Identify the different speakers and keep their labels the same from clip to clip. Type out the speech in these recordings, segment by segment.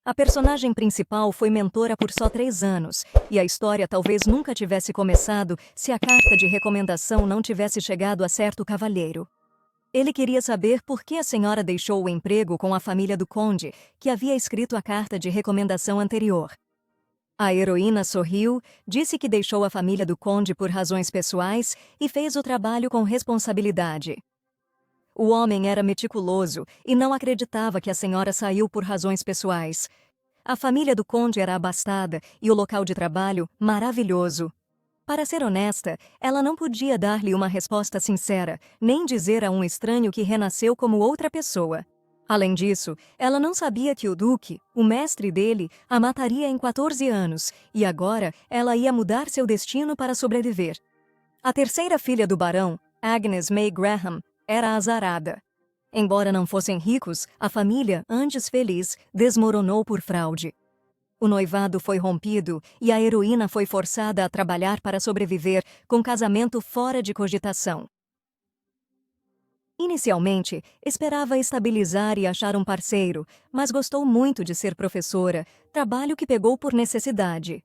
Speaker 1: A personagem principal foi mentora por só 3 anos, e a história talvez nunca tivesse começado se a carta de recomendação não tivesse chegado a certo cavalheiro. Ele queria saber por que a senhora deixou o emprego com a família do conde, que havia escrito a carta de recomendação anterior. A heroína sorriu, disse que deixou a família do conde por razões pessoais e fez o trabalho com responsabilidade. O homem era meticuloso e não acreditava que a senhora saiu por razões pessoais. A família do conde era abastada e o local de trabalho maravilhoso. Para ser honesta, ela não podia dar-lhe uma resposta sincera, nem dizer a um estranho que renasceu como outra pessoa. Além disso, ela não sabia que o duque, o mestre dele, a mataria em 14 anos, e agora ela ia mudar seu destino para sobreviver. A terceira filha do barão, Agnes May Graham, era azarada. Embora não fossem ricos, a família, antes feliz, desmoronou por fraude. O noivado foi rompido e a heroína foi forçada a trabalhar para sobreviver com casamento fora de cogitação. Inicialmente, esperava estabilizar e achar um parceiro, mas gostou muito de ser professora, trabalho que pegou por necessidade.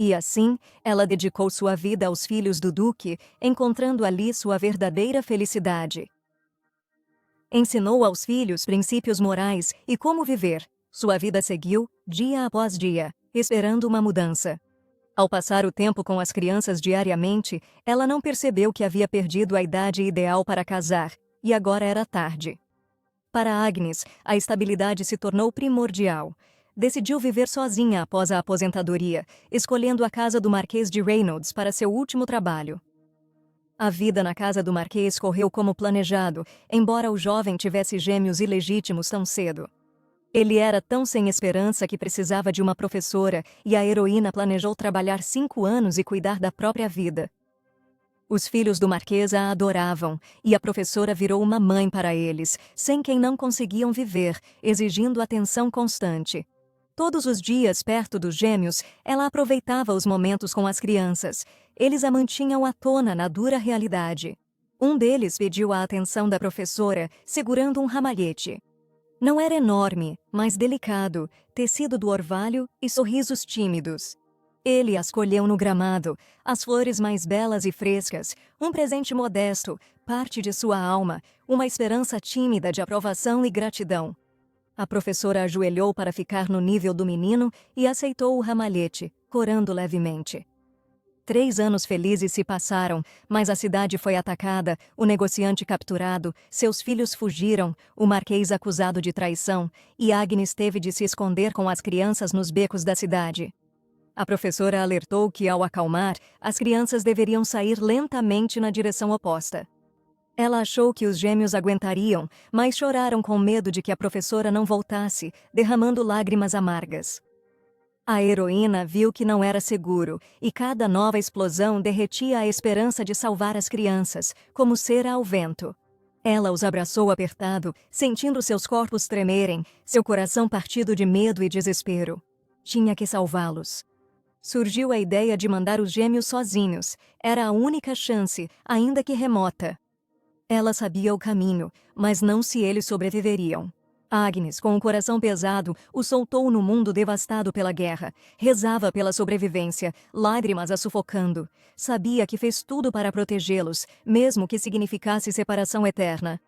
Speaker 1: E assim, ela dedicou sua vida aos filhos do duque, encontrando ali sua verdadeira felicidade. Ensinou aos filhos princípios morais e como viver. Sua vida seguiu, dia após dia, esperando uma mudança. Ao passar o tempo com as crianças diariamente, ela não percebeu que havia perdido a idade ideal para casar, e agora era tarde. Para Agnes, a estabilidade se tornou primordial. Decidiu viver sozinha após a aposentadoria, escolhendo a casa do Marquês de Reynolds para seu último trabalho. A vida na casa do Marquês correu como planejado, embora o jovem tivesse gêmeos ilegítimos tão cedo. Ele era tão sem esperança que precisava de uma professora e a heroína planejou trabalhar 5 anos e cuidar da própria vida. Os filhos do Marquês a adoravam e a professora virou uma mãe para eles, sem quem não conseguiam viver, exigindo atenção constante. Todos os dias, perto dos gêmeos, ela aproveitava os momentos com as crianças. Eles a mantinham à tona na dura realidade. Um deles pediu a atenção da professora, segurando um ramalhete. Não era enorme, mas delicado, tecido do orvalho e sorrisos tímidos. Ele as colheu no gramado, as flores mais belas e frescas, um presente modesto, parte de sua alma, uma esperança tímida de aprovação e gratidão. A professora ajoelhou para ficar no nível do menino e aceitou o ramalhete, corando levemente. 3 anos felizes se passaram, mas a cidade foi atacada, o negociante capturado, seus filhos fugiram, o marquês acusado de traição, e Agnes teve de se esconder com as crianças nos becos da cidade. A professora alertou que, ao acalmar, as crianças deveriam sair lentamente na direção oposta. Ela achou que os gêmeos aguentariam, mas choraram com medo de que a professora não voltasse, derramando lágrimas amargas. A heroína viu que não era seguro, e cada nova explosão derretia a esperança de salvar as crianças, como cera ao vento. Ela os abraçou apertado, sentindo seus corpos tremerem, seu coração partido de medo e desespero. Tinha que salvá-los. Surgiu a ideia de mandar os gêmeos sozinhos. Era a única chance, ainda que remota. Ela sabia o caminho, mas não se eles sobreviveriam. Agnes, com o coração pesado, o soltou no mundo devastado pela guerra. Rezava pela sobrevivência, lágrimas a sufocando. Sabia que fez tudo para protegê-los, mesmo que significasse separação eterna.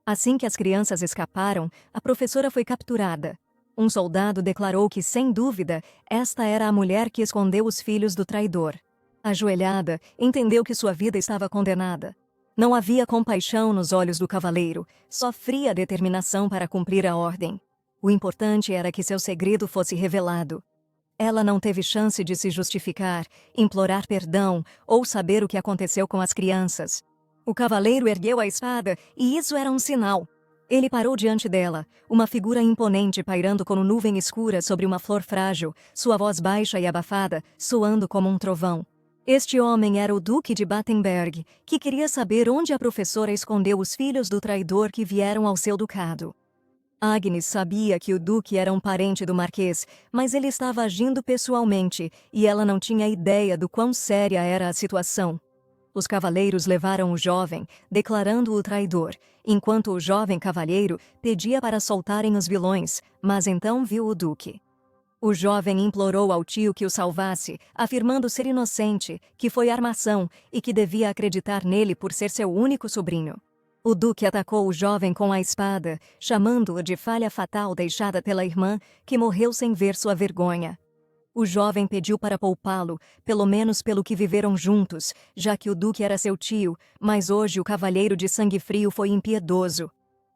Speaker 1: Assim que as crianças escaparam, a professora foi capturada. Um soldado declarou que, sem dúvida, esta era a mulher que escondeu os filhos do traidor. Ajoelhada, entendeu que sua vida estava condenada. Não havia compaixão nos olhos do cavaleiro, só fria determinação para cumprir a ordem. O importante era que seu segredo fosse revelado. Ela não teve chance de se justificar, implorar perdão ou saber o que aconteceu com as crianças. O cavaleiro ergueu a espada e isso era um sinal. Ele parou diante dela, uma figura imponente pairando como nuvem escura sobre uma flor frágil, sua voz baixa e abafada, soando como um trovão. Este homem era o Duque de Battenberg, que queria saber onde a professora escondeu os filhos do traidor que vieram ao seu ducado. Agnes sabia que o Duque era um parente do Marquês, mas ele estava agindo pessoalmente, e ela não tinha ideia do quão séria era a situação. Os cavaleiros levaram o jovem, declarando-o traidor, enquanto o jovem cavalheiro pedia para soltarem os vilões, mas então viu o duque. O jovem implorou ao tio que o salvasse, afirmando ser inocente, que foi armação e que devia acreditar nele por ser seu único sobrinho. O duque atacou o jovem com a espada, chamando-o de falha fatal deixada pela irmã, que morreu sem ver sua vergonha. O jovem pediu para poupá-lo, pelo menos pelo que viveram juntos, já que o duque era seu tio, mas hoje o cavalheiro de sangue frio foi impiedoso.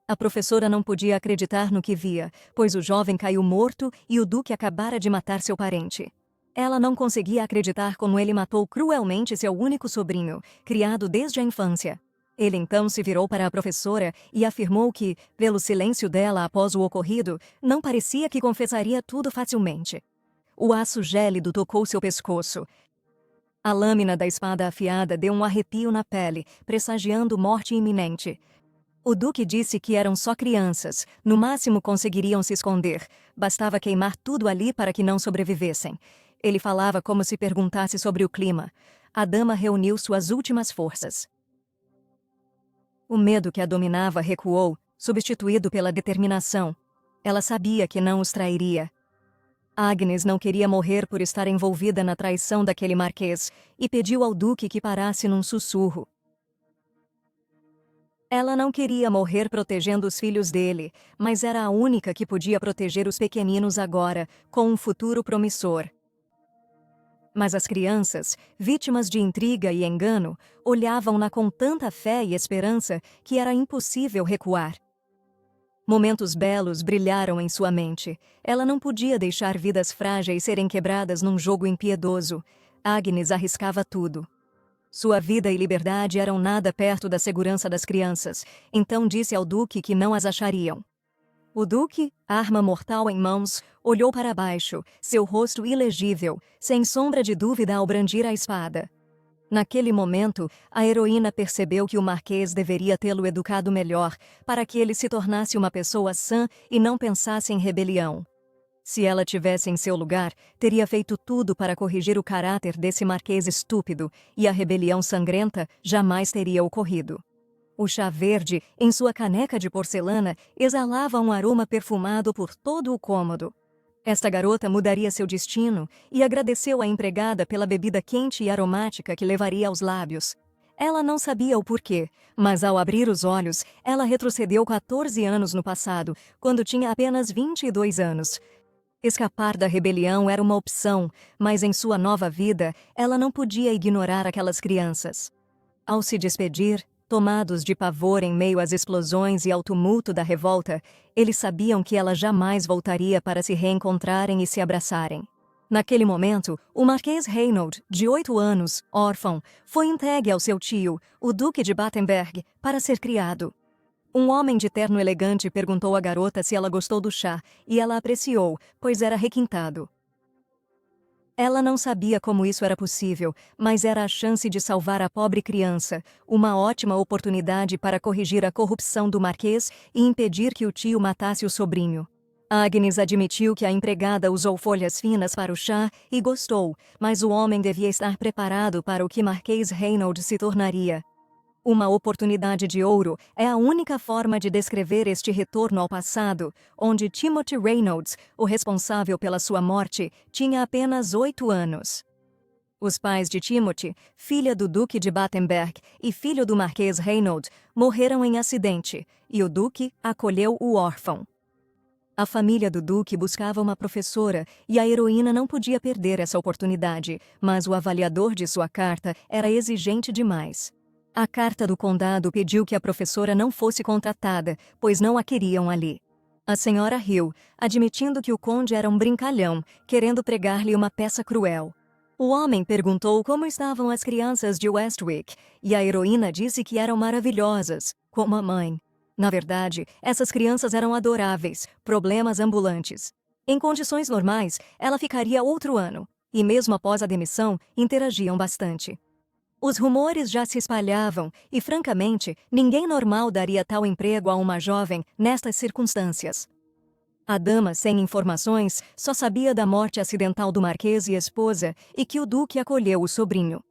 Speaker 1: A professora não podia acreditar no que via, pois o jovem caiu morto e o duque acabara de matar seu parente. Ela não conseguia acreditar como ele matou cruelmente seu único sobrinho, criado desde a infância. Ele então se virou para a professora e afirmou que, pelo silêncio dela após o ocorrido, não parecia que confessaria tudo facilmente. O aço gélido tocou seu pescoço. A lâmina da espada afiada deu um arrepio na pele, pressagiando morte iminente. O duque disse que eram só crianças, no máximo conseguiriam se esconder, bastava queimar tudo ali para que não sobrevivessem. Ele falava como se perguntasse sobre o clima. A dama reuniu suas últimas forças. O medo que a dominava recuou, substituído pela determinação. Ela sabia que não os trairia. Agnes não queria morrer por estar envolvida na traição daquele marquês e pediu ao duque que parasse num sussurro. Ela não queria morrer protegendo os filhos dele, mas era a única que podia proteger os pequeninos agora, com um futuro promissor. Mas as crianças, vítimas de intriga e engano, olhavam-na com tanta fé e esperança que era impossível recuar. Momentos belos brilharam em sua mente. Ela não podia deixar vidas frágeis serem quebradas num jogo impiedoso. Agnes arriscava tudo. Sua vida e liberdade eram nada perto da segurança das crianças, então disse ao duque que não as achariam. O duque, arma mortal em mãos, olhou para baixo, seu rosto ilegível, sem sombra de dúvida ao brandir a espada. Naquele momento, a heroína percebeu que o marquês deveria tê-lo educado melhor, para que ele se tornasse uma pessoa sã e não pensasse em rebelião. Se ela tivesse em seu lugar, teria feito tudo para corrigir o caráter desse marquês estúpido, e a rebelião sangrenta jamais teria ocorrido. O chá verde, em sua caneca de porcelana, exalava um aroma perfumado por todo o cômodo. Esta garota mudaria seu destino e agradeceu à empregada pela bebida quente e aromática que levaria aos lábios. Ela não sabia o porquê, mas ao abrir os olhos, ela retrocedeu 14 anos no passado, quando tinha apenas 22 anos. Escapar da rebelião era uma opção, mas em sua nova vida, ela não podia ignorar aquelas crianças. Ao se despedir, tomados de pavor em meio às explosões e ao tumulto da revolta, eles sabiam que ela jamais voltaria para se reencontrarem e se abraçarem. Naquele momento, o Marquês Reinold, de 8 anos, órfão, foi entregue ao seu tio, o Duque de Battenberg, para ser criado. Um homem de terno elegante perguntou à garota se ela gostou do chá, e ela apreciou, pois era requintado. Ela não sabia como isso era possível, mas era a chance de salvar a pobre criança, uma ótima oportunidade para corrigir a corrupção do marquês e impedir que o tio matasse o sobrinho. Agnes admitiu que a empregada usou folhas finas para o chá e gostou, mas o homem devia estar preparado para o que Marquês Reinold se tornaria. Uma oportunidade de ouro é a única forma de descrever este retorno ao passado, onde Timothy Reynolds, o responsável pela sua morte, tinha apenas 8 anos. Os pais de Timothy, filha do Duque de Battenberg e filho do Marquês Reinold, morreram em acidente, e o Duque acolheu o órfão. A família do Duque buscava uma professora e a heroína não podia perder essa oportunidade, mas o avaliador de sua carta era exigente demais. A carta do condado pediu que a professora não fosse contratada, pois não a queriam ali. A senhora riu, admitindo que o conde era um brincalhão, querendo pregar-lhe uma peça cruel. O homem perguntou como estavam as crianças de Westwick, e a heroína disse que eram maravilhosas, como a mãe. Na verdade, essas crianças eram adoráveis, problemas ambulantes. Em condições normais, ela ficaria outro ano, e mesmo após a demissão, interagiam bastante. Os rumores já se espalhavam e, francamente, ninguém normal daria tal emprego a uma jovem nestas circunstâncias. A dama, sem informações, só sabia da morte acidental do marquês e esposa e que o duque acolheu o sobrinho.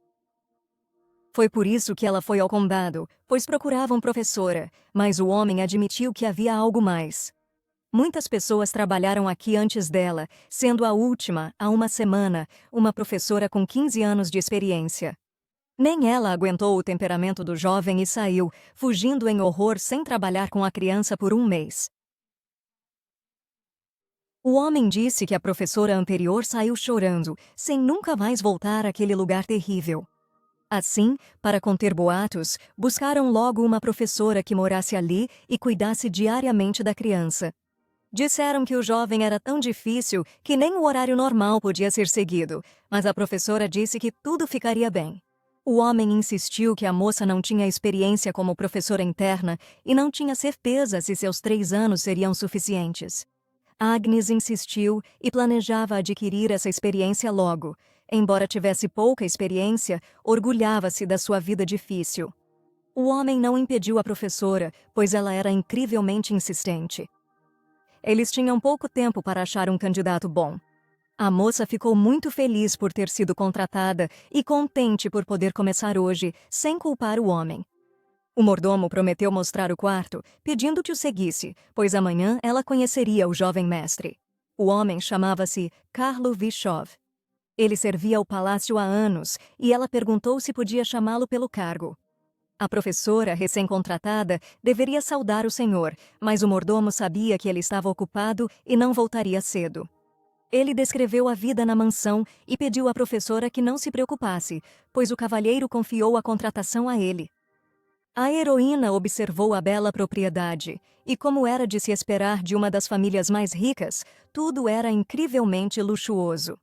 Speaker 1: Foi por isso que ela foi ao condado, pois procuravam professora, mas o homem admitiu que havia algo mais. Muitas pessoas trabalharam aqui antes dela, sendo a última, há uma semana, uma professora com 15 anos de experiência. Nem ela aguentou o temperamento do jovem e saiu, fugindo em horror sem trabalhar com a criança por um mês. O homem disse que a professora anterior saiu chorando, sem nunca mais voltar àquele lugar terrível. Assim, para conter boatos, buscaram logo uma professora que morasse ali e cuidasse diariamente da criança. Disseram que o jovem era tão difícil que nem o horário normal podia ser seguido, mas a professora disse que tudo ficaria bem. O homem insistiu que a moça não tinha experiência como professora interna e não tinha certeza se seus 3 anos seriam suficientes. Agnes insistiu e planejava adquirir essa experiência logo. Embora tivesse pouca experiência, orgulhava-se da sua vida difícil. O homem não impediu a professora, pois ela era incrivelmente insistente. Eles tinham pouco tempo para achar um candidato bom. A moça ficou muito feliz por ter sido contratada e contente por poder começar hoje, sem culpar o homem. O mordomo prometeu mostrar o quarto, pedindo que o seguisse, pois amanhã ela conheceria o jovem mestre. O homem chamava-se Carlo Vichov. Ele servia ao palácio há anos e ela perguntou se podia chamá-lo pelo cargo. A professora, recém-contratada, deveria saudar o senhor, mas o mordomo sabia que ele estava ocupado e não voltaria cedo. Ele descreveu a vida na mansão e pediu à professora que não se preocupasse, pois o cavalheiro confiou a contratação a ele. A heroína observou a bela propriedade, e como era de se esperar de uma das famílias mais ricas, tudo era incrivelmente luxuoso.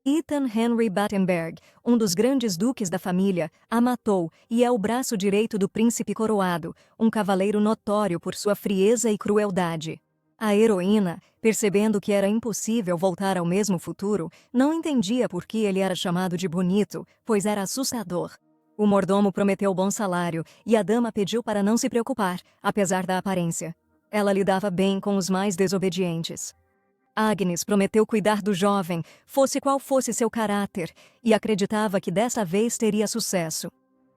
Speaker 1: Ethan Henry Battenberg, um dos grandes duques da família, a matou e é o braço direito do príncipe coroado, um cavaleiro notório por sua frieza e crueldade. A heroína, percebendo que era impossível voltar ao mesmo futuro, não entendia por que ele era chamado de bonito, pois era assustador. O mordomo prometeu bom salário e a dama pediu para não se preocupar, apesar da aparência. Ela lidava bem com os mais desobedientes. Agnes prometeu cuidar do jovem, fosse qual fosse seu caráter, e acreditava que dessa vez teria sucesso.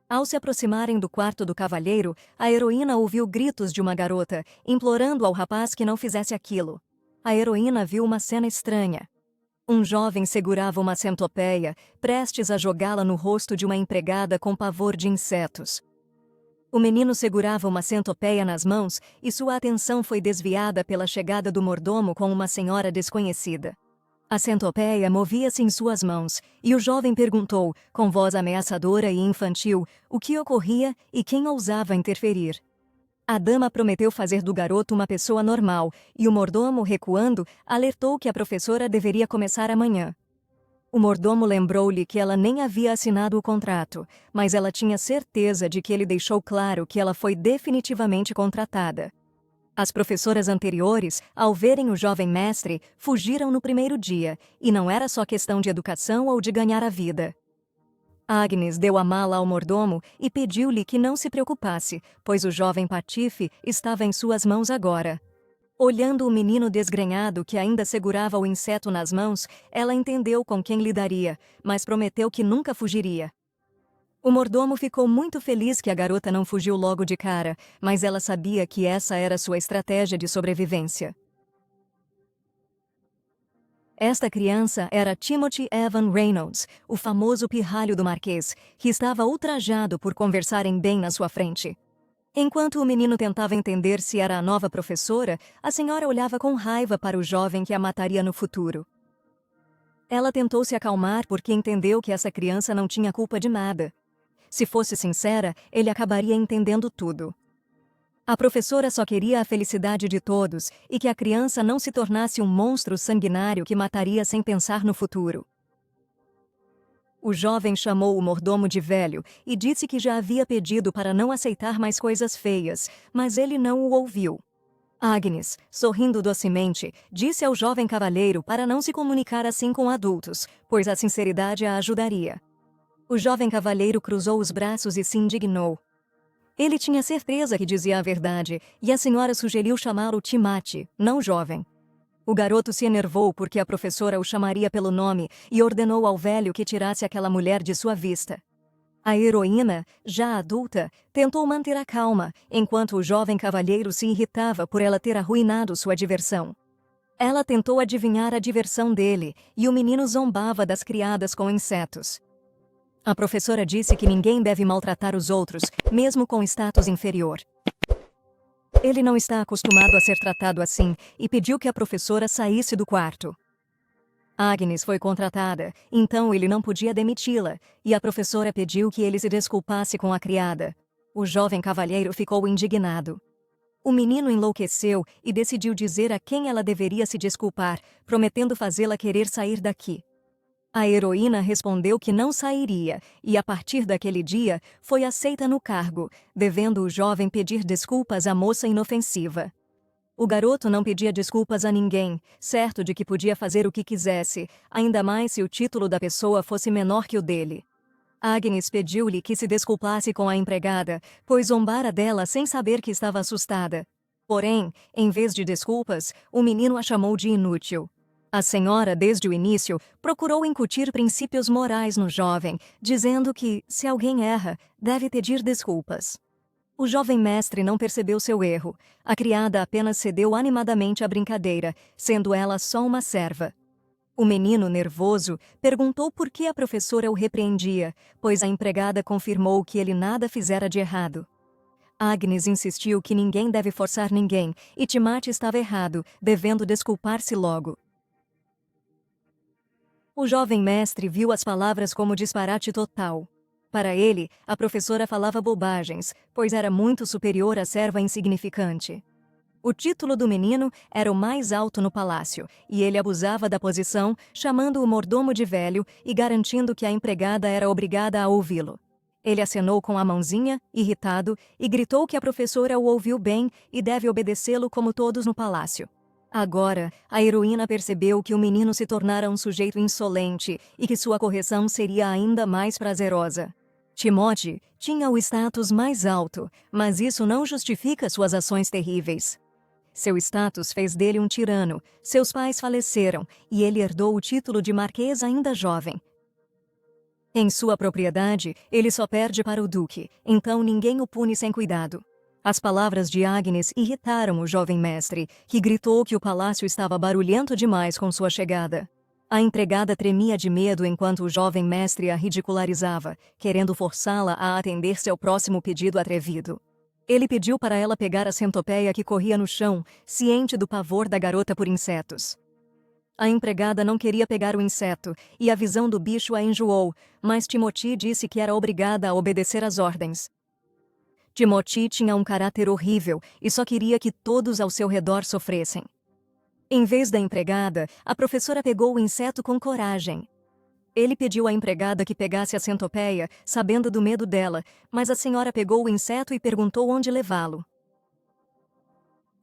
Speaker 1: Ao se aproximarem do quarto do cavalheiro, a heroína ouviu gritos de uma garota, implorando ao rapaz que não fizesse aquilo. A heroína viu uma cena estranha. Um jovem segurava uma centopeia, prestes a jogá-la no rosto de uma empregada com pavor de insetos. O menino segurava uma centopeia nas mãos e sua atenção foi desviada pela chegada do mordomo com uma senhora desconhecida. A centopeia movia-se em suas mãos e o jovem perguntou, com voz ameaçadora e infantil, o que ocorria e quem ousava interferir. A dama prometeu fazer do garoto uma pessoa normal e o mordomo, recuando, alertou que a professora deveria começar amanhã. O mordomo lembrou-lhe que ela nem havia assinado o contrato, mas ela tinha certeza de que ele deixou claro que ela foi definitivamente contratada. As professoras anteriores, ao verem o jovem mestre, fugiram no primeiro dia, e não era só questão de educação ou de ganhar a vida. Agnes deu a mala ao mordomo e pediu-lhe que não se preocupasse, pois o jovem patife estava em suas mãos agora. Olhando o menino desgrenhado que ainda segurava o inseto nas mãos, ela entendeu com quem lidaria, mas prometeu que nunca fugiria. O mordomo ficou muito feliz que a garota não fugiu logo de cara, mas ela sabia que essa era sua estratégia de sobrevivência. Esta criança era Timothy Evan Reynolds, o famoso pirralho do Marquês, que estava ultrajado por conversarem bem na sua frente. Enquanto o menino tentava entender se era a nova professora, a senhora olhava com raiva para o jovem que a mataria no futuro. Ela tentou se acalmar porque entendeu que essa criança não tinha culpa de nada. Se fosse sincera, ele acabaria entendendo tudo. A professora só queria a felicidade de todos e que a criança não se tornasse um monstro sanguinário que mataria sem pensar no futuro. O jovem chamou o mordomo de velho e disse que já havia pedido para não aceitar mais coisas feias, mas ele não o ouviu. Agnes, sorrindo docemente, disse ao jovem cavalheiro para não se comunicar assim com adultos, pois a sinceridade a ajudaria. O jovem cavalheiro cruzou os braços e se indignou. Ele tinha certeza que dizia a verdade, e a senhora sugeriu chamá-lo Timate, não jovem. O garoto se enervou porque a professora o chamaria pelo nome e ordenou ao velho que tirasse aquela mulher de sua vista. A heroína, já adulta, tentou manter a calma, enquanto o jovem cavalheiro se irritava por ela ter arruinado sua diversão. Ela tentou adivinhar a diversão dele, e o menino zombava das criadas com insetos. A professora disse que ninguém deve maltratar os outros, mesmo com status inferior. Ele não está acostumado a ser tratado assim, e pediu que a professora saísse do quarto. Agnes foi contratada, então ele não podia demiti-la, e a professora pediu que ele se desculpasse com a criada. O jovem cavalheiro ficou indignado. O menino enlouqueceu e decidiu dizer a quem ela deveria se desculpar, prometendo fazê-la querer sair daqui. A heroína respondeu que não sairia, e a partir daquele dia foi aceita no cargo, devendo o jovem pedir desculpas à moça inofensiva. O garoto não pedia desculpas a ninguém, certo de que podia fazer o que quisesse, ainda mais se o título da pessoa fosse menor que o dele. Agnes pediu-lhe que se desculpasse com a empregada, pois zombara dela sem saber que estava assustada. Porém, em vez de desculpas, o menino a chamou de inútil. A senhora, desde o início, procurou incutir princípios morais no jovem, dizendo que, se alguém erra, deve pedir desculpas. O jovem mestre não percebeu seu erro. A criada apenas cedeu animadamente à brincadeira, sendo ela só uma serva. O menino, nervoso, perguntou por que a professora o repreendia, pois a empregada confirmou que ele nada fizera de errado. Agnes insistiu que ninguém deve forçar ninguém, e Timate estava errado, devendo desculpar-se logo. O jovem mestre viu as palavras como disparate total. Para ele, a professora falava bobagens, pois era muito superior à serva insignificante. O título do menino era o mais alto no palácio, e ele abusava da posição, chamando o mordomo de velho e garantindo que a empregada era obrigada a ouvi-lo. Ele acenou com a mãozinha, irritado, e gritou que a professora o ouviu bem e deve obedecê-lo como todos no palácio. Agora, a heroína percebeu que o menino se tornara um sujeito insolente e que sua correção seria ainda mais prazerosa. Timóteo tinha o status mais alto, mas isso não justifica suas ações terríveis. Seu status fez dele um tirano, seus pais faleceram e ele herdou o título de marquês ainda jovem. Em sua propriedade, ele só perde para o duque, então ninguém o pune sem cuidado. As palavras de Agnes irritaram o jovem mestre, que gritou que o palácio estava barulhento demais com sua chegada. A empregada tremia de medo enquanto o jovem mestre a ridicularizava, querendo forçá-la a atender seu próximo pedido atrevido. Ele pediu para ela pegar a centopeia que corria no chão, ciente do pavor da garota por insetos. A empregada não queria pegar o inseto, e a visão do bicho a enjoou, mas Timothy disse que era obrigada a obedecer às ordens. Timothy tinha um caráter horrível e só queria que todos ao seu redor sofressem. Em vez da empregada, a professora pegou o inseto com coragem. Ele pediu à empregada que pegasse a centopeia, sabendo do medo dela, mas a senhora pegou o inseto e perguntou onde levá-lo.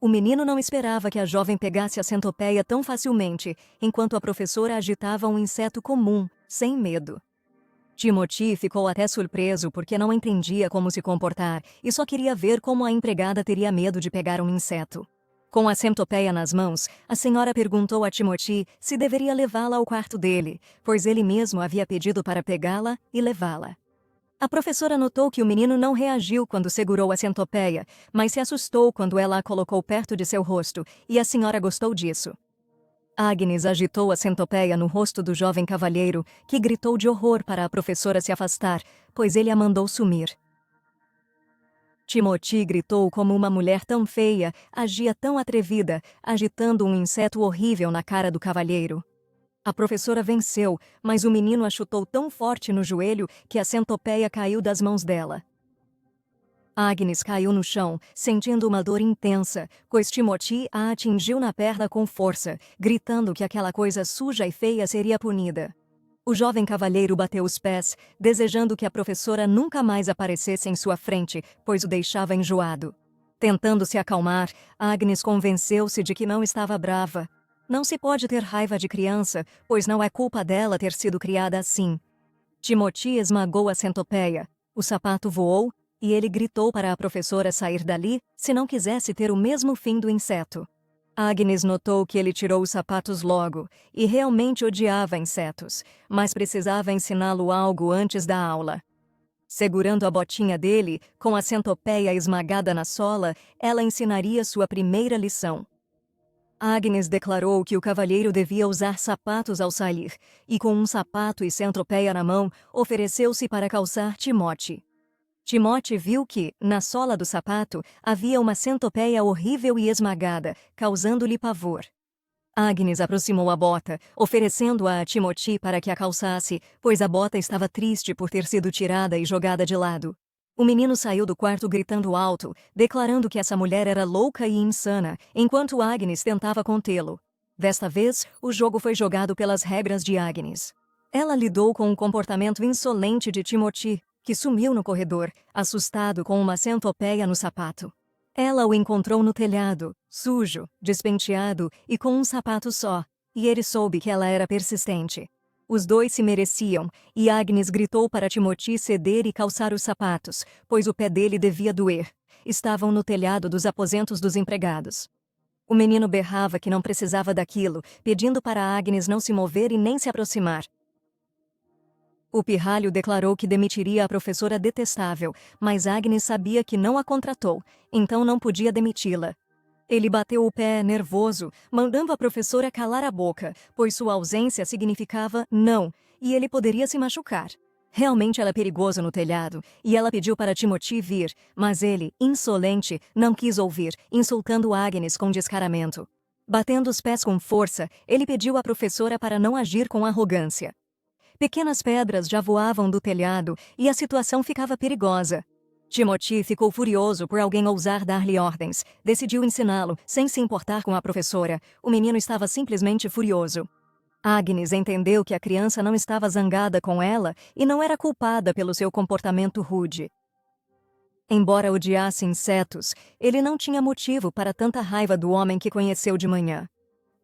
Speaker 1: O menino não esperava que a jovem pegasse a centopeia tão facilmente, enquanto a professora agitava um inseto comum, sem medo. Timothy ficou até surpreso porque não entendia como se comportar e só queria ver como a empregada teria medo de pegar um inseto. Com a centopeia nas mãos, a senhora perguntou a Timothy se deveria levá-la ao quarto dele, pois ele mesmo havia pedido para pegá-la e levá-la. A professora notou que o menino não reagiu quando segurou a centopeia, mas se assustou quando ela a colocou perto de seu rosto, e a senhora gostou disso. Agnes agitou a centopeia no rosto do jovem cavalheiro, que gritou de horror para a professora se afastar, pois ele a mandou sumir. Timothy gritou como uma mulher tão feia, agia tão atrevida, agitando um inseto horrível na cara do cavalheiro. A professora venceu, mas o menino a chutou tão forte no joelho que a centopeia caiu das mãos dela. Agnes caiu no chão, sentindo uma dor intensa, pois Timothy a atingiu na perna com força, gritando que aquela coisa suja e feia seria punida. O jovem cavalheiro bateu os pés, desejando que a professora nunca mais aparecesse em sua frente, pois o deixava enjoado. Tentando se acalmar, Agnes convenceu-se de que não estava brava. Não se pode ter raiva de criança, pois não é culpa dela ter sido criada assim. Timothy esmagou a centopeia. O sapato voou, e ele gritou para a professora sair dali se não quisesse ter o mesmo fim do inseto. Agnes notou que ele tirou os sapatos logo, e realmente odiava insetos, mas precisava ensiná-lo algo antes da aula. Segurando a botinha dele, com a centopeia esmagada na sola, ela ensinaria sua primeira lição. Agnes declarou que o cavalheiro devia usar sapatos ao sair, e com um sapato e centopeia na mão, ofereceu-se para calçar Timóteo. Timóteo viu que, na sola do sapato, havia uma centopeia horrível e esmagada, causando-lhe pavor. Agnes aproximou a bota, oferecendo-a a Timóteo para que a calçasse, pois a bota estava triste por ter sido tirada e jogada de lado. O menino saiu do quarto gritando alto, declarando que essa mulher era louca e insana, enquanto Agnes tentava contê-lo. Desta vez, o jogo foi jogado pelas regras de Agnes. Ela lidou com o comportamento insolente de Timóteo, que sumiu no corredor, assustado com uma centopeia no sapato. Ela o encontrou no telhado, sujo, despenteado e com um sapato só, e ele soube que ela era persistente. Os dois se mereciam, e Agnes gritou para Timóteo ceder e calçar os sapatos, pois o pé dele devia doer. Estavam no telhado dos aposentos dos empregados. O menino berrava que não precisava daquilo, pedindo para Agnes não se mover e nem se aproximar. O pirralho declarou que demitiria a professora detestável, mas Agnes sabia que não a contratou, então não podia demiti-la. Ele bateu o pé nervoso, mandando a professora calar a boca, pois sua ausência significava não, e ele poderia se machucar. Realmente era perigoso no telhado, e ela pediu para Timóteo vir, mas ele, insolente, não quis ouvir, insultando Agnes com descaramento. Batendo os pés com força, ele pediu à professora para não agir com arrogância. Pequenas pedras já voavam do telhado e a situação ficava perigosa. Timóteo ficou furioso por alguém ousar dar-lhe ordens. Decidiu ensiná-lo, sem se importar com a professora. O menino estava simplesmente furioso. Agnes entendeu que a criança não estava zangada com ela e não era culpada pelo seu comportamento rude. Embora odiasse insetos, ele não tinha motivo para tanta raiva do homem que conheceu de manhã.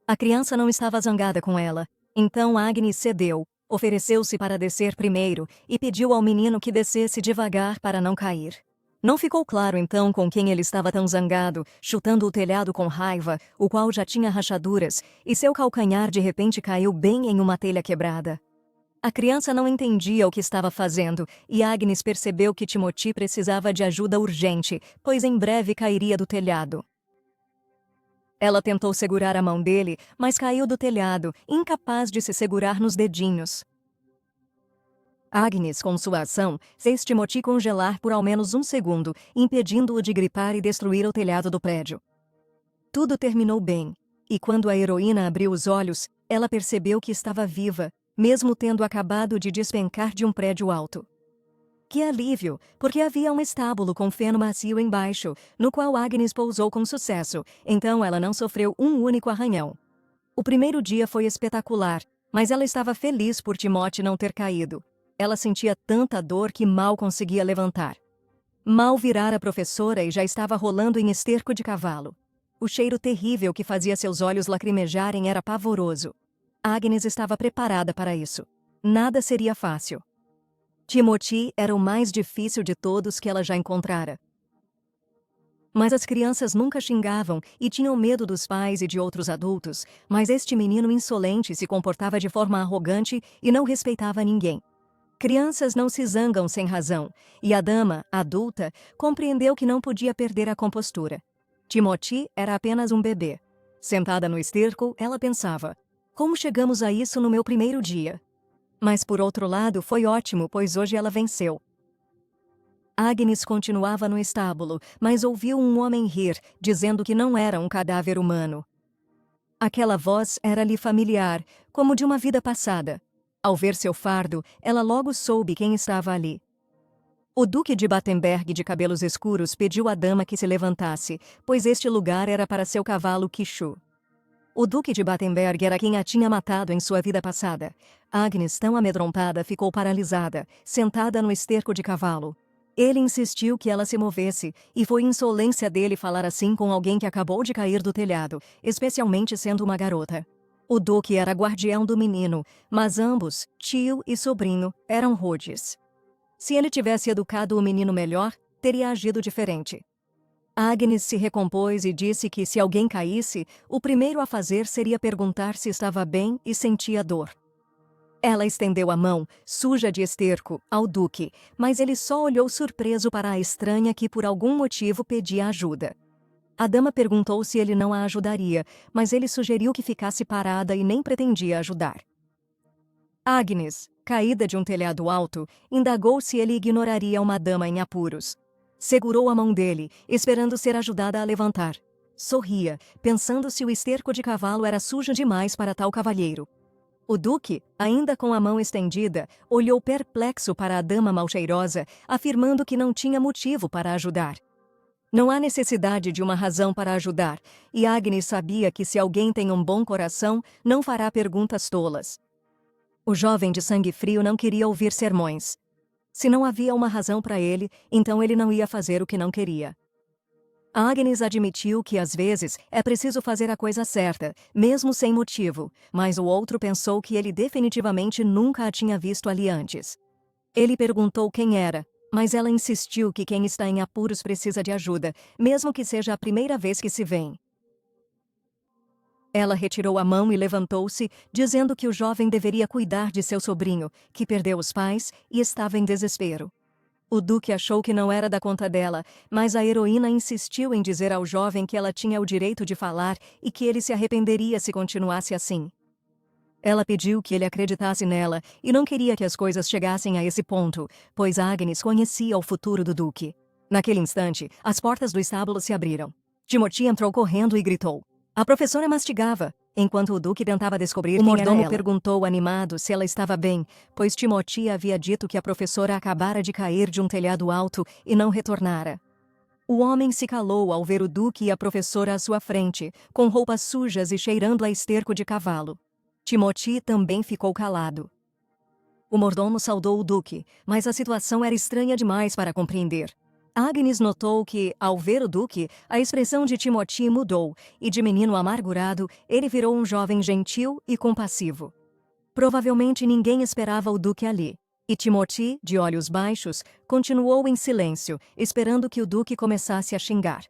Speaker 1: A criança não estava zangada com ela, então Agnes cedeu. Ofereceu-se para descer primeiro e pediu ao menino que descesse devagar para não cair. Não ficou claro então com quem ele estava tão zangado, chutando o telhado com raiva, o qual já tinha rachaduras, e seu calcanhar de repente caiu bem em uma telha quebrada. A criança não entendia o que estava fazendo, e Agnes percebeu que Timóteo precisava de ajuda urgente, pois em breve cairia do telhado. Ela tentou segurar a mão dele, mas caiu do telhado, incapaz de se segurar nos dedinhos. Agnes, com sua ação, fez Timóteo congelar por ao menos um segundo, impedindo-o de gripar e destruir o telhado do prédio. Tudo terminou bem, e quando a heroína abriu os olhos, ela percebeu que estava viva, mesmo tendo acabado de despencar de um prédio alto. Que alívio, porque havia um estábulo com feno macio embaixo, no qual Agnes pousou com sucesso, então ela não sofreu um único arranhão. O primeiro dia foi espetacular, mas ela estava feliz por Timóteo não ter caído. Ela sentia tanta dor que mal conseguia levantar. Mal virara professora e já estava rolando em esterco de cavalo. O cheiro terrível que fazia seus olhos lacrimejarem era pavoroso. Agnes estava preparada para isso. Nada seria fácil. Timóteo era o mais difícil de todos que ela já encontrara. Mas as crianças nunca xingavam e tinham medo dos pais e de outros adultos, mas este menino insolente se comportava de forma arrogante e não respeitava ninguém. Crianças não se zangam sem razão, e a dama, adulta, compreendeu que não podia perder a compostura. Timóteo era apenas um bebê. Sentada no esterco, ela pensava: como chegamos a isso no meu primeiro dia? Mas por outro lado foi ótimo, pois hoje ela venceu. Agnes continuava no estábulo, mas ouviu um homem rir, dizendo que não era um cadáver humano. Aquela voz era-lhe familiar, como de uma vida passada. Ao ver seu fardo, ela logo soube quem estava ali. O duque de Battenberg, de cabelos escuros, pediu à dama que se levantasse, pois este lugar era para seu cavalo Quichu. O duque de Battenberg era quem a tinha matado em sua vida passada. Agnes, tão amedrontada, ficou paralisada, sentada no esterco de cavalo. Ele insistiu que ela se movesse, e foi insolência dele falar assim com alguém que acabou de cair do telhado, especialmente sendo uma garota. O duque era guardião do menino, mas ambos, tio e sobrinho, eram rudes. Se ele tivesse educado o menino melhor, teria agido diferente. Agnes se recompôs e disse que, se alguém caísse, o primeiro a fazer seria perguntar se estava bem e sentia dor. Ela estendeu a mão, suja de esterco, ao duque, mas ele só olhou surpreso para a estranha que por algum motivo pedia ajuda. A dama perguntou se ele não a ajudaria, mas ele sugeriu que ficasse parada e nem pretendia ajudar. Agnes, caída de um telhado alto, indagou se ele ignoraria uma dama em apuros. Segurou a mão dele, esperando ser ajudada a levantar. Sorria, pensando se o esterco de cavalo era sujo demais para tal cavalheiro. O duque, ainda com a mão estendida, olhou perplexo para a dama mal-cheirosa, afirmando que não tinha motivo para ajudar. Não há necessidade de uma razão para ajudar, e Agnes sabia que se alguém tem um bom coração, não fará perguntas tolas. O jovem de sangue frio não queria ouvir sermões. Se não havia uma razão para ele, então ele não ia fazer o que não queria. Agnes admitiu que às vezes é preciso fazer a coisa certa, mesmo sem motivo, mas o outro pensou que ele definitivamente nunca a tinha visto ali antes. Ele perguntou quem era, mas ela insistiu que quem está em apuros precisa de ajuda, mesmo que seja a primeira vez que se vêem. Ela retirou a mão e levantou-se, dizendo que o jovem deveria cuidar de seu sobrinho, que perdeu os pais e estava em desespero. O duque achou que não era da conta dela, mas a heroína insistiu em dizer ao jovem que ela tinha o direito de falar e que ele se arrependeria se continuasse assim. Ela pediu que ele acreditasse nela e não queria que as coisas chegassem a esse ponto, pois Agnes conhecia o futuro do duque. Naquele instante, as portas do estábulo se abriram. Timothy entrou correndo e gritou. A professora mastigava, enquanto o duque tentava descobrir quem era ela. O mordomo perguntou animado se ela estava bem, pois Timothy havia dito que a professora acabara de cair de um telhado alto e não retornara. O homem se calou ao ver o duque e a professora à sua frente, com roupas sujas e cheirando a esterco de cavalo. Timothy também ficou calado. O mordomo saudou o duque, mas a situação era estranha demais para compreender. Agnes notou que, ao ver o duque, a expressão de Timothy mudou, e de menino amargurado, ele virou um jovem gentil e compassivo. Provavelmente ninguém esperava o duque ali, e Timothy, de olhos baixos, continuou em silêncio, esperando que o duque começasse a xingar.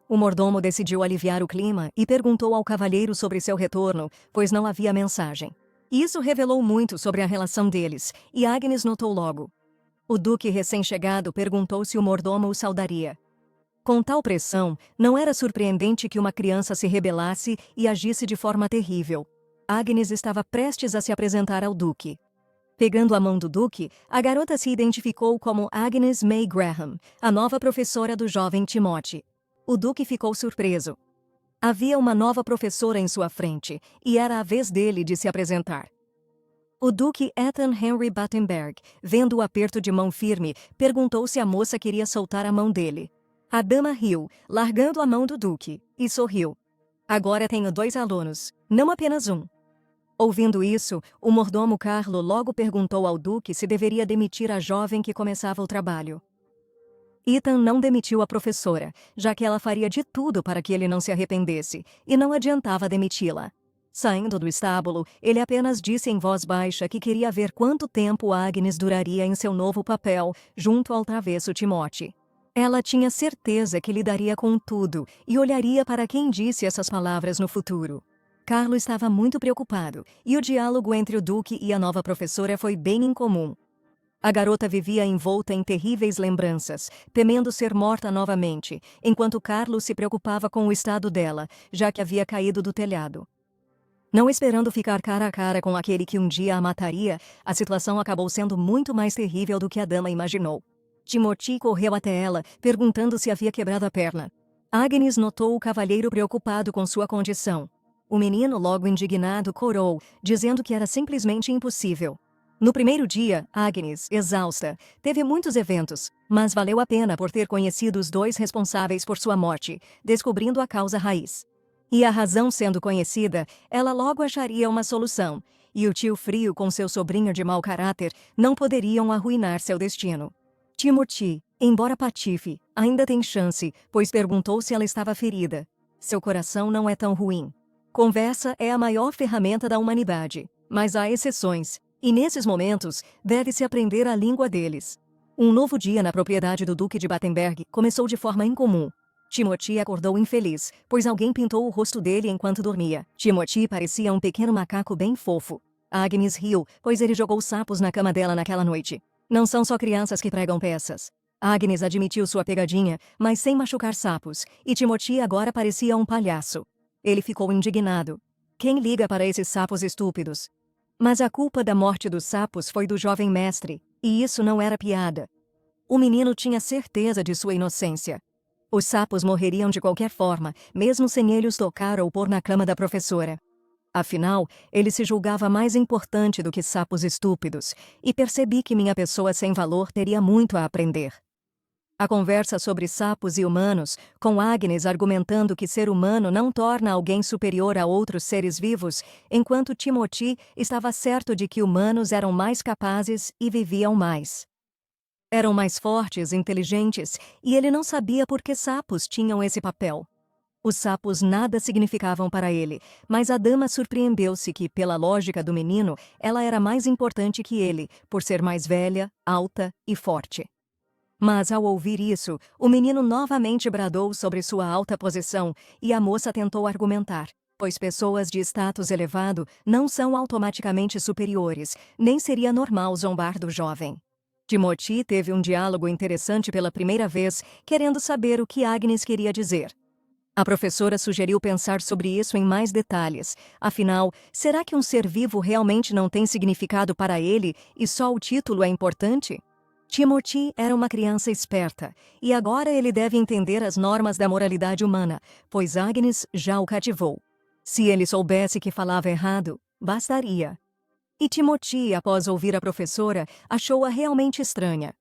Speaker 1: O mordomo decidiu aliviar o clima e perguntou ao cavalheiro sobre seu retorno, pois não havia mensagem. Isso revelou muito sobre a relação deles, e Agnes notou logo. O duque recém-chegado perguntou se o mordomo o saudaria. Com tal pressão, não era surpreendente que uma criança se rebelasse e agisse de forma terrível. Agnes estava prestes a se apresentar ao duque. Pegando a mão do duque, a garota se identificou como Agnes May Graham, a nova professora do jovem Timothy. O duque ficou surpreso. Havia uma nova professora em sua frente, e era a vez dele de se apresentar. O duque Ethan Henry Battenberg, vendo o aperto de mão firme, perguntou se a moça queria soltar a mão dele. A dama riu, largando a mão do duque, e sorriu. Agora tenho 2 alunos, não apenas um. Ouvindo isso, o mordomo Carlo logo perguntou ao duque se deveria demitir a jovem que começava o trabalho. Ethan não demitiu a professora, já que ela faria de tudo para que ele não se arrependesse, e não adiantava demiti-la. Saindo do estábulo, ele apenas disse em voz baixa que queria ver quanto tempo Agnes duraria em seu novo papel, junto ao travesso Timothy. Ela tinha certeza que lidaria com tudo e olharia para quem disse essas palavras no futuro. Carlo estava muito preocupado, e o diálogo entre o duque e a nova professora foi bem incomum. A garota vivia envolta em terríveis lembranças, temendo ser morta novamente, enquanto Carlo se preocupava com o estado dela, já que havia caído do telhado. Não esperando ficar cara a cara com aquele que um dia a mataria, a situação acabou sendo muito mais terrível do que a dama imaginou. Timothy correu até ela, perguntando se havia quebrado a perna. Agnes notou o cavalheiro preocupado com sua condição. O menino, logo indignado, corou, dizendo que era simplesmente impossível. No primeiro dia, Agnes, exausta, teve muitos eventos, mas valeu a pena por ter conhecido os 2 responsáveis por sua morte, descobrindo a causa raiz. E a razão sendo conhecida, ela logo acharia uma solução, e o tio frio com seu sobrinho de mau caráter não poderiam arruinar seu destino. Timothy, embora patife, ainda tem chance, pois perguntou se ela estava ferida. Seu coração não é tão ruim. Conversa é a maior ferramenta da humanidade, mas há exceções, e nesses momentos, deve-se aprender a língua deles. Um novo dia na propriedade do Duque de Battenberg começou de forma incomum. Timothy acordou infeliz, pois alguém pintou o rosto dele enquanto dormia. Timothy parecia um pequeno macaco bem fofo. Agnes riu, pois ele jogou sapos na cama dela naquela noite. Não são só crianças que pregam peças. Agnes admitiu sua pegadinha, mas sem machucar sapos, e Timothy agora parecia um palhaço. Ele ficou indignado. Quem liga para esses sapos estúpidos? Mas a culpa da morte dos sapos foi do jovem mestre, e isso não era piada. O menino tinha certeza de sua inocência. Os sapos morreriam de qualquer forma, mesmo sem ele os tocar ou pôr na cama da professora. Afinal, ele se julgava mais importante do que sapos estúpidos, e percebi que minha pessoa sem valor teria muito a aprender. A conversa sobre sapos e humanos, com Agnes argumentando que ser humano não torna alguém superior a outros seres vivos, enquanto Timothy estava certo de que humanos eram mais capazes e viviam mais. Eram mais fortes, inteligentes, e ele não sabia por que sapos tinham esse papel. Os sapos nada significavam para ele, mas a dama surpreendeu-se que, pela lógica do menino, ela era mais importante que ele, por ser mais velha, alta e forte. Mas, ao ouvir isso, o menino novamente bradou sobre sua alta posição e a moça tentou argumentar, pois pessoas de status elevado não são automaticamente superiores, nem seria normal zombar do jovem. Timothy teve um diálogo interessante pela primeira vez, querendo saber o que Agnes queria dizer. A professora sugeriu pensar sobre isso em mais detalhes. Afinal, será que um ser vivo realmente não tem significado para ele e só o título é importante? Timothy era uma criança esperta, e agora ele deve entender as normas da moralidade humana, pois Agnes já o cativou. Se ele soubesse que falava errado, bastaria. E Timothy, após ouvir a professora, achou-a realmente estranha.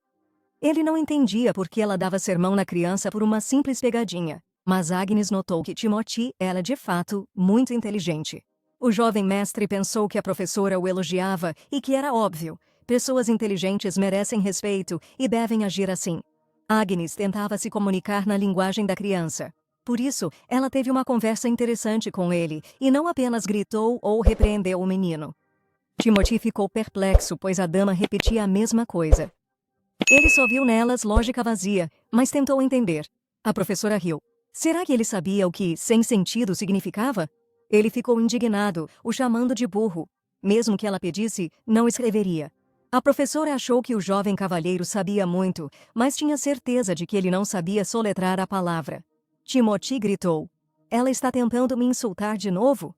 Speaker 1: Ele não entendia por que ela dava sermão na criança por uma simples pegadinha, mas Agnes notou que Timothy era, de fato, muito inteligente. O jovem mestre pensou que a professora o elogiava e que era óbvio. Pessoas inteligentes merecem respeito e devem agir assim. Agnes tentava se comunicar na linguagem da criança. Por isso, ela teve uma conversa interessante com ele e não apenas gritou ou repreendeu o menino. Timothy ficou perplexo, pois a dama repetia a mesma coisa. Ele só viu nelas lógica vazia, mas tentou entender. A professora riu. Será que ele sabia o que sem sentido significava? Ele ficou indignado, o chamando de burro. Mesmo que ela pedisse, não escreveria. A professora achou que o jovem cavalheiro sabia muito, mas tinha certeza de que ele não sabia soletrar a palavra. Timothy gritou. Ela está tentando me insultar de novo?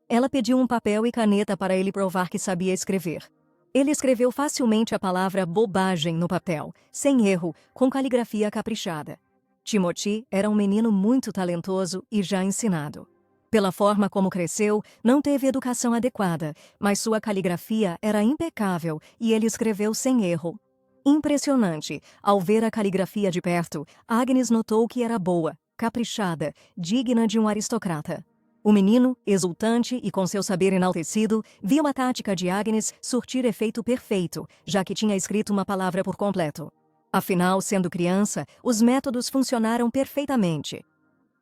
Speaker 1: Ela pediu um papel e caneta para ele provar que sabia escrever. Ele escreveu facilmente a palavra bobagem no papel, sem erro, com caligrafia caprichada. Timothy era um menino muito talentoso e já ensinado. Pela forma como cresceu, não teve educação adequada, mas sua caligrafia era impecável e ele escreveu sem erro. Impressionante! Ao ver a caligrafia de perto, Agnes notou que era boa, caprichada, digna de um aristocrata. O menino, exultante e com seu saber enaltecido, viu a tática de Agnes surtir efeito perfeito, já que tinha escrito uma palavra por completo. Afinal, sendo criança, os métodos funcionaram perfeitamente.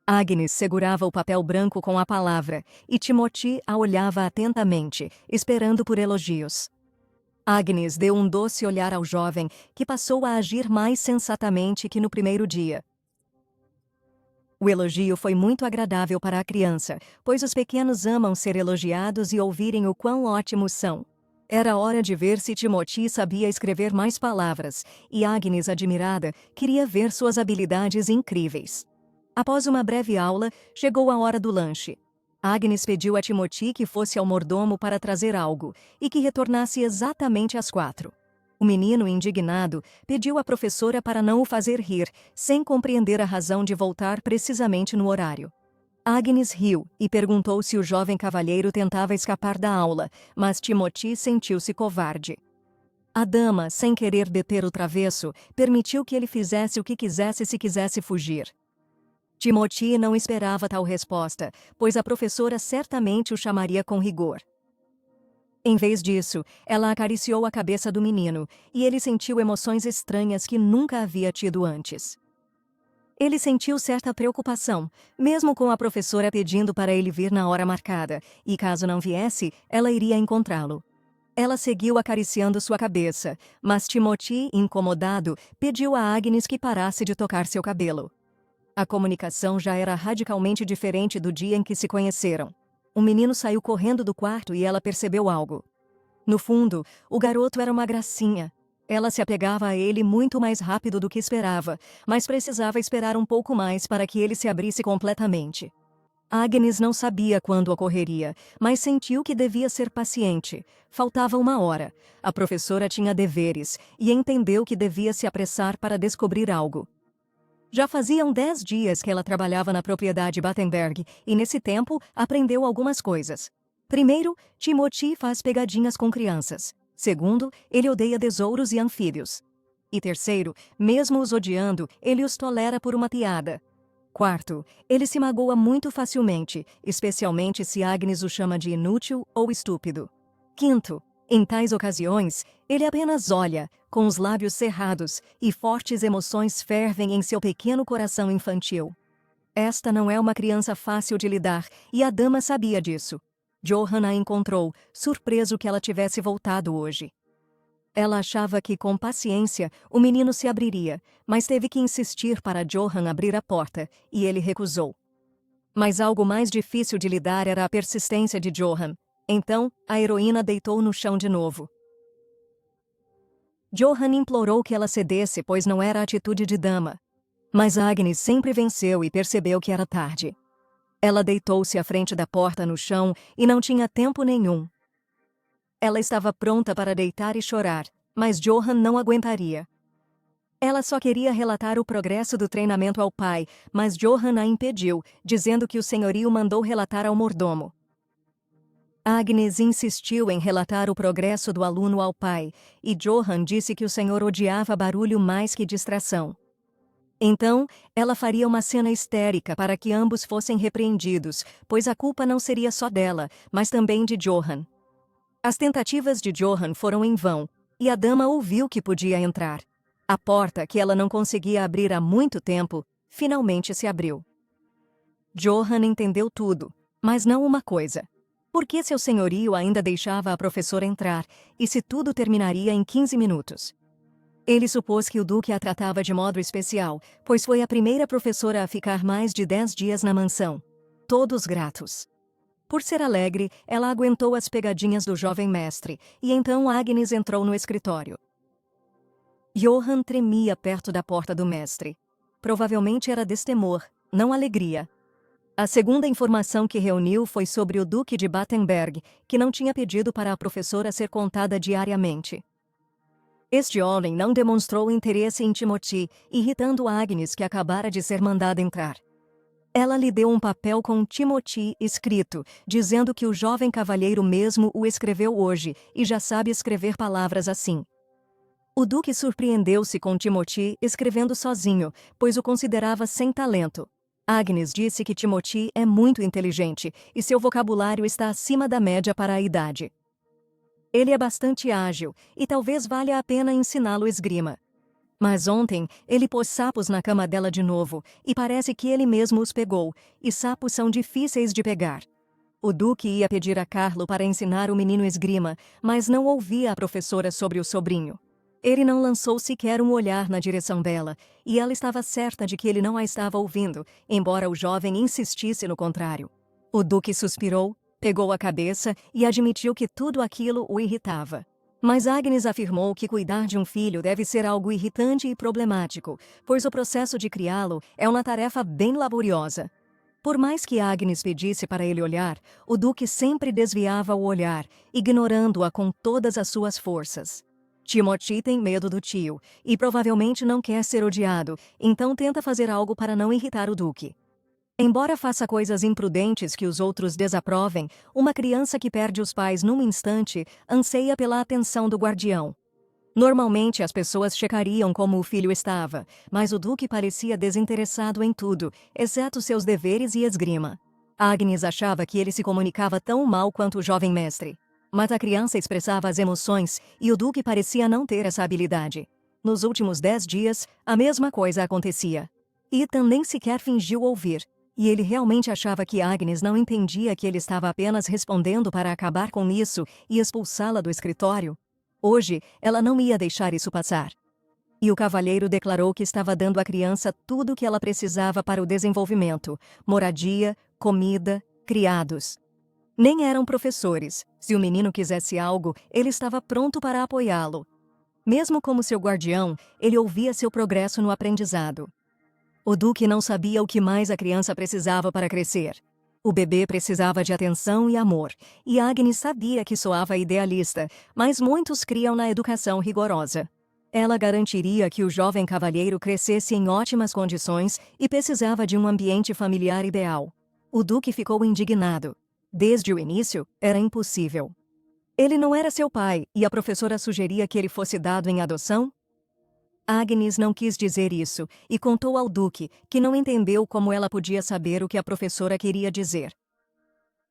Speaker 1: Agnes segurava o papel branco com a palavra, e Timothy a olhava atentamente, esperando por elogios. Agnes deu um doce olhar ao jovem, que passou a agir mais sensatamente que no primeiro dia. O elogio foi muito agradável para a criança, pois os pequenos amam ser elogiados e ouvirem o quão ótimos são. Era hora de ver se Timothy sabia escrever mais palavras, e Agnes, admirada, queria ver suas habilidades incríveis. Após uma breve aula, chegou a hora do lanche. Agnes pediu a Timothy que fosse ao mordomo para trazer algo, e que retornasse exatamente às 4. O menino, indignado, pediu à professora para não o fazer rir, sem compreender a razão de voltar precisamente no horário. Agnes riu e perguntou se o jovem cavalheiro tentava escapar da aula, mas Timothy sentiu-se covarde. A dama, sem querer deter o travesso, permitiu que ele fizesse o que quisesse se quisesse fugir. Timothy não esperava tal resposta, pois a professora certamente o chamaria com rigor. Em vez disso, ela acariciou a cabeça do menino, e ele sentiu emoções estranhas que nunca havia tido antes. Ele sentiu certa preocupação, mesmo com a professora pedindo para ele vir na hora marcada, e caso não viesse, ela iria encontrá-lo. Ela seguiu acariciando sua cabeça, mas Timothy, incomodado, pediu a Agnes que parasse de tocar seu cabelo. A comunicação já era radicalmente diferente do dia em que se conheceram. O menino saiu correndo do quarto e ela percebeu algo. No fundo, o garoto era uma gracinha. Ela se apegava a ele muito mais rápido do que esperava, mas precisava esperar um pouco mais para que ele se abrisse completamente. Agnes não sabia quando ocorreria, mas sentiu que devia ser paciente. Faltava 1 hora. A professora tinha deveres e entendeu que devia se apressar para descobrir algo. Já faziam 10 dias que ela trabalhava na propriedade Battenberg e, nesse tempo, aprendeu algumas coisas. Primeiro, Timothy faz pegadinhas com crianças. Segundo, ele odeia tesouros e anfíbios. E terceiro, mesmo os odiando, ele os tolera por uma piada. Quarto, ele se magoa muito facilmente, especialmente se Agnes o chama de inútil ou estúpido. Quinto, em tais ocasiões, ele apenas olha, com os lábios cerrados, e fortes emoções fervem em seu pequeno coração infantil. Esta não é uma criança fácil de lidar, e a dama sabia disso. Johann a encontrou, surpreso que ela tivesse voltado hoje. Ela achava que, com paciência, o menino se abriria, mas teve que insistir para Johann abrir a porta, e ele recusou. Mas algo mais difícil de lidar era a persistência de Johann. Então, a heroína deitou no chão de novo. Johann implorou que ela cedesse, pois não era atitude de dama. Mas Agnes sempre venceu e percebeu que era tarde. Ela deitou-se à frente da porta no chão e não tinha tempo nenhum. Ela estava pronta para deitar e chorar, mas Johann não aguentaria. Ela só queria relatar o progresso do treinamento ao pai, mas Johann a impediu, dizendo que o senhorio mandou relatar ao mordomo. Agnes insistiu em relatar o progresso do aluno ao pai, e Johann disse que o senhor odiava barulho mais que distração. Então, ela faria uma cena histérica para que ambos fossem repreendidos, pois a culpa não seria só dela, mas também de Johann. As tentativas de Johann foram em vão, e a dama ouviu que podia entrar. A porta, que ela não conseguia abrir há muito tempo, finalmente se abriu. Johann entendeu tudo, mas não uma coisa. Por que seu senhorio ainda deixava a professora entrar, e se tudo terminaria em 15 minutos? Ele supôs que o duque a tratava de modo especial, pois foi a primeira professora a ficar mais de 10 dias na mansão. Todos gratos. Por ser alegre, ela aguentou as pegadinhas do jovem mestre, e então Agnes entrou no escritório. Johann tremia perto da porta do mestre. Provavelmente era destemor, não alegria. A segunda informação que reuniu foi sobre o Duque de Battenberg, que não tinha pedido para a professora ser contada diariamente. Este homem não demonstrou interesse em Timothy, irritando Agnes, que acabara de ser mandada entrar. Ela lhe deu um papel com Timothy escrito, dizendo que o jovem cavalheiro mesmo o escreveu hoje e já sabe escrever palavras assim. O duque surpreendeu-se com Timothy escrevendo sozinho, pois o considerava sem talento. Agnes disse que Timothy é muito inteligente e seu vocabulário está acima da média para a idade. Ele é bastante ágil e talvez valha a pena ensiná-lo esgrima. Mas ontem, ele pôs sapos na cama dela de novo, e parece que ele mesmo os pegou, e sapos são difíceis de pegar. O duque ia pedir a Carlo para ensinar o menino esgrima, mas não ouvia a professora sobre o sobrinho. Ele não lançou sequer um olhar na direção dela, e ela estava certa de que ele não a estava ouvindo, embora o jovem insistisse no contrário. O duque suspirou, pegou a cabeça e admitiu que tudo aquilo o irritava. Mas Agnes afirmou que cuidar de um filho deve ser algo irritante e problemático, pois o processo de criá-lo é uma tarefa bem laboriosa. Por mais que Agnes pedisse para ele olhar, o duque sempre desviava o olhar, ignorando-a com todas as suas forças. Timothy tem medo do tio, e provavelmente não quer ser odiado, então tenta fazer algo para não irritar o duque. Embora faça coisas imprudentes que os outros desaprovem, uma criança que perde os pais num instante anseia pela atenção do guardião. Normalmente as pessoas checariam como o filho estava, mas o duque parecia desinteressado em tudo, exceto seus deveres e esgrima. Agnes achava que ele se comunicava tão mal quanto o jovem mestre. Mas a criança expressava as emoções e o duque parecia não ter essa habilidade. Nos últimos 10 dias, a mesma coisa acontecia. Ethan nem sequer fingiu ouvir. E ele realmente achava que Agnes não entendia que ele estava apenas respondendo para acabar com isso e expulsá-la do escritório. Hoje, ela não ia deixar isso passar. E o cavalheiro declarou que estava dando à criança tudo o que ela precisava para o desenvolvimento: moradia, comida, criados. Nem eram professores, Se o menino quisesse algo, ele estava pronto para apoiá-lo. Mesmo como seu guardião, ele ouvia seu progresso no aprendizado. O Duque não sabia o que mais a criança precisava para crescer. O bebê precisava de atenção e amor, e Agnes sabia que soava idealista, mas muitos criam na educação rigorosa. Ela garantiria que o jovem cavalheiro crescesse em ótimas condições e precisava de um ambiente familiar ideal. O Duque ficou indignado. Desde o início, era impossível. Ele não era seu pai, e a professora sugeria que ele fosse dado em adoção? Agnes não quis dizer isso, e contou ao Duque, que não entendeu como ela podia saber o que a professora queria dizer.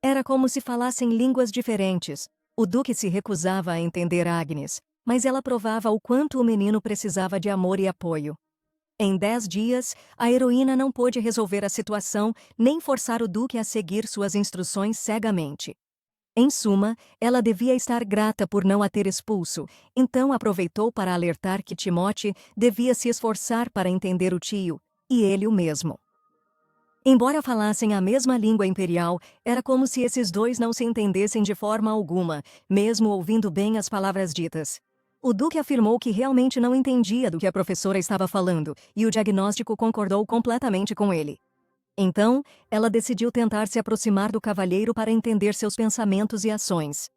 Speaker 1: Era como se falassem línguas diferentes. O Duque se recusava a entender Agnes, mas ela provava o quanto o menino precisava de amor e apoio. Em 10 dias, a heroína não pôde resolver a situação nem forçar o Duque a seguir suas instruções cegamente. Em suma, ela devia estar grata por não a ter expulso, então aproveitou para alertar que Timóteo devia se esforçar para entender o tio, e ele o mesmo. Embora falassem a mesma língua imperial, era como se esses dois não se entendessem de forma alguma, mesmo ouvindo bem as palavras ditas. O Duque afirmou que realmente não entendia do que a professora estava falando, e o diagnóstico concordou completamente com ele. Então, ela decidiu tentar se aproximar do cavalheiro para entender seus pensamentos e ações.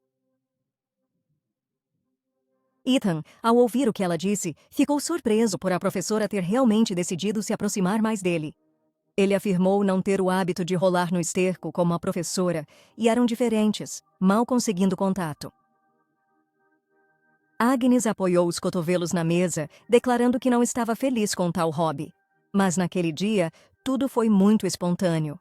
Speaker 1: Ethan, ao ouvir o que ela disse, ficou surpreso por a professora ter realmente decidido se aproximar mais dele. Ele afirmou não ter o hábito de rolar no esterco como a professora, e eram diferentes, mal conseguindo contato. Agnes apoiou os cotovelos na mesa, declarando que não estava feliz com tal hobby. Mas naquele dia, tudo foi muito espontâneo.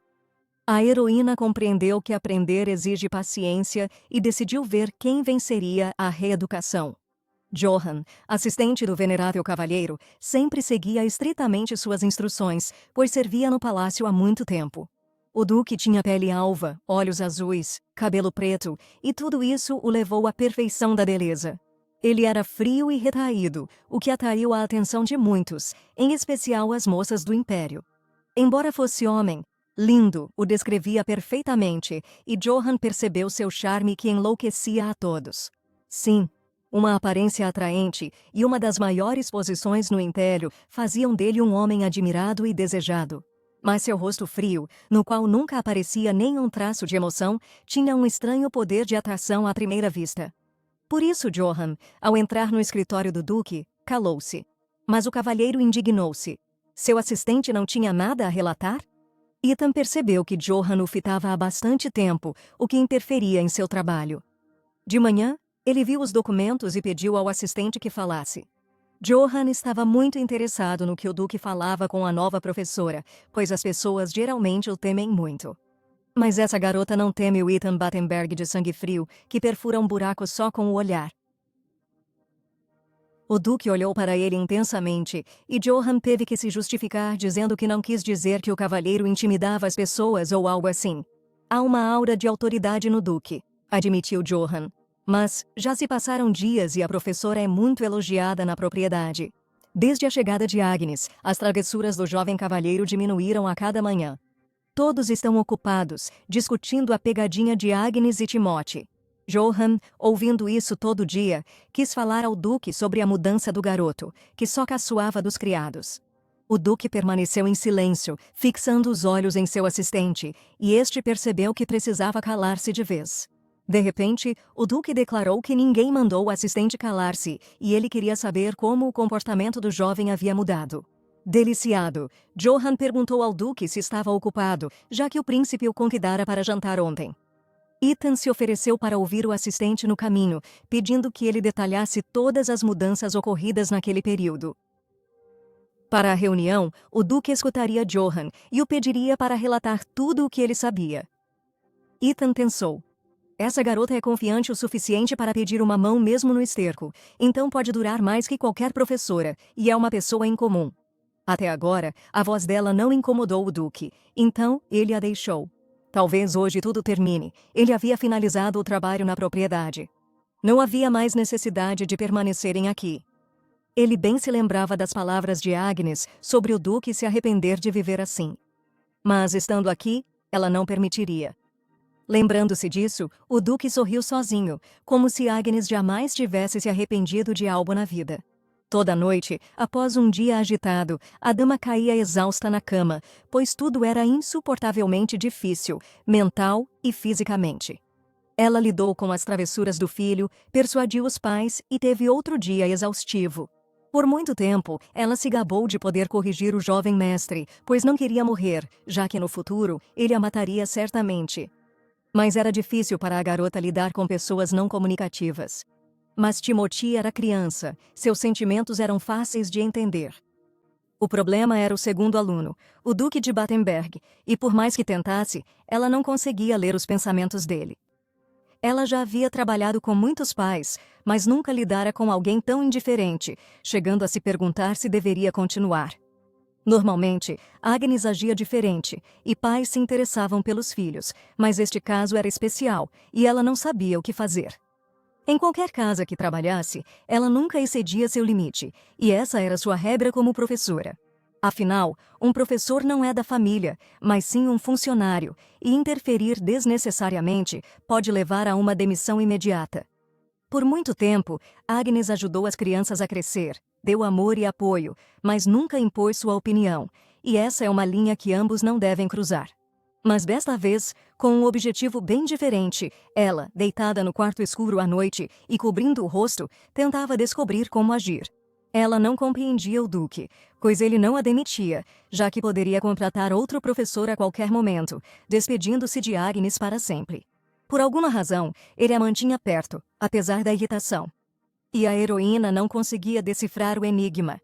Speaker 1: A heroína compreendeu que aprender exige paciência e decidiu ver quem venceria a reeducação. Johann, assistente do venerável cavalheiro, sempre seguia estritamente suas instruções, pois servia no palácio há muito tempo. O Duque tinha pele alva, olhos azuis, cabelo preto, e tudo isso o levou à perfeição da beleza. Ele era frio e retraído, o que atraiu a atenção de muitos, em especial as moças do Império. Embora fosse homem, lindo o descrevia perfeitamente, e Johann percebeu seu charme que enlouquecia a todos. Sim, uma aparência atraente e uma das maiores posições no Império faziam dele um homem admirado e desejado. Mas seu rosto frio, no qual nunca aparecia nenhum traço de emoção, tinha um estranho poder de atração à primeira vista. Por isso Johann, ao entrar no escritório do Duque, calou-se. Mas o cavalheiro indignou-se. Seu assistente não tinha nada a relatar? Ethan percebeu que Johann o fitava há bastante tempo, o que interferia em seu trabalho. De manhã, ele viu os documentos e pediu ao assistente que falasse. Johann estava muito interessado no que o Duque falava com a nova professora, pois as pessoas geralmente o temem muito. Mas essa garota não teme o Ethan Battenberg de sangue frio, que perfura um buraco só com o olhar. O Duque olhou para ele intensamente, e Johann teve que se justificar dizendo que não quis dizer que o cavalheiro intimidava as pessoas ou algo assim. Há uma aura de autoridade no Duque, admitiu Johann. Mas já se passaram dias e a professora é muito elogiada na propriedade. Desde a chegada de Agnes, as travessuras do jovem cavalheiro diminuíram a cada manhã. Todos estão ocupados, discutindo a pegadinha de Agnes e Timóteo. Johann, ouvindo isso todo dia, quis falar ao Duque sobre a mudança do garoto, que só caçoava dos criados. O Duque permaneceu em silêncio, fixando os olhos em seu assistente, e este percebeu que precisava calar-se de vez. De repente, o Duque declarou que ninguém mandou o assistente calar-se, e ele queria saber como o comportamento do jovem havia mudado. Deliciado, Johann perguntou ao Duque se estava ocupado, já que o príncipe o convidara para jantar ontem. Ethan se ofereceu para ouvir o assistente no caminho, pedindo que ele detalhasse todas as mudanças ocorridas naquele período. Para a reunião, o Duque escutaria Johann e o pediria para relatar tudo o que ele sabia. Ethan pensou. Essa garota é confiante o suficiente para pedir uma mão mesmo no esterco, então pode durar mais que qualquer professora, e é uma pessoa incomum. Até agora, a voz dela não incomodou o Duque, então ele a deixou. Talvez hoje tudo termine. Ele havia finalizado o trabalho na propriedade. Não havia mais necessidade de permanecerem aqui. Ele bem se lembrava das palavras de Agnes sobre o Duque se arrepender de viver assim. Mas, estando aqui, ela não permitiria. Lembrando-se disso, o Duque sorriu sozinho, como se Agnes jamais tivesse se arrependido de algo na vida. Toda noite, após um dia agitado, a dama caía exausta na cama, pois tudo era insuportavelmente difícil, mental e fisicamente. Ela lidou com as travessuras do filho, persuadiu os pais e teve outro dia exaustivo. Por muito tempo, ela se gabou de poder corrigir o jovem mestre, pois não queria morrer, já que no futuro ele a mataria certamente. Mas era difícil para a garota lidar com pessoas não comunicativas. Mas Timothy era criança, seus sentimentos eram fáceis de entender. O problema era o segundo aluno, o Duque de Battenberg, e por mais que tentasse, ela não conseguia ler os pensamentos dele. Ela já havia trabalhado com muitos pais, mas nunca lidara com alguém tão indiferente, chegando a se perguntar se deveria continuar. Normalmente, Agnes agia diferente, e pais se interessavam pelos filhos, mas este caso era especial, e ela não sabia o que fazer. Em qualquer casa que trabalhasse, ela nunca excedia seu limite, e essa era sua regra como professora. Afinal, um professor não é da família, mas sim um funcionário, e interferir desnecessariamente pode levar a uma demissão imediata. Por muito tempo, Agnes ajudou as crianças a crescer, deu amor e apoio, mas nunca impôs sua opinião, e essa é uma linha que ambos não devem cruzar. Mas desta vez, com um objetivo bem diferente, ela, deitada no quarto escuro à noite e cobrindo o rosto, tentava descobrir como agir. Ela não compreendia o Duque, pois ele não a demitia, já que poderia contratar outro professor a qualquer momento, despedindo-se de Agnes para sempre. Por alguma razão, ele a mantinha perto, apesar da irritação. E a heroína não conseguia decifrar o enigma.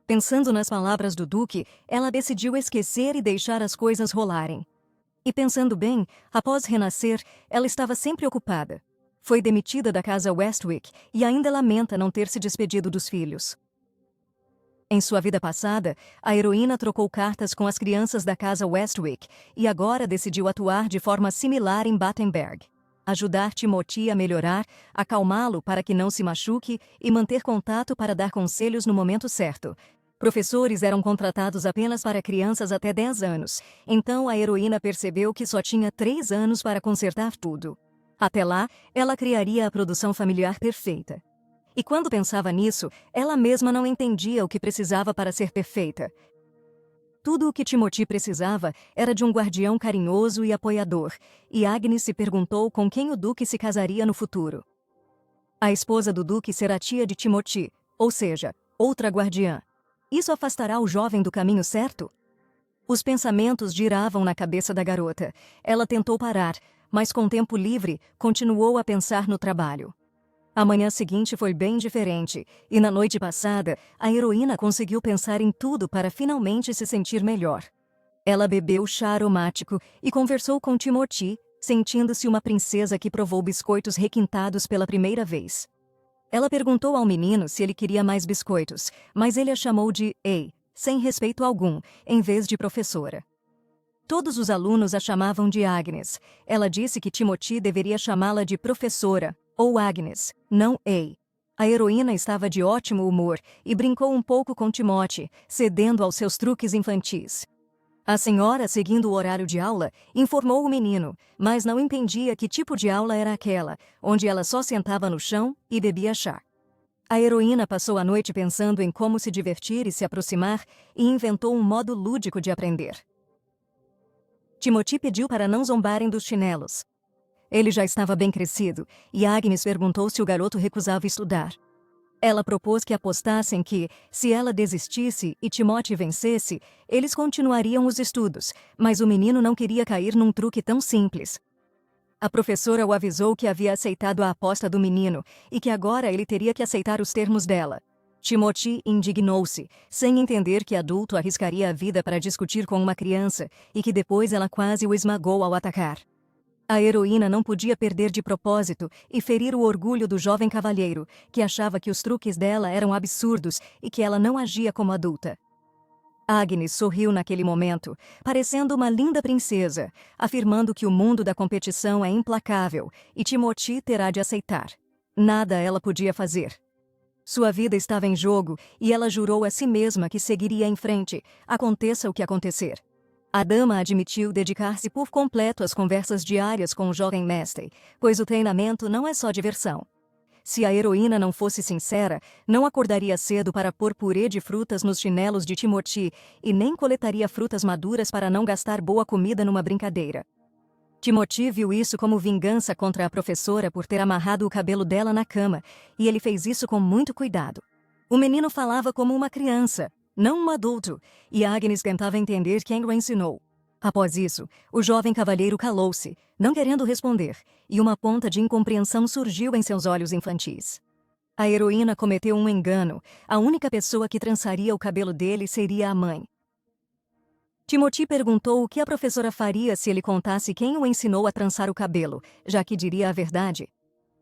Speaker 1: Pensando nas palavras do Duque, ela decidiu esquecer e deixar as coisas rolarem. E pensando bem, após renascer, ela estava sempre ocupada. Foi demitida da casa Westwick e ainda lamenta não ter se despedido dos filhos. Em sua vida passada, a heroína trocou cartas com as crianças da casa Westwick e agora decidiu atuar de forma similar em Battenberg. Ajudar Timothy a melhorar, acalmá-lo para que não se machuque e manter contato para dar conselhos no momento certo. Professores eram contratados apenas para crianças até 10 anos, então a heroína percebeu que só tinha 3 anos para consertar tudo. Até lá, ela criaria a produção familiar perfeita. E quando pensava nisso, ela mesma não entendia o que precisava para ser perfeita. Tudo o que Timothy precisava era de um guardião carinhoso e apoiador, e Agnes se perguntou com quem o Duque se casaria no futuro. A esposa do Duque será tia de Timothy, ou seja, outra guardiã. Isso afastará o jovem do caminho certo? Os pensamentos giravam na cabeça da garota. Ela tentou parar, mas com tempo livre, continuou a pensar no trabalho. A manhã seguinte foi bem diferente, e na noite passada, a heroína conseguiu pensar em tudo para finalmente se sentir melhor. Ela bebeu chá aromático e conversou com Timothy, sentindo-se uma princesa que provou biscoitos requintados pela primeira vez. Ela perguntou ao menino se ele queria mais biscoitos, mas ele a chamou de Ei, sem respeito algum, em vez de professora. Todos os alunos a chamavam de Agnes. Ela disse que Timothy deveria chamá-la de professora, ou Agnes, não Ei. A heroína estava de ótimo humor e brincou um pouco com Timothy, cedendo aos seus truques infantis. A senhora, seguindo o horário de aula, informou o menino, mas não entendia que tipo de aula era aquela, onde ela só sentava no chão e bebia chá. A heroína passou a noite pensando em como se divertir e se aproximar e inventou um modo lúdico de aprender. Timothy pediu para não zombarem dos chinelos. Ele já estava bem crescido, e Agnes perguntou se o garoto recusava estudar. Ela propôs que apostassem que, se ela desistisse e Timothy vencesse, eles continuariam os estudos, mas o menino não queria cair num truque tão simples. A professora o avisou que havia aceitado a aposta do menino e que agora ele teria que aceitar os termos dela. Timothy indignou-se, sem entender que adulto arriscaria a vida para discutir com uma criança e que depois ela quase o esmagou ao atacar. A heroína não podia perder de propósito e ferir o orgulho do jovem cavalheiro, que achava que os truques dela eram absurdos e que ela não agia como adulta. Agnes sorriu naquele momento, parecendo uma linda princesa, afirmando que o mundo da competição é implacável e Timothy terá de aceitar. Nada ela podia fazer. Sua vida estava em jogo e ela jurou a si mesma que seguiria em frente, aconteça o que acontecer. A dama admitiu dedicar-se por completo às conversas diárias com o jovem mestre, pois o treinamento não é só diversão. Se a heroína não fosse sincera, não acordaria cedo para pôr purê de frutas nos chinelos de Timothy e nem coletaria frutas maduras para não gastar boa comida numa brincadeira. Timothy viu isso como vingança contra a professora por ter amarrado o cabelo dela na cama, e ele fez isso com muito cuidado. O menino falava como uma criança, não um adulto, e Agnes tentava entender quem o ensinou. Após isso, o jovem cavalheiro calou-se, não querendo responder, e uma ponta de incompreensão surgiu em seus olhos infantis. A heroína cometeu um engano. A única pessoa que trançaria o cabelo dele seria a mãe. Timothy perguntou o que a professora faria se ele contasse quem o ensinou a trançar o cabelo, já que diria a verdade.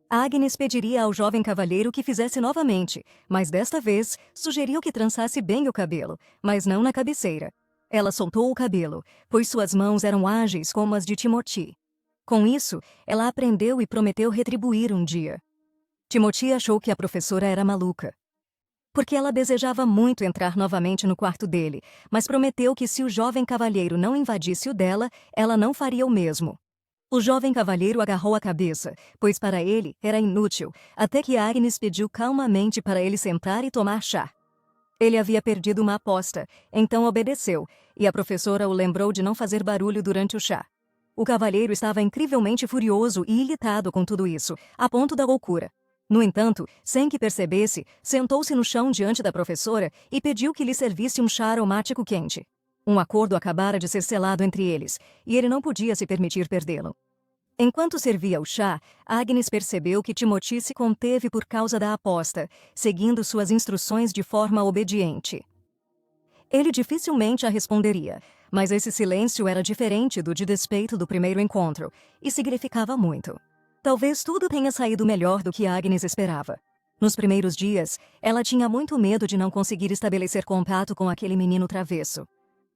Speaker 1: Agnes pediria ao jovem cavalheiro que fizesse novamente, mas desta vez sugeriu que trançasse bem o cabelo, mas não na cabeceira. Ela soltou o cabelo, pois suas mãos eram ágeis como as de Timothy. Com isso, ela aprendeu e prometeu retribuir um dia. Timothy achou que a professora era maluca, porque ela desejava muito entrar novamente no quarto dele, mas prometeu que se o jovem cavalheiro não invadisse o dela, ela não faria o mesmo. O jovem cavalheiro agarrou a cabeça, pois para ele era inútil, até que Agnes pediu calmamente para ele sentar e tomar chá. Ele havia perdido uma aposta, então obedeceu, e a professora o lembrou de não fazer barulho durante o chá. O cavalheiro estava incrivelmente furioso e irritado com tudo isso, a ponto da loucura. No entanto, sem que percebesse, sentou-se no chão diante da professora e pediu que lhe servisse um chá aromático quente. Um acordo acabara de ser selado entre eles, e ele não podia se permitir perdê-lo. Enquanto servia o chá, Agnes percebeu que Timothy se conteve por causa da aposta, seguindo suas instruções de forma obediente. Ele dificilmente a responderia, mas esse silêncio era diferente do de despeito do primeiro encontro, e significava muito. Talvez tudo tenha saído melhor do que Agnes esperava. Nos primeiros dias, ela tinha muito medo de não conseguir estabelecer contato com aquele menino travesso.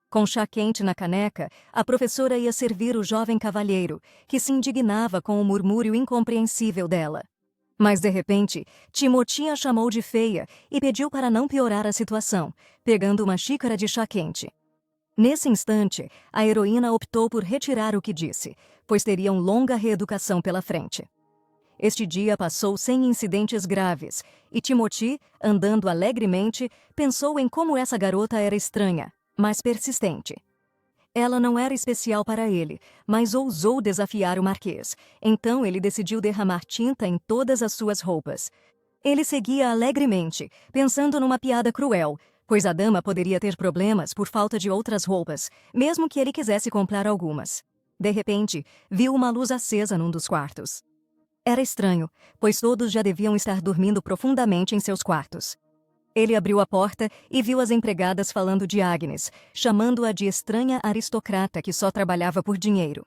Speaker 1: Com chá quente na caneca, a professora ia servir o jovem cavalheiro, que se indignava com o murmúrio incompreensível dela. Mas, de repente, Timothy a chamou de feia e pediu para não piorar a situação, pegando uma xícara de chá quente. Nesse instante, a heroína optou por retirar o que disse, pois teria uma longa reeducação pela frente. Este dia passou sem incidentes graves, e Timothy, andando alegremente, pensou em como essa garota era estranha, mas persistente. Ela não era especial para ele, mas ousou desafiar o marquês, então ele decidiu derramar tinta em todas as suas roupas. Ele seguia alegremente, pensando numa piada cruel, pois a dama poderia ter problemas por falta de outras roupas, mesmo que ele quisesse comprar algumas. De repente, viu uma luz acesa num dos quartos. Era estranho, pois todos já deviam estar dormindo profundamente em seus quartos. Ele abriu a porta e viu as empregadas falando de Agnes, chamando-a de estranha aristocrata que só trabalhava por dinheiro.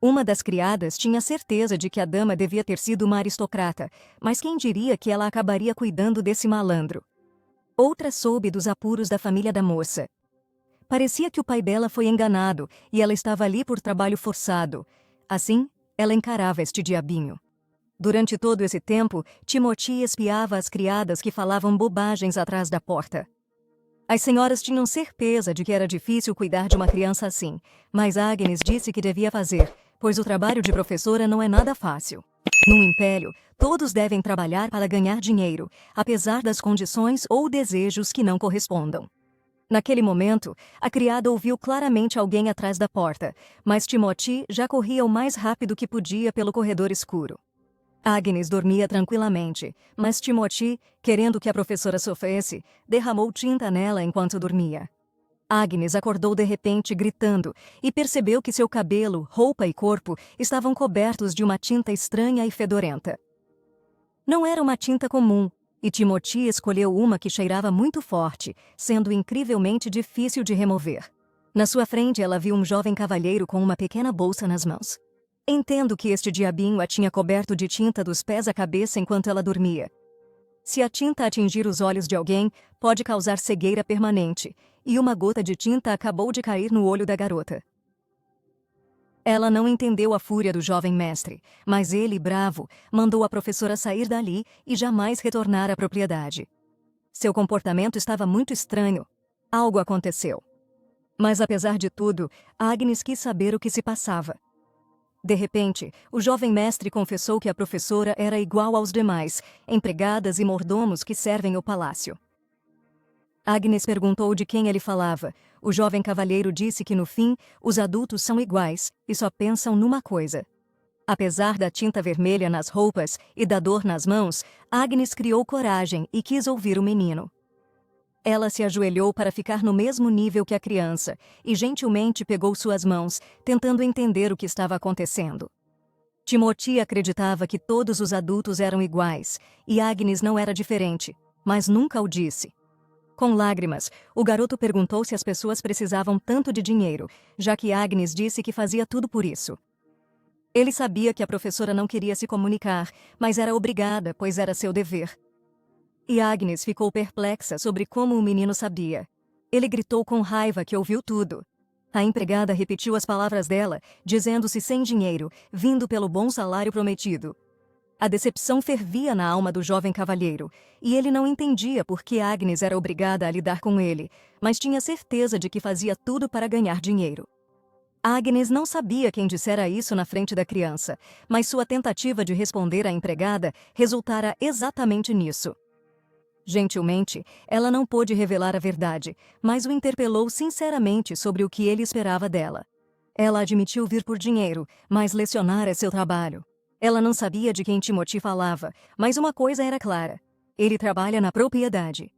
Speaker 1: Uma das criadas tinha certeza de que a dama devia ter sido uma aristocrata, mas quem diria que ela acabaria cuidando desse malandro? Outra soube dos apuros da família da moça. Parecia que o pai dela foi enganado e ela estava ali por trabalho forçado. Assim, ela encarava este diabinho. Durante todo esse tempo, Timothy espiava as criadas que falavam bobagens atrás da porta. As senhoras tinham certeza de que era difícil cuidar de uma criança assim, mas Agnes disse que devia fazer, pois o trabalho de professora não é nada fácil. Num império, todos devem trabalhar para ganhar dinheiro, apesar das condições ou desejos que não correspondam. Naquele momento, a criada ouviu claramente alguém atrás da porta, mas Timothy já corria o mais rápido que podia pelo corredor escuro. Agnes dormia tranquilamente, mas Timothy, querendo que a professora sofresse, derramou tinta nela enquanto dormia. Agnes acordou de repente gritando e percebeu que seu cabelo, roupa e corpo estavam cobertos de uma tinta estranha e fedorenta. Não era uma tinta comum, e Timothy escolheu uma que cheirava muito forte, sendo incrivelmente difícil de remover. Na sua frente, ela viu um jovem cavalheiro com uma pequena bolsa nas mãos. Entendo que este diabinho a tinha coberto de tinta dos pés à cabeça enquanto ela dormia. Se a tinta atingir os olhos de alguém, pode causar cegueira permanente, e uma gota de tinta acabou de cair no olho da garota. Ela não entendeu a fúria do jovem mestre, mas ele, bravo, mandou a professora sair dali e jamais retornar à propriedade. Seu comportamento estava muito estranho. Algo aconteceu. Mas apesar de tudo, Agnes quis saber o que se passava. De repente, o jovem mestre confessou que a professora era igual aos demais, empregadas e mordomos que servem o palácio. Agnes perguntou de quem ele falava. O jovem cavalheiro disse que no fim, os adultos são iguais e só pensam numa coisa. Apesar da tinta vermelha nas roupas e da dor nas mãos, Agnes criou coragem e quis ouvir o menino. Ela se ajoelhou para ficar no mesmo nível que a criança e gentilmente pegou suas mãos, tentando entender o que estava acontecendo. Timothy acreditava que todos os adultos eram iguais e Agnes não era diferente, mas nunca o disse. Com lágrimas, o garoto perguntou se as pessoas precisavam tanto de dinheiro, já que Agnes disse que fazia tudo por isso. Ele sabia que a professora não queria se comunicar, mas era obrigada, pois era seu dever. E Agnes ficou perplexa sobre como o menino sabia. Ele gritou com raiva que ouviu tudo. A empregada repetiu as palavras dela, dizendo-se sem dinheiro, vindo pelo bom salário prometido. A decepção fervia na alma do jovem cavalheiro, e ele não entendia por que Agnes era obrigada a lidar com ele, mas tinha certeza de que fazia tudo para ganhar dinheiro. Agnes não sabia quem dissera isso na frente da criança, mas sua tentativa de responder à empregada resultara exatamente nisso. Gentilmente, ela não pôde revelar a verdade, mas o interpelou sinceramente sobre o que ele esperava dela. Ela admitiu vir por dinheiro, mas lecionar é seu trabalho. Ela não sabia de quem Timothy falava, mas uma coisa era clara: ele trabalha na propriedade.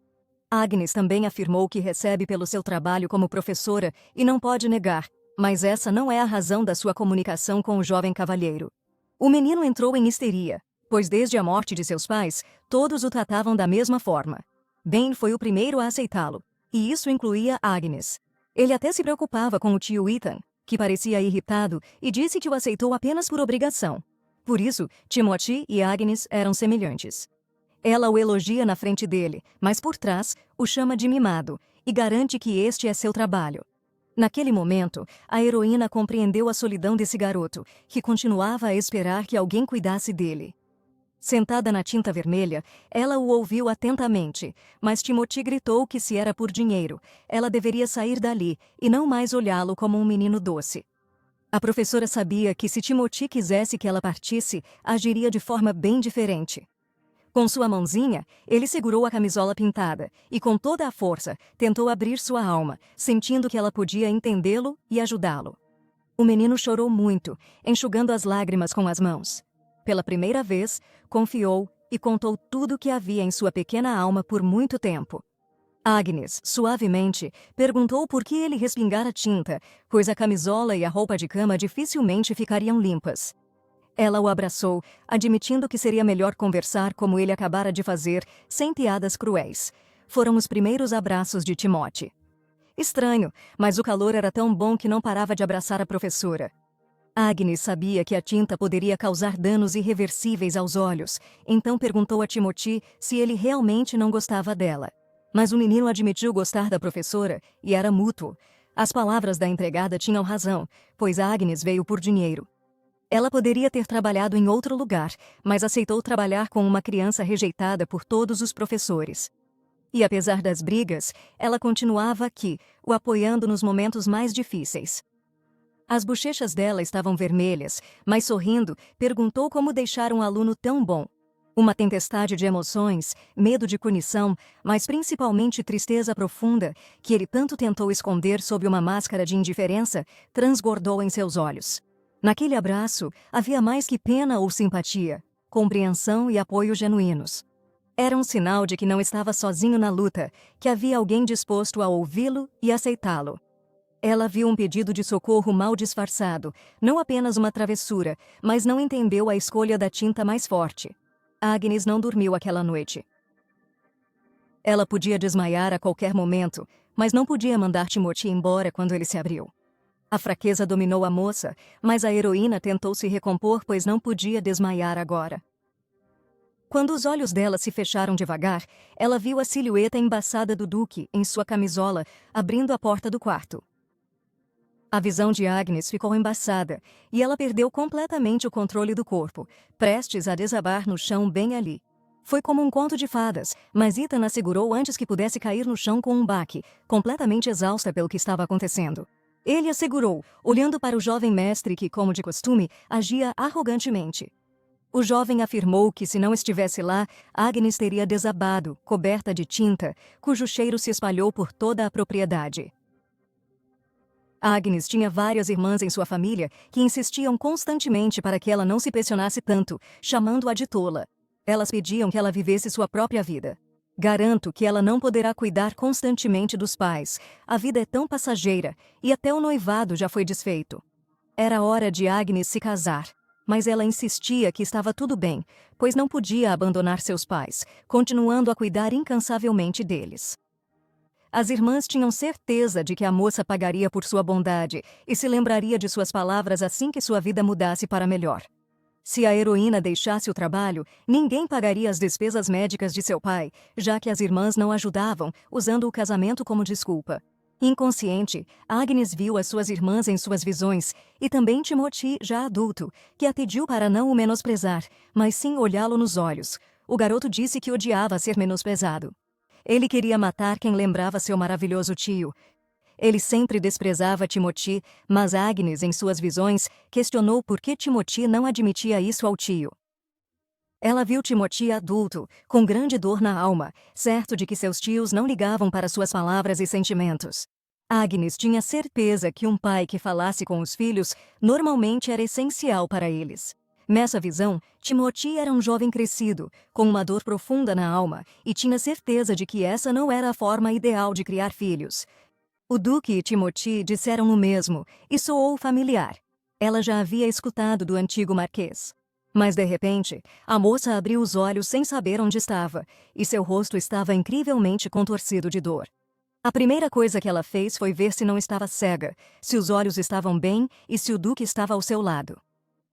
Speaker 1: Agnes também afirmou que recebe pelo seu trabalho como professora e não pode negar, mas essa não é a razão da sua comunicação com o jovem cavalheiro. O menino entrou em histeria, pois desde a morte de seus pais, todos o tratavam da mesma forma. Ben foi o primeiro a aceitá-lo, e isso incluía Agnes. Ele até se preocupava com o tio Ethan, que parecia irritado, e disse que o aceitou apenas por obrigação. Por isso, Timothy e Agnes eram semelhantes. Ela o elogia na frente dele, mas por trás o chama de mimado e garante que este é seu trabalho. Naquele momento, a heroína compreendeu a solidão desse garoto, que continuava a esperar que alguém cuidasse dele. Sentada na tinta vermelha, ela o ouviu atentamente, mas Timothy gritou que se era por dinheiro, ela deveria sair dali e não mais olhá-lo como um menino doce. A professora sabia que se Timothy quisesse que ela partisse, agiria de forma bem diferente. Com sua mãozinha, ele segurou a camisola pintada e, com toda a força, tentou abrir sua alma, sentindo que ela podia entendê-lo e ajudá-lo. O menino chorou muito, enxugando as lágrimas com as mãos. Pela primeira vez, confiou e contou tudo o que havia em sua pequena alma por muito tempo. Agnes, suavemente, perguntou por que ele respingara tinta, pois a camisola e a roupa de cama dificilmente ficariam limpas. Ela o abraçou, admitindo que seria melhor conversar como ele acabara de fazer, sem piadas cruéis. Foram os primeiros abraços de Timothy. Estranho, mas o calor era tão bom que não parava de abraçar a professora. Agnes sabia que a tinta poderia causar danos irreversíveis aos olhos, então perguntou a Timothy se ele realmente não gostava dela. Mas o menino admitiu gostar da professora, e era mútuo. As palavras da empregada tinham razão, pois Agnes veio por dinheiro. Ela poderia ter trabalhado em outro lugar, mas aceitou trabalhar com uma criança rejeitada por todos os professores. E apesar das brigas, ela continuava aqui, o apoiando nos momentos mais difíceis. As bochechas dela estavam vermelhas, mas sorrindo, perguntou como deixar um aluno tão bom. Uma tempestade de emoções, medo de punição, mas principalmente tristeza profunda, que ele tanto tentou esconder sob uma máscara de indiferença, transbordou em seus olhos. Naquele abraço, havia mais que pena ou simpatia, compreensão e apoio genuínos. Era um sinal de que não estava sozinho na luta, que havia alguém disposto a ouvi-lo e aceitá-lo. Ela viu um pedido de socorro mal disfarçado, não apenas uma travessura, mas não entendeu a escolha da tinta mais forte. Agnes não dormiu aquela noite. Ela podia desmaiar a qualquer momento, mas não podia mandar Timothy embora quando ele se abriu. A fraqueza dominou a moça, mas a heroína tentou se recompor, pois não podia desmaiar agora. Quando os olhos dela se fecharam devagar, ela viu a silhueta embaçada do Duque em sua camisola, abrindo a porta do quarto. A visão de Agnes ficou embaçada, e ela perdeu completamente o controle do corpo, prestes a desabar no chão bem ali. Foi como um conto de fadas, mas Ethan a segurou antes que pudesse cair no chão com um baque, completamente exausta pelo que estava acontecendo. Ele a segurou, olhando para o jovem mestre que, como de costume, agia arrogantemente. O jovem afirmou que, se não estivesse lá, Agnes teria desabado, coberta de tinta, cujo cheiro se espalhou por toda a propriedade. Agnes tinha várias irmãs em sua família que insistiam constantemente para que ela não se pressionasse tanto, chamando-a de tola. Elas pediam que ela vivesse sua própria vida. Garanto que ela não poderá cuidar constantemente dos pais. A vida é tão passageira, e até o noivado já foi desfeito. Era hora de Agnes se casar, mas ela insistia que estava tudo bem, pois não podia abandonar seus pais, continuando a cuidar incansavelmente deles. As irmãs tinham certeza de que a moça pagaria por sua bondade e se lembraria de suas palavras assim que sua vida mudasse para melhor. Se a heroína deixasse o trabalho, ninguém pagaria as despesas médicas de seu pai, já que as irmãs não ajudavam, usando o casamento como desculpa. Inconsciente, Agnes viu as suas irmãs em suas visões, e também Timothy, já adulto, que a pediu para não o menosprezar, mas sim olhá-lo nos olhos. O garoto disse que odiava ser menosprezado. Ele queria matar quem lembrava seu maravilhoso tio. Ele sempre desprezava Timothy, mas Agnes, em suas visões, questionou por que Timothy não admitia isso ao tio. Ela viu Timothy adulto, com grande dor na alma, certo de que seus tios não ligavam para suas palavras e sentimentos. Agnes tinha certeza que um pai que falasse com os filhos normalmente era essencial para eles. Nessa visão, Timothy era um jovem crescido, com uma dor profunda na alma, e tinha certeza de que essa não era a forma ideal de criar filhos. O Duque e Timothy disseram o mesmo, e soou familiar. Ela já havia escutado do antigo marquês. Mas, de repente, a moça abriu os olhos sem saber onde estava, e seu rosto estava incrivelmente contorcido de dor. A primeira coisa que ela fez foi ver se não estava cega, se os olhos estavam bem e se o Duque estava ao seu lado.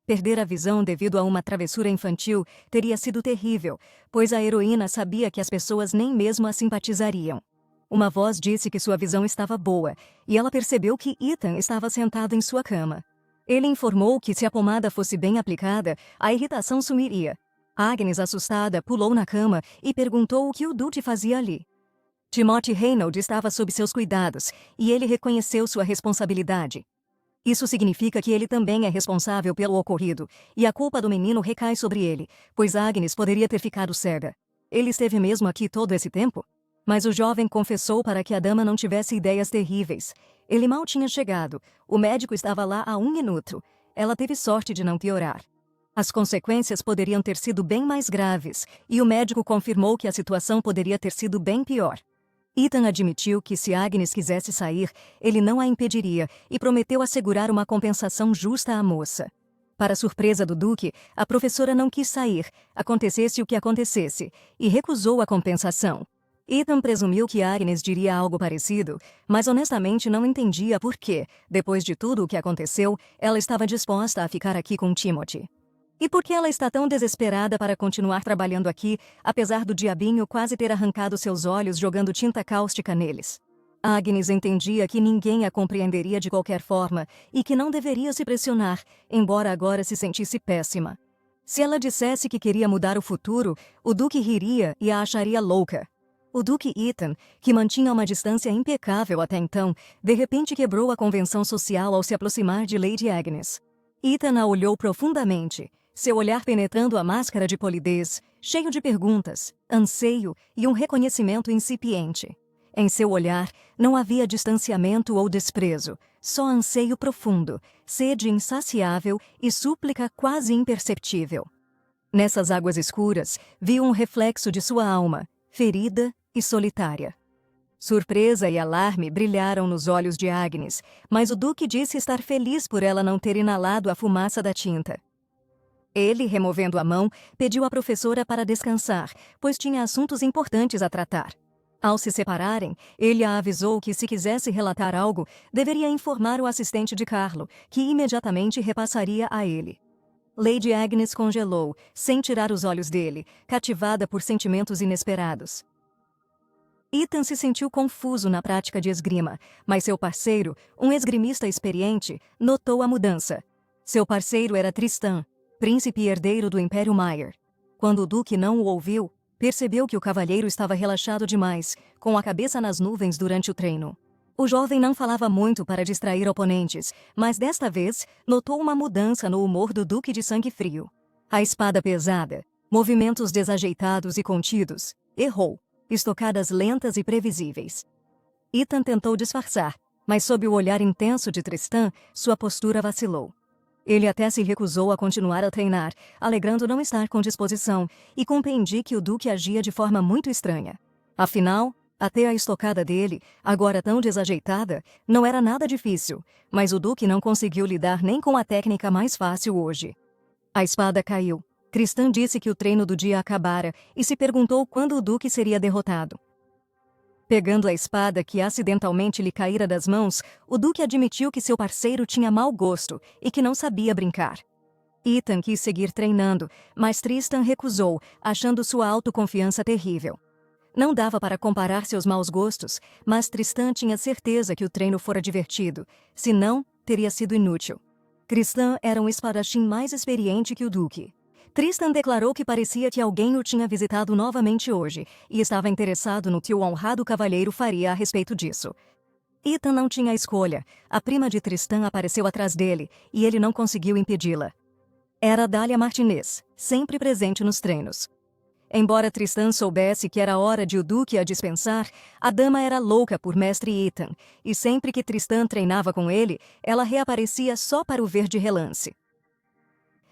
Speaker 1: Perder a visão devido a uma travessura infantil teria sido terrível, pois a heroína sabia que as pessoas nem mesmo a simpatizariam. Uma voz disse que sua visão estava boa, e ela percebeu que Ethan estava sentado em sua cama. Ele informou que se a pomada fosse bem aplicada, a irritação sumiria. Agnes, assustada, pulou na cama e perguntou o que o Duque fazia ali. Timothy Reynolds estava sob seus cuidados, e ele reconheceu sua responsabilidade. Isso significa que ele também é responsável pelo ocorrido, e a culpa do menino recai sobre ele, pois Agnes poderia ter ficado cega. Ele esteve mesmo aqui todo esse tempo? Mas o jovem confessou para que a dama não tivesse ideias terríveis. Ele mal tinha chegado. O médico estava lá há 1 minuto. Ela teve sorte de não piorar. As consequências poderiam ter sido bem mais graves, e o médico confirmou que a situação poderia ter sido bem pior. Ethan admitiu que se Agnes quisesse sair, ele não a impediria e prometeu assegurar uma compensação justa à moça. Para surpresa do Duque, a professora não quis sair, acontecesse o que acontecesse, e recusou a compensação. Ethan presumiu que Agnes diria algo parecido, mas honestamente não entendia por que, depois de tudo o que aconteceu, ela estava disposta a ficar aqui com Timothy. E por que ela está tão desesperada para continuar trabalhando aqui, apesar do diabinho quase ter arrancado seus olhos jogando tinta cáustica neles? Agnes entendia que ninguém a compreenderia de qualquer forma e que não deveria se pressionar, embora agora se sentisse péssima. Se ela dissesse que queria mudar o futuro, o Duque riria e a acharia louca. O Duque Ethan, que mantinha uma distância impecável até então, de repente quebrou a convenção social ao se aproximar de Lady Agnes. Ethan a olhou profundamente, seu olhar penetrando a máscara de polidez, cheio de perguntas, anseio e um reconhecimento incipiente. Em seu olhar não havia distanciamento ou desprezo, só anseio profundo, sede insaciável e súplica quase imperceptível. Nessas águas escuras, viu um reflexo de sua alma, ferida e solitária. Surpresa e alarme brilharam nos olhos de Agnes, mas o Duque disse estar feliz por ela não ter inalado a fumaça da tinta. Ele, removendo a mão, pediu à professora para descansar, pois tinha assuntos importantes a tratar. Ao se separarem, ele a avisou que se quisesse relatar algo, deveria informar o assistente de Carlo, que imediatamente repassaria a ele. Lady Agnes congelou, sem tirar os olhos dele, cativada por sentimentos inesperados. Ethan se sentiu confuso na prática de esgrima, mas seu parceiro, um esgrimista experiente, notou a mudança. Seu parceiro era Tristan, príncipe herdeiro do Império Maier. Quando o Duque não o ouviu, Percebeu que o cavalheiro estava relaxado demais, com a cabeça nas nuvens durante o treino. O jovem não falava muito para distrair oponentes, mas desta vez notou uma mudança no humor do Duque de Sangue Frio. A espada pesada, movimentos desajeitados e contidos, errou, estocadas lentas e previsíveis. Ethan tentou disfarçar, mas sob o olhar intenso de Tristan, sua postura vacilou. Ele até se recusou a continuar a treinar, alegando não estar com disposição, e compreendi que o Duque agia de forma muito estranha. Afinal, até a estocada dele, agora tão desajeitada, não era nada difícil, mas o Duque não conseguiu lidar nem com a técnica mais fácil hoje. A espada caiu. Tristan disse que o treino do dia acabara e se perguntou quando o Duque seria derrotado. Pegando a espada que acidentalmente lhe caíra das mãos, o Duque admitiu que seu parceiro tinha mau gosto e que não sabia brincar. Ethan quis seguir treinando, mas Tristan recusou, achando sua autoconfiança terrível. Não dava para comparar seus maus gostos, mas Tristan tinha certeza que o treino fora divertido, senão teria sido inútil. Tristan era um espadachim mais experiente que o Duque. Tristan declarou que parecia que alguém o tinha visitado novamente hoje e estava interessado no que o honrado cavalheiro faria a respeito disso. Ethan não tinha escolha. A prima de Tristan apareceu atrás dele e ele não conseguiu impedi-la. Era Dália Martinez, sempre presente nos treinos. Embora Tristan soubesse que era hora de o Duque a dispensar, a dama era louca por mestre Ethan, e sempre que Tristan treinava com ele, ela reaparecia só para o ver de relance.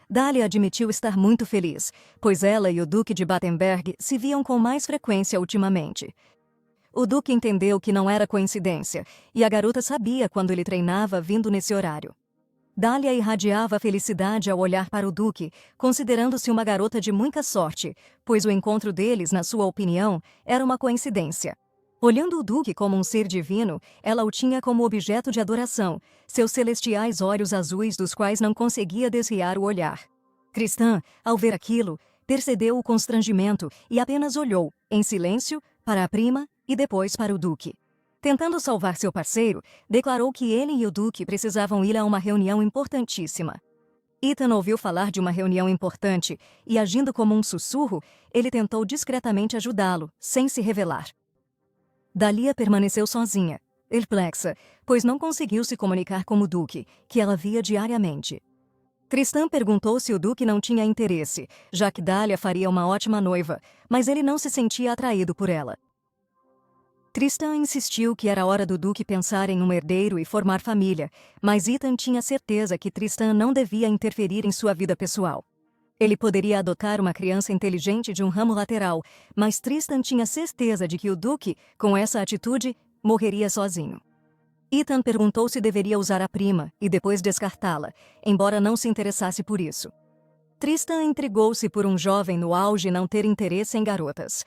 Speaker 1: Dália admitiu estar muito feliz, pois ela e o Duque de Battenberg se viam com mais frequência ultimamente. O Duque entendeu que não era coincidência, e a garota sabia quando ele treinava vindo nesse horário. Dália irradiava felicidade ao olhar para o Duque, considerando-se uma garota de muita sorte, pois o encontro deles, na sua opinião, era uma coincidência. Olhando o Duque como um ser divino, ela o tinha como objeto de adoração, seus celestiais olhos azuis dos quais não conseguia desviar o olhar. Tristan, ao ver aquilo, percebeu o constrangimento e apenas olhou, em silêncio, para a prima e depois para o Duque. Tentando salvar seu parceiro, declarou que ele e o Duque precisavam ir a uma reunião importantíssima. Ethan ouviu falar de uma reunião importante e, agindo como um sussurro, ele tentou discretamente ajudá-lo, sem se revelar. Dália permaneceu sozinha, perplexa, pois não conseguiu se comunicar com o Duque, que ela via diariamente. Tristan perguntou se o Duque não tinha interesse, já que Dália faria uma ótima noiva, mas ele não se sentia atraído por ela. Tristan insistiu que era hora do Duque pensar em um herdeiro e formar família, mas Ethan tinha certeza que Tristan não devia interferir em sua vida pessoal. Ele poderia adotar uma criança inteligente de um ramo lateral, mas Tristan tinha certeza de que o Duque, com essa atitude, morreria sozinho. Ethan perguntou se deveria usar a prima e depois descartá-la, embora não se interessasse por isso. Tristan intrigou-se por um jovem no auge não ter interesse em garotas.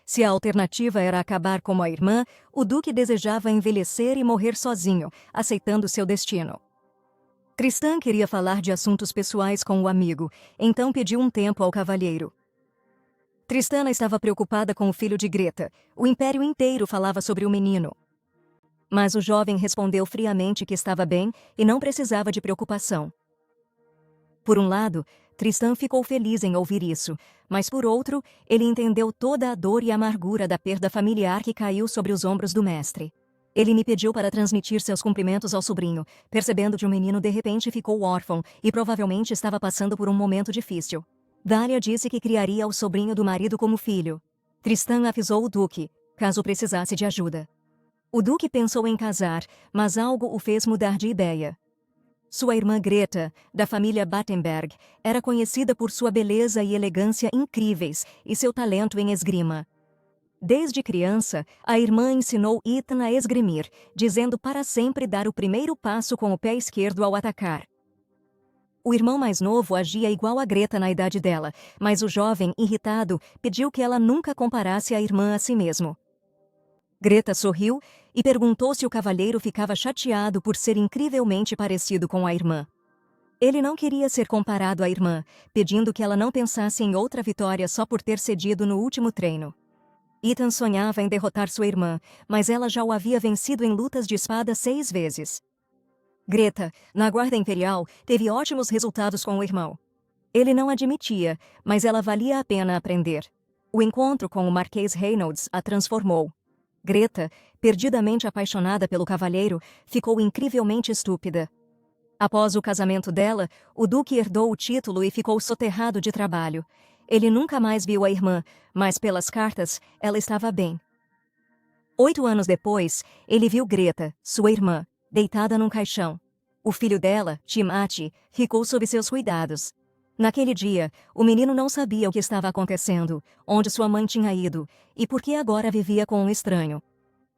Speaker 1: Se a alternativa era acabar como a irmã, o Duque desejava envelhecer e morrer sozinho, aceitando seu destino. Tristan queria falar de assuntos pessoais com o amigo, então pediu um tempo ao cavalheiro. Tristana estava preocupada com o filho de Greta. O império inteiro falava sobre o menino. Mas o jovem respondeu friamente que estava bem e não precisava de preocupação. Por um lado, Tristan ficou feliz em ouvir isso, mas por outro, ele entendeu toda a dor e amargura da perda familiar que caiu sobre os ombros do mestre. Ele me pediu para transmitir seus cumprimentos ao sobrinho, percebendo que o menino de repente ficou órfão e provavelmente estava passando por um momento difícil. Dália disse que criaria o sobrinho do marido como filho. Tristan avisou o Duque, caso precisasse de ajuda. O Duque pensou em casar, mas algo o fez mudar de ideia. Sua irmã Greta, da família Battenberg, era conhecida por sua beleza e elegância incríveis e seu talento em esgrima. Desde criança, a irmã ensinou Ethan a esgrimir, dizendo para sempre dar o primeiro passo com o pé esquerdo ao atacar. O irmão mais novo agia igual a Greta na idade dela, mas o jovem, irritado, pediu que ela nunca comparasse a irmã a si mesmo. Greta sorriu e perguntou se o cavalheiro ficava chateado por ser incrivelmente parecido com a irmã. Ele não queria ser comparado à irmã, pedindo que ela não pensasse em outra vitória só por ter cedido no último treino. Ethan sonhava em derrotar sua irmã, mas ela já o havia vencido em lutas de espada 6 vezes. Greta, na Guarda Imperial, teve ótimos resultados com o irmão. Ele não admitia, mas ela valia a pena aprender. O encontro com o Marquês Reynolds a transformou. Greta, perdidamente apaixonada pelo cavalheiro, ficou incrivelmente estúpida. Após o casamento dela, o duque herdou o título e ficou soterrado de trabalho. Ele nunca mais viu a irmã, mas pelas cartas, ela estava bem. 8 anos depois, ele viu Greta, sua irmã, deitada num caixão. O filho dela, Timate, ficou sob seus cuidados. Naquele dia, o menino não sabia o que estava acontecendo, onde sua mãe tinha ido, e por que agora vivia com um estranho.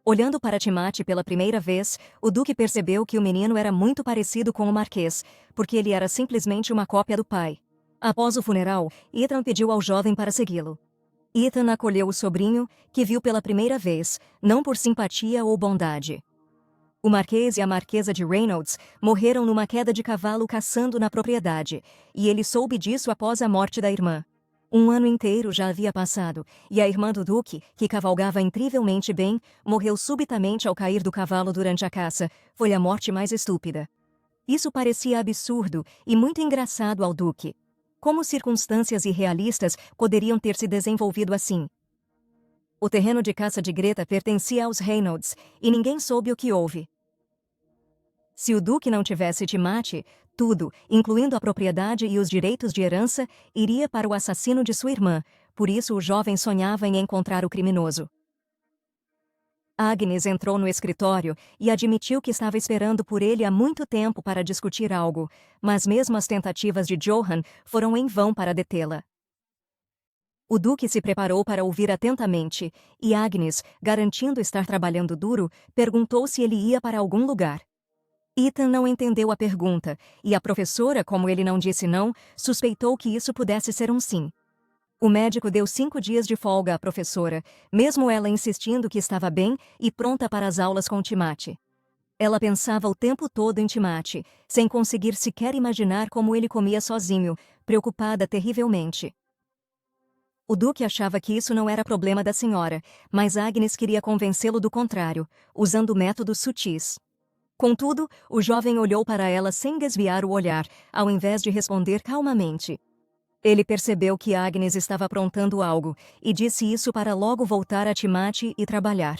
Speaker 1: Olhando para Timate pela primeira vez, o duque percebeu que o menino era muito parecido com o marquês, porque ele era simplesmente uma cópia do pai. Após o funeral, Ethan pediu ao jovem para segui-lo. Ethan acolheu o sobrinho, que viu pela primeira vez, não por simpatia ou bondade. O marquês e a marquesa de Reynolds morreram numa queda de cavalo caçando na propriedade, e ele soube disso após a morte da irmã. 1 ano inteiro já havia passado, e a irmã do duque, que cavalgava incrivelmente bem, morreu subitamente ao cair do cavalo durante a caça. Foi a morte mais estúpida. Isso parecia absurdo e muito engraçado ao duque. Como circunstâncias irrealistas poderiam ter se desenvolvido assim? O terreno de caça de Greta pertencia aos Reynolds, e ninguém soube o que houve. Se o duque não tivesse Timate, tudo, incluindo a propriedade e os direitos de herança, iria para o assassino de sua irmã, por isso o jovem sonhava em encontrar o criminoso. Agnes entrou no escritório e admitiu que estava esperando por ele há muito tempo para discutir algo, mas mesmo as tentativas de Johann foram em vão para detê-la. O duque se preparou para ouvir atentamente, e Agnes, garantindo estar trabalhando duro, perguntou se ele ia para algum lugar. Ethan não entendeu a pergunta, e a professora, como ele não disse não, suspeitou que isso pudesse ser um sim. O médico deu 5 dias de folga à professora, mesmo ela insistindo que estava bem e pronta para as aulas com Timate. Ela pensava o tempo todo em Timate, sem conseguir sequer imaginar como ele comia sozinho, preocupada terrivelmente. O duque achava que isso não era problema da senhora, mas Agnes queria convencê-lo do contrário, usando métodos sutis. Contudo, o jovem olhou para ela sem desviar o olhar, ao invés de responder calmamente. Ele percebeu que Agnes estava aprontando algo, e disse isso para logo voltar a Timate e trabalhar.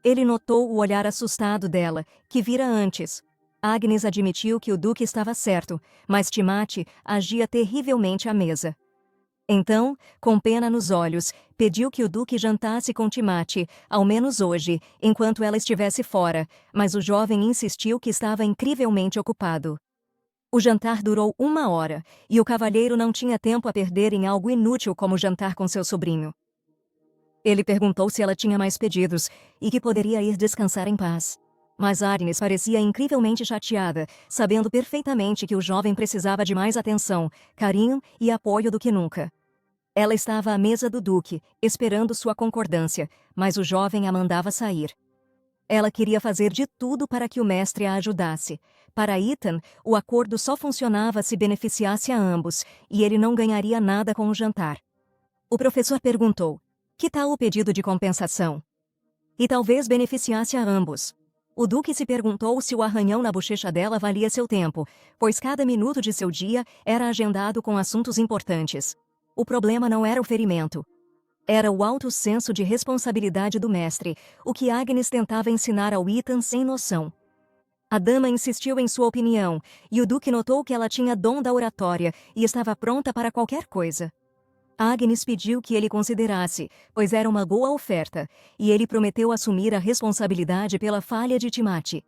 Speaker 1: Ele notou o olhar assustado dela, que vira antes. Agnes admitiu que o duque estava certo, mas Timate agia terrivelmente à mesa. Então, com pena nos olhos, pediu que o duque jantasse com Timate, ao menos hoje, enquanto ela estivesse fora, mas o jovem insistiu que estava incrivelmente ocupado. O jantar durou 1 hora, e o cavalheiro não tinha tempo a perder em algo inútil como jantar com seu sobrinho. Ele perguntou se ela tinha mais pedidos, e que poderia ir descansar em paz. Mas Agnes parecia incrivelmente chateada, sabendo perfeitamente que o jovem precisava de mais atenção, carinho e apoio do que nunca. Ela estava à mesa do duque, esperando sua concordância, mas o jovem a mandava sair. Ela queria fazer de tudo para que o mestre a ajudasse. Para Ethan, o acordo só funcionava se beneficiasse a ambos, e ele não ganharia nada com o jantar. O professor perguntou: que tal o pedido de compensação? E talvez beneficiasse a ambos. O duque se perguntou se o arranhão na bochecha dela valia seu tempo, pois cada minuto de seu dia era agendado com assuntos importantes. O problema não era o ferimento. Era o alto senso de responsabilidade do mestre, o que Agnes tentava ensinar ao Ethan sem noção. A dama insistiu em sua opinião, e o duque notou que ela tinha dom da oratória e estava pronta para qualquer coisa. Agnes pediu que ele considerasse, pois era uma boa oferta, e ele prometeu assumir a responsabilidade pela falha de Timate.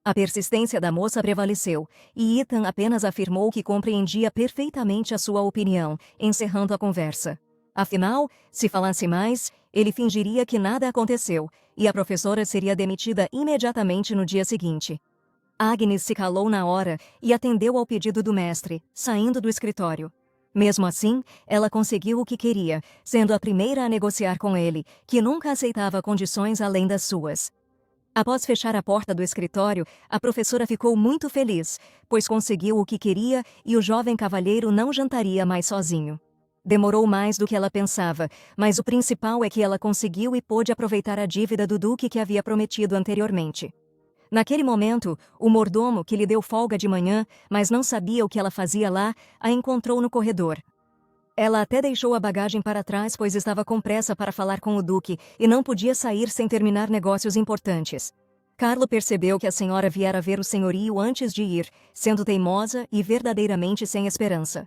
Speaker 1: A persistência da moça prevaleceu, e Ethan apenas afirmou que compreendia perfeitamente a sua opinião, encerrando a conversa. Afinal, se falasse mais, ele fingiria que nada aconteceu, e a professora seria demitida imediatamente no dia seguinte. Agnes se calou na hora e atendeu ao pedido do mestre, saindo do escritório. Mesmo assim, ela conseguiu o que queria, sendo a primeira a negociar com ele, que nunca aceitava condições além das suas. Após fechar a porta do escritório, a professora ficou muito feliz, pois conseguiu o que queria e o jovem cavalheiro não jantaria mais sozinho. Demorou mais do que ela pensava, mas o principal é que ela conseguiu e pôde aproveitar a dívida do duque que havia prometido anteriormente. Naquele momento, o mordomo, que lhe deu folga de manhã, mas não sabia o que ela fazia lá, a encontrou no corredor. Ela até deixou a bagagem para trás, pois estava com pressa para falar com o duque e não podia sair sem terminar negócios importantes. Carlo percebeu que a senhora viera ver o senhorio antes de ir, sendo teimosa e verdadeiramente sem esperança.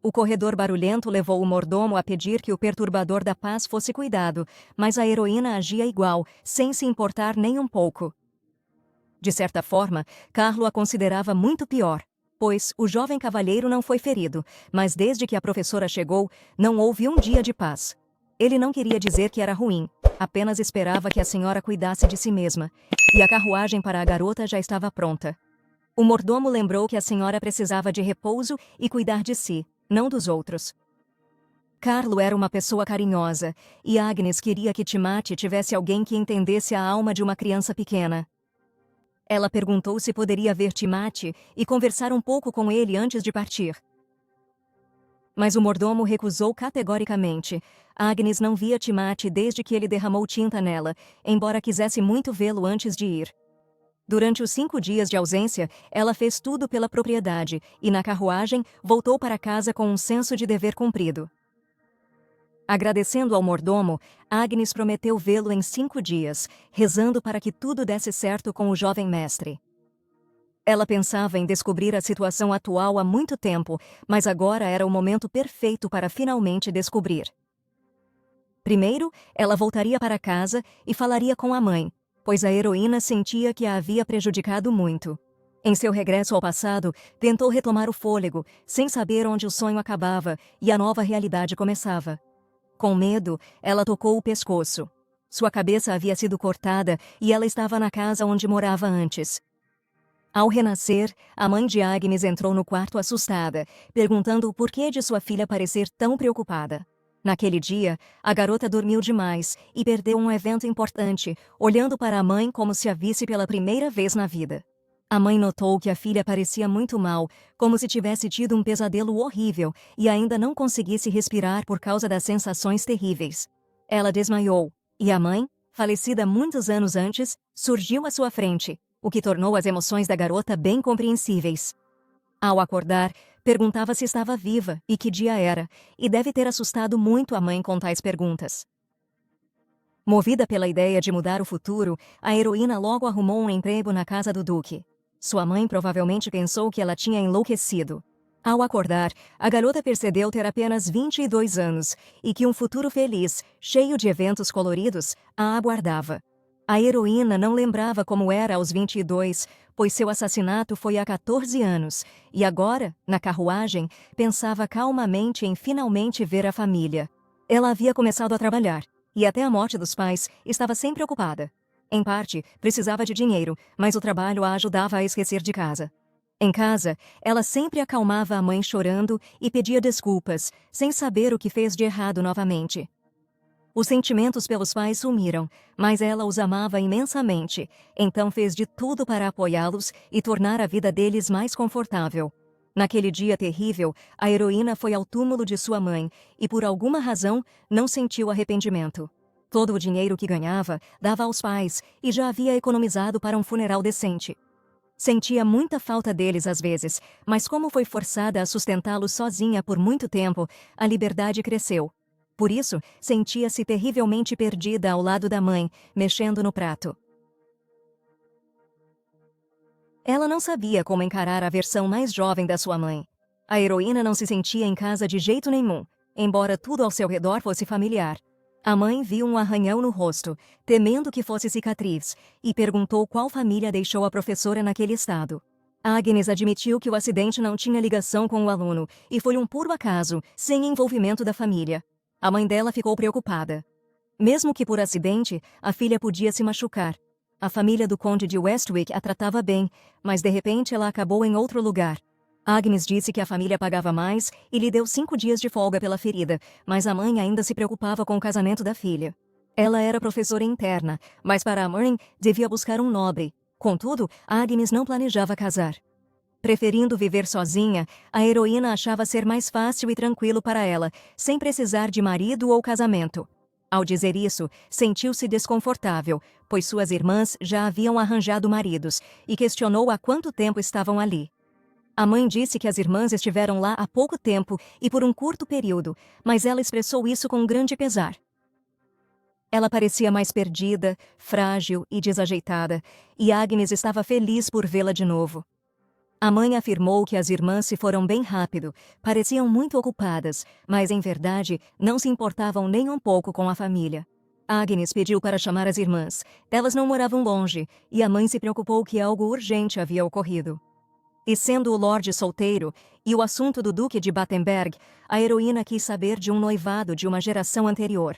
Speaker 1: O corredor barulhento levou o mordomo a pedir que o perturbador da paz fosse cuidado, mas a heroína agia igual, sem se importar nem um pouco. De certa forma, Carlo a considerava muito pior, pois o jovem cavalheiro não foi ferido, mas desde que a professora chegou, não houve um dia de paz. Ele não queria dizer que era ruim, apenas esperava que a senhora cuidasse de si mesma, e a carruagem para a garota já estava pronta. O mordomo lembrou que a senhora precisava de repouso e cuidar de si, não dos outros. Carlo era uma pessoa carinhosa, e Agnes queria que Timate tivesse alguém que entendesse a alma de uma criança pequena. Ela perguntou se poderia ver Timate e conversar um pouco com ele antes de partir. Mas o mordomo recusou categoricamente. Agnes não via Timate desde que ele derramou tinta nela, embora quisesse muito vê-lo antes de ir. Durante os 5 dias de ausência, ela fez tudo pela propriedade e, na carruagem, voltou para casa com um senso de dever cumprido. Agradecendo ao mordomo, Agnes prometeu vê-lo em 5 dias, rezando para que tudo desse certo com o jovem mestre. Ela pensava em descobrir a situação atual há muito tempo, mas agora era o momento perfeito para finalmente descobrir. Primeiro, ela voltaria para casa e falaria com a mãe, pois a heroína sentia que a havia prejudicado muito. Em seu regresso ao passado, tentou retomar o fôlego, sem saber onde o sonho acabava e a nova realidade começava. Com medo, ela tocou o pescoço. Sua cabeça havia sido cortada e ela estava na casa onde morava antes. Ao renascer, a mãe de Agnes entrou no quarto assustada, perguntando o porquê de sua filha parecer tão preocupada. Naquele dia, a garota dormiu demais e perdeu um evento importante, olhando para a mãe como se a visse pela primeira vez na vida. A mãe notou que a filha parecia muito mal, como se tivesse tido um pesadelo horrível e ainda não conseguisse respirar por causa das sensações terríveis. Ela desmaiou, e a mãe, falecida muitos anos antes, surgiu à sua frente, o que tornou as emoções da garota bem compreensíveis. Ao acordar, perguntava se estava viva e que dia era, e deve ter assustado muito a mãe com tais perguntas. Movida pela ideia de mudar o futuro, a heroína logo arrumou um emprego na casa do duque. Sua mãe provavelmente pensou que ela tinha enlouquecido. Ao acordar, a garota percebeu ter apenas 22 anos e que um futuro feliz, cheio de eventos coloridos, a aguardava. A heroína não lembrava como era aos 22, pois seu assassinato foi há 14 anos, e agora, na carruagem, pensava calmamente em finalmente ver a família. Ela havia começado a trabalhar, e até a morte dos pais, estava sempre ocupada. Em parte, precisava de dinheiro, mas o trabalho a ajudava a esquecer de casa. Em casa, ela sempre acalmava a mãe chorando e pedia desculpas, sem saber o que fez de errado novamente. Os sentimentos pelos pais sumiram, mas ela os amava imensamente, então fez de tudo para apoiá-los e tornar a vida deles mais confortável. Naquele dia terrível, a heroína foi ao túmulo de sua mãe e, por alguma razão, não sentiu arrependimento. Todo o dinheiro que ganhava dava aos pais e já havia economizado para um funeral decente. Sentia muita falta deles às vezes, mas como foi forçada a sustentá-los sozinha por muito tempo, a liberdade cresceu. Por isso, sentia-se terrivelmente perdida ao lado da mãe, mexendo no prato. Ela não sabia como encarar a versão mais jovem da sua mãe. A heroína não se sentia em casa de jeito nenhum, embora tudo ao seu redor fosse familiar. A mãe viu um arranhão no rosto, temendo que fosse cicatriz, e perguntou qual família deixou a professora naquele estado. Agnes admitiu que o acidente não tinha ligação com o aluno e foi um puro acaso, sem envolvimento da família. A mãe dela ficou preocupada. Mesmo que por acidente, a filha podia se machucar. A família do conde de Westwick a tratava bem, mas de repente ela acabou em outro lugar. Agnes disse que a família pagava mais e lhe deu 5 dias de folga pela ferida, mas a mãe ainda se preocupava com o casamento da filha. Ela era professora interna, mas para a mãe devia buscar um nobre. Contudo, Agnes não planejava casar. Preferindo viver sozinha, a heroína achava ser mais fácil e tranquilo para ela, sem precisar de marido ou casamento. Ao dizer isso, sentiu-se desconfortável, pois suas irmãs já haviam arranjado maridos, e questionou há quanto tempo estavam ali. A mãe disse que as irmãs estiveram lá há pouco tempo e por um curto período, mas ela expressou isso com grande pesar. Ela parecia mais perdida, frágil e desajeitada, e Agnes estava feliz por vê-la de novo. A mãe afirmou que as irmãs se foram bem rápido, pareciam muito ocupadas, mas em verdade não se importavam nem um pouco com a família. Agnes pediu para chamar as irmãs. Elas não moravam longe, e a mãe se preocupou que algo urgente havia ocorrido. E sendo o Lorde solteiro e o assunto do Duque de Battenberg, a heroína quis saber de um noivado de uma geração anterior.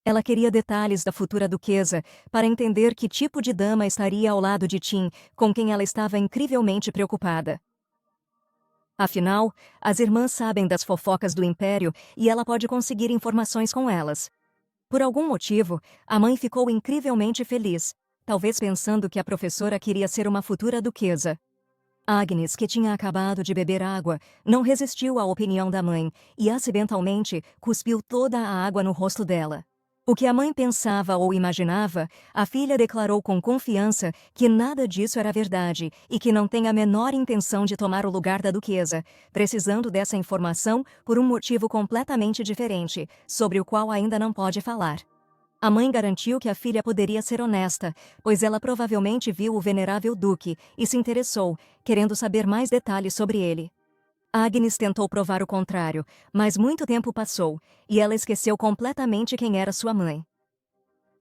Speaker 1: Ela queria detalhes da futura duquesa para entender que tipo de dama estaria ao lado de Tim, com quem ela estava incrivelmente preocupada. Afinal, as irmãs sabem das fofocas do Império e ela pode conseguir informações com elas. Por algum motivo, a mãe ficou incrivelmente feliz, talvez pensando que a professora queria ser uma futura duquesa. Agnes, que tinha acabado de beber água, não resistiu à opinião da mãe e acidentalmente cuspiu toda a água no rosto dela. O que a mãe pensava ou imaginava, a filha declarou com confiança que nada disso era verdade e que não tem a menor intenção de tomar o lugar da duquesa, precisando dessa informação por um motivo completamente diferente, sobre o qual ainda não pode falar. A mãe garantiu que a filha poderia ser honesta, pois ela provavelmente viu o venerável duque e se interessou, querendo saber mais detalhes sobre ele. Agnes tentou provar o contrário, mas muito tempo passou, e ela esqueceu completamente quem era sua mãe.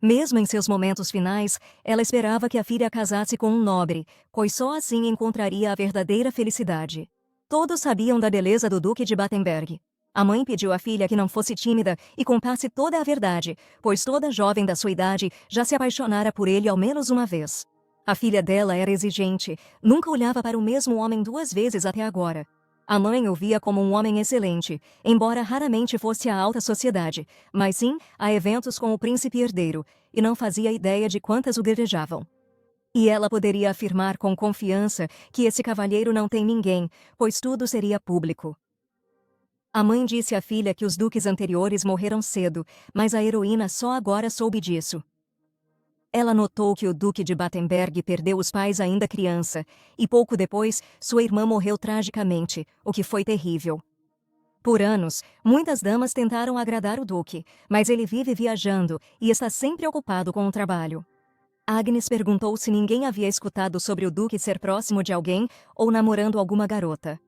Speaker 1: Mesmo em seus momentos finais, ela esperava que a filha casasse com um nobre, pois só assim encontraria a verdadeira felicidade. Todos sabiam da beleza do Duque de Battenberg. A mãe pediu à filha que não fosse tímida e contasse toda a verdade, pois toda jovem da sua idade já se apaixonara por ele ao menos uma vez. A filha dela era exigente, nunca olhava para o mesmo homem 2 vezes até agora. A mãe o via como um homem excelente, embora raramente fosse à alta sociedade, mas sim a eventos com o príncipe herdeiro, e não fazia ideia de quantas o desejavam. E ela poderia afirmar com confiança que esse cavalheiro não tem ninguém, pois tudo seria público. A mãe disse à filha que os duques anteriores morreram cedo, mas a heroína só agora soube disso. Ela notou que o Duque de Battenberg perdeu os pais ainda criança, e pouco depois, sua irmã morreu tragicamente, o que foi terrível. Por anos, muitas damas tentaram agradar o Duque, mas ele vive viajando e está sempre ocupado com o trabalho. Agnes perguntou se ninguém havia escutado sobre o Duque ser próximo de alguém ou namorando alguma garota.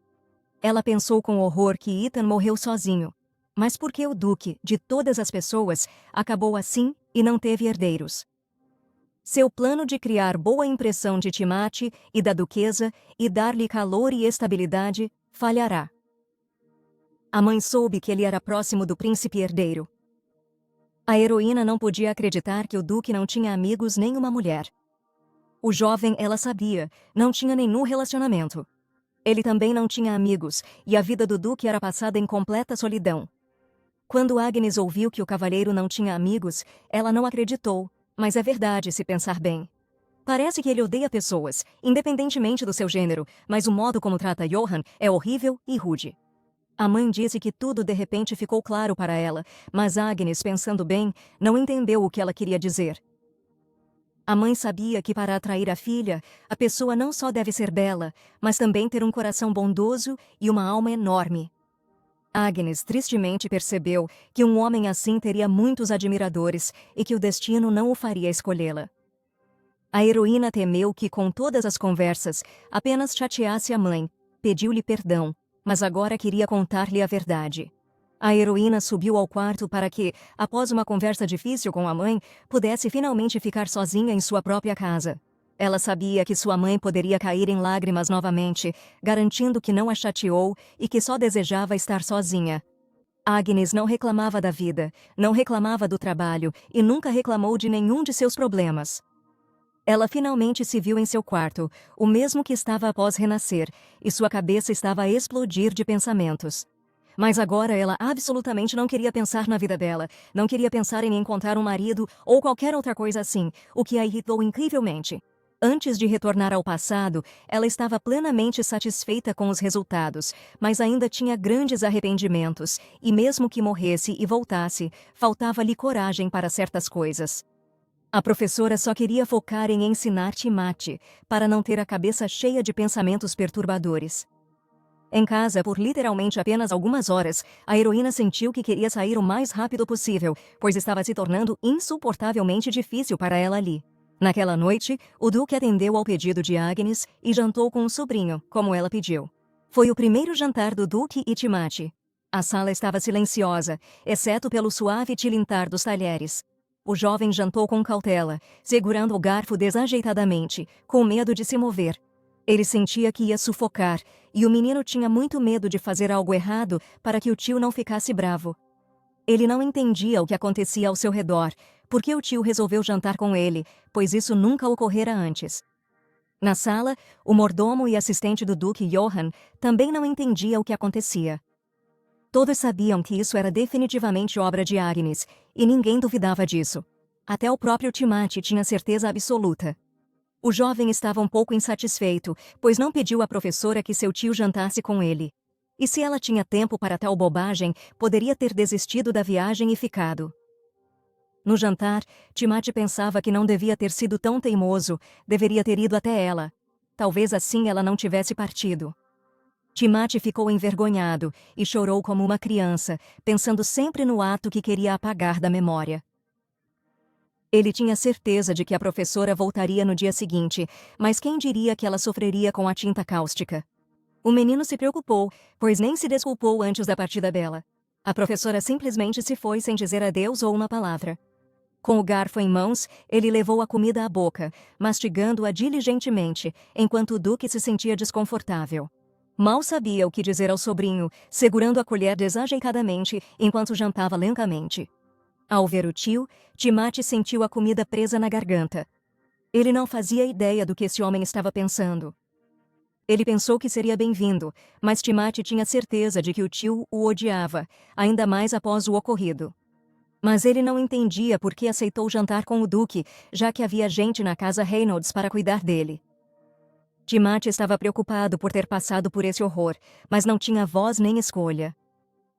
Speaker 1: Ela pensou com horror que Ethan morreu sozinho. Mas por que o Duque, de todas as pessoas, acabou assim e não teve herdeiros? Seu plano de criar boa impressão de Timate e da duquesa e dar-lhe calor e estabilidade falhará. A mãe soube que ele era próximo do príncipe herdeiro. A heroína não podia acreditar que o duque não tinha amigos nem uma mulher. O jovem, ela sabia, não tinha nenhum relacionamento. Ele também não tinha amigos, e a vida do duque era passada em completa solidão. Quando Agnes ouviu que o cavalheiro não tinha amigos, ela não acreditou. Mas é verdade se pensar bem. Parece que ele odeia pessoas, independentemente do seu gênero, mas o modo como trata Johann é horrível e rude. A mãe disse que tudo de repente ficou claro para ela, mas Agnes, pensando bem, não entendeu o que ela queria dizer. A mãe sabia que para atrair a filha, a pessoa não só deve ser bela, mas também ter um coração bondoso e uma alma enorme. Agnes tristemente percebeu que um homem assim teria muitos admiradores e que o destino não o faria escolhê-la. A heroína temeu que, com todas as conversas, apenas chateasse a mãe, pediu-lhe perdão, mas agora queria contar-lhe a verdade. A heroína subiu ao quarto para que, após uma conversa difícil com a mãe, pudesse finalmente ficar sozinha em sua própria casa. Ela sabia que sua mãe poderia cair em lágrimas novamente, garantindo que não a chateou e que só desejava estar sozinha. Agnes não reclamava da vida, não reclamava do trabalho e nunca reclamou de nenhum de seus problemas. Ela finalmente se viu em seu quarto, o mesmo que estava após renascer, e sua cabeça estava a explodir de pensamentos. Mas agora ela absolutamente não queria pensar na vida dela, não queria pensar em encontrar um marido ou qualquer outra coisa assim, o que a irritou incrivelmente. Antes de retornar ao passado, ela estava plenamente satisfeita com os resultados, mas ainda tinha grandes arrependimentos, e mesmo que morresse e voltasse, faltava-lhe coragem para certas coisas. A professora só queria focar em ensinar Timati, para não ter a cabeça cheia de pensamentos perturbadores. Em casa, por literalmente apenas algumas horas, a heroína sentiu que queria sair o mais rápido possível, pois estava se tornando insuportavelmente difícil para ela ali. Naquela noite, o Duque atendeu ao pedido de Agnes e jantou com o sobrinho, como ela pediu. Foi o primeiro jantar do Duque e Timati. A sala estava silenciosa, exceto pelo suave tilintar dos talheres. O jovem jantou com cautela, segurando o garfo desajeitadamente, com medo de se mover. Ele sentia que ia sufocar, e o menino tinha muito medo de fazer algo errado para que o tio não ficasse bravo. Ele não entendia o que acontecia ao seu redor, porque o tio resolveu jantar com ele, pois isso nunca ocorrera antes. Na sala, o mordomo e assistente do Duque Johann também não entendia o que acontecia. Todos sabiam que isso era definitivamente obra de Agnes, e ninguém duvidava disso. Até o próprio Timati tinha certeza absoluta. O jovem estava um pouco insatisfeito, pois não pediu à professora que seu tio jantasse com ele. E se ela tinha tempo para tal bobagem, poderia ter desistido da viagem e ficado. No jantar, Timati pensava que não devia ter sido tão teimoso, deveria ter ido até ela. Talvez assim ela não tivesse partido. Timati ficou envergonhado e chorou como uma criança, pensando sempre no ato que queria apagar da memória. Ele tinha certeza de que a professora voltaria no dia seguinte, mas quem diria que ela sofreria com a tinta cáustica? O menino se preocupou, pois nem se desculpou antes da partida dela. A professora simplesmente se foi sem dizer adeus ou uma palavra. Com o garfo em mãos, ele levou a comida à boca, mastigando-a diligentemente, enquanto o Duque se sentia desconfortável. Mal sabia o que dizer ao sobrinho, segurando a colher desajeitadamente enquanto jantava lentamente. Ao ver o tio, Timati sentiu a comida presa na garganta. Ele não fazia ideia do que esse homem estava pensando. Ele pensou que seria bem-vindo, mas Timati tinha certeza de que o tio o odiava, ainda mais após o ocorrido. Mas ele não entendia por que aceitou jantar com o Duque, já que havia gente na casa Reynolds para cuidar dele. Timati estava preocupado por ter passado por esse horror, mas não tinha voz nem escolha.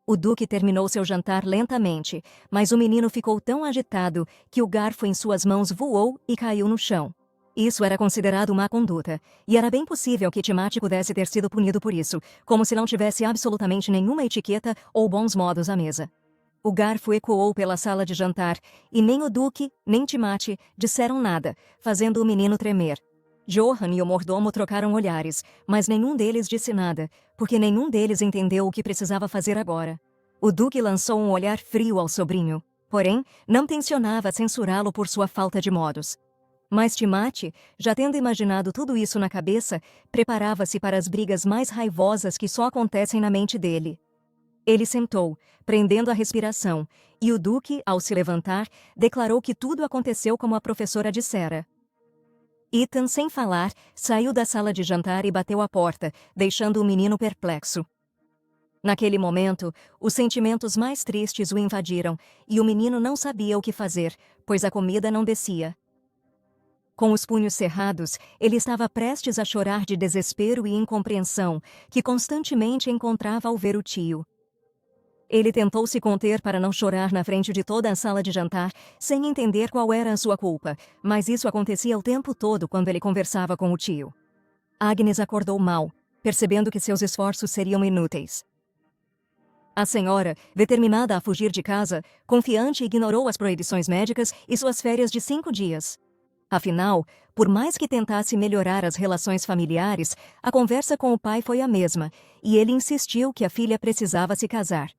Speaker 1: O Duque terminou seu jantar lentamente, mas o menino ficou tão agitado que o garfo em suas mãos voou e caiu no chão. Isso era considerado má conduta, e era bem possível que Timati pudesse ter sido punido por isso, como se não tivesse absolutamente nenhuma etiqueta ou bons modos à mesa. O garfo ecoou pela sala de jantar, e nem o Duque, nem Timati disseram nada, fazendo o menino tremer. Johann e o mordomo trocaram olhares, mas nenhum deles disse nada, porque nenhum deles entendeu o que precisava fazer agora. O Duque lançou um olhar frio ao sobrinho, porém, não tencionava censurá-lo por sua falta de modos. Mas Timati, já tendo imaginado tudo isso na cabeça, preparava-se para as brigas mais raivosas que só acontecem na mente dele. Ele sentou, prendendo a respiração, e o Duque, ao se levantar, declarou que tudo aconteceu como a professora dissera. Ethan, sem falar, saiu da sala de jantar e bateu à porta, deixando o menino perplexo. Naquele momento, os sentimentos mais tristes o invadiram, e o menino não sabia o que fazer, pois a comida não descia. Com os punhos cerrados, ele estava prestes a chorar de desespero e incompreensão, que constantemente encontrava ao ver o tio. Ele tentou se conter para não chorar na frente de toda a sala de jantar, sem entender qual era a sua culpa, mas isso acontecia o tempo todo quando ele conversava com o tio. Agnes acordou mal, percebendo que seus esforços seriam inúteis. A senhora, determinada a fugir de casa, confiante, ignorou as proibições médicas e suas férias de 5 dias. Afinal, por mais que tentasse melhorar as relações familiares, a conversa com o pai foi a mesma, e ele insistiu que a filha precisava se casar.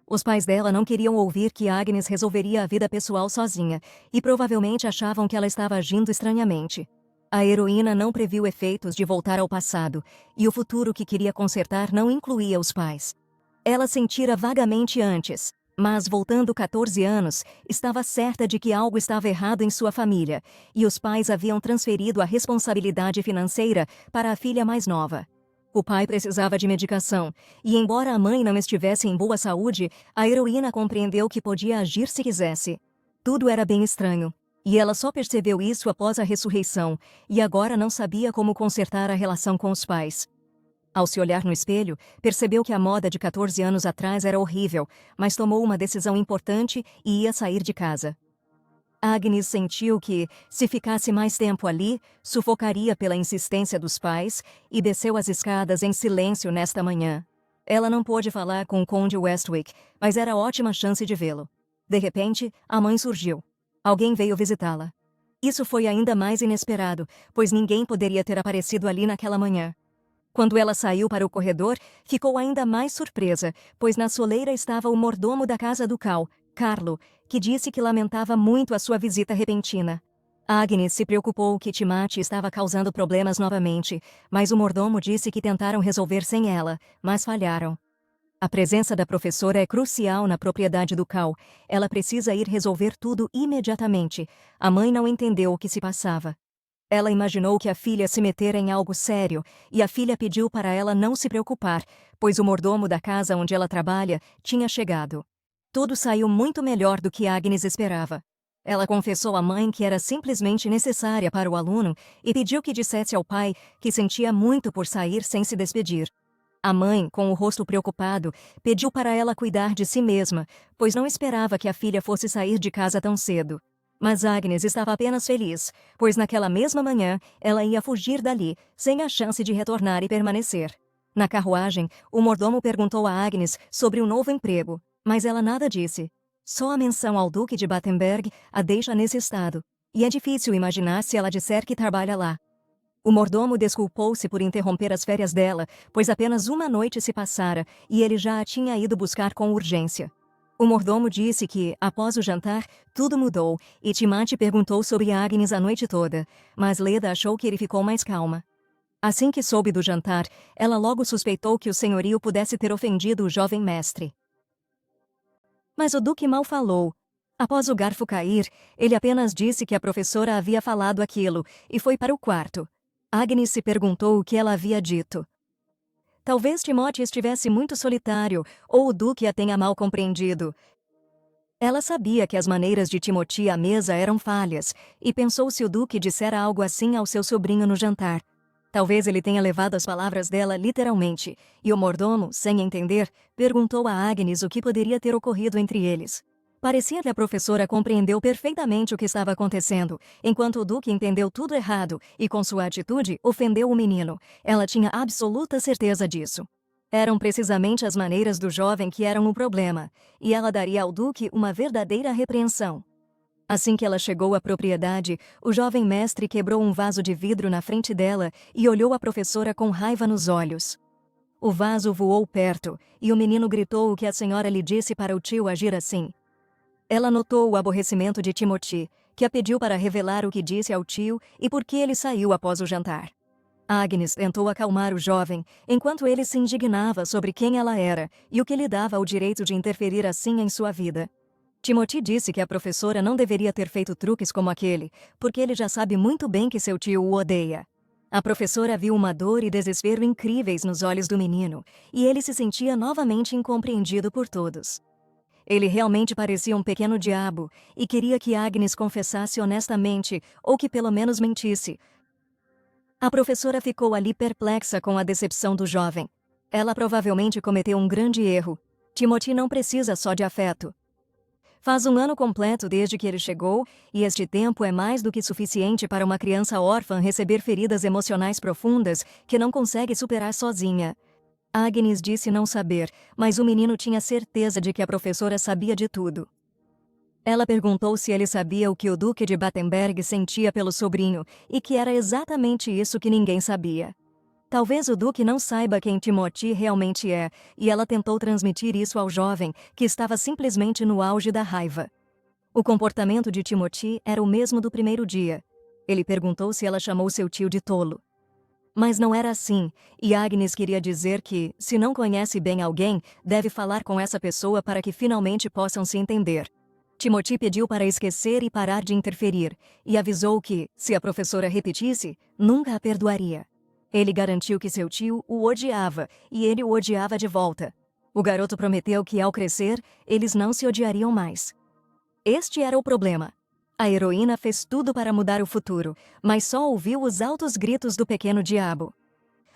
Speaker 1: Os pais dela não queriam ouvir que Agnes resolveria a vida pessoal sozinha, e provavelmente achavam que ela estava agindo estranhamente. A heroína não previu efeitos de voltar ao passado, e o futuro que queria consertar não incluía os pais. Ela sentira vagamente antes, mas voltando 14 anos, estava certa de que algo estava errado em sua família, e os pais haviam transferido a responsabilidade financeira para a filha mais nova. O pai precisava de medicação, e embora a mãe não estivesse em boa saúde, a heroína compreendeu que podia agir se quisesse. Tudo era bem estranho, e ela só percebeu isso após a ressurreição, e agora não sabia como consertar a relação com os pais. Ao se olhar no espelho, percebeu que a moda de 14 anos atrás era horrível, mas tomou uma decisão importante e ia sair de casa. Agnes sentiu que, se ficasse mais tempo ali, sufocaria pela insistência dos pais e desceu as escadas em silêncio nesta manhã. Ela não pôde falar com o Conde Westwick, mas era ótima chance de vê-lo. De repente, a mãe surgiu. Alguém veio visitá-la. Isso foi ainda mais inesperado, pois ninguém poderia ter aparecido ali naquela manhã. Quando ela saiu para o corredor, ficou ainda mais surpresa, pois na soleira estava o mordomo da casa do Cal, Carlo, que disse que lamentava muito a sua visita repentina. Agnes se preocupou que Timate estava causando problemas novamente, mas o mordomo disse que tentaram resolver sem ela, mas falharam. A presença da professora é crucial na propriedade do Cal. Ela precisa ir resolver tudo imediatamente. A mãe não entendeu o que se passava. Ela imaginou que a filha se metera em algo sério, e a filha pediu para ela não se preocupar, pois o mordomo da casa onde ela trabalha tinha chegado. Tudo saiu muito melhor do que Agnes esperava. Ela confessou à mãe que era simplesmente necessária para o aluno e pediu que dissesse ao pai que sentia muito por sair sem se despedir. A mãe, com o rosto preocupado, pediu para ela cuidar de si mesma, pois não esperava que a filha fosse sair de casa tão cedo. Mas Agnes estava apenas feliz, pois naquela mesma manhã ela ia fugir dali, sem a chance de retornar e permanecer. Na carruagem, o mordomo perguntou a Agnes sobre o novo emprego, mas ela nada disse. Só a menção ao Duque de Battenberg a deixa nesse estado, e é difícil imaginar se ela disser que trabalha lá. O mordomo desculpou-se por interromper as férias dela, pois apenas uma noite se passara e ele já a tinha ido buscar com urgência. O mordomo disse que, após o jantar, tudo mudou e Timate perguntou sobre Agnes a noite toda, mas Leda achou que ele ficou mais calma. Assim que soube do jantar, ela logo suspeitou que o senhorio pudesse ter ofendido o jovem mestre. Mas o duque mal falou. Após o garfo cair, ele apenas disse que a professora havia falado aquilo e foi para o quarto. Agnes se perguntou o que ela havia dito. Talvez Timóteo estivesse muito solitário, ou o duque a tenha mal compreendido. Ela sabia que as maneiras de Timothy à mesa eram falhas, e pensou se o duque dissera algo assim ao seu sobrinho no jantar. Talvez ele tenha levado as palavras dela literalmente, e o mordomo, sem entender, perguntou a Agnes o que poderia ter ocorrido entre eles. Parecia que a professora compreendeu perfeitamente o que estava acontecendo, enquanto o duque entendeu tudo errado e, com sua atitude, ofendeu o menino. Ela tinha absoluta certeza disso. Eram precisamente as maneiras do jovem que eram o problema, e ela daria ao duque uma verdadeira repreensão. Assim que ela chegou à propriedade, o jovem mestre quebrou um vaso de vidro na frente dela e olhou a professora com raiva nos olhos. O vaso voou perto, e o menino gritou o que a senhora lhe disse para o tio agir assim. Ela notou o aborrecimento de Timothy, que a pediu para revelar o que disse ao tio e por que ele saiu após o jantar. Agnes tentou acalmar o jovem, enquanto ele se indignava sobre quem ela era e o que lhe dava o direito de interferir assim em sua vida. Timothy disse que a professora não deveria ter feito truques como aquele, porque ele já sabe muito bem que seu tio o odeia. A professora viu uma dor e desespero incríveis nos olhos do menino, e ele se sentia novamente incompreendido por todos. Ele realmente parecia um pequeno diabo e queria que Agnes confessasse honestamente ou que pelo menos mentisse. A professora ficou ali perplexa com a decepção do jovem. Ela provavelmente cometeu um grande erro. Timothy não precisa só de afeto. Faz um ano completo desde que ele chegou, e este tempo é mais do que suficiente para uma criança órfã receber feridas emocionais profundas que não consegue superar sozinha. Agnes disse não saber, mas o menino tinha certeza de que a professora sabia de tudo. Ela perguntou se ele sabia o que o Duque de Battenberg sentia pelo sobrinho, e que era exatamente isso que ninguém sabia. Talvez o Duque não saiba quem Timothy realmente é, e ela tentou transmitir isso ao jovem, que estava simplesmente no auge da raiva. O comportamento de Timothy era o mesmo do primeiro dia. Ele perguntou se ela chamou seu tio de tolo. Mas não era assim, e Agnes queria dizer que, se não conhece bem alguém, deve falar com essa pessoa para que finalmente possam se entender. Timothy pediu para esquecer e parar de interferir, e avisou que, se a professora repetisse, nunca a perdoaria. Ele garantiu que seu tio o odiava, e ele o odiava de volta. O garoto prometeu que, ao crescer, eles não se odiariam mais. Este era o problema. A heroína fez tudo para mudar o futuro, mas só ouviu os altos gritos do pequeno diabo.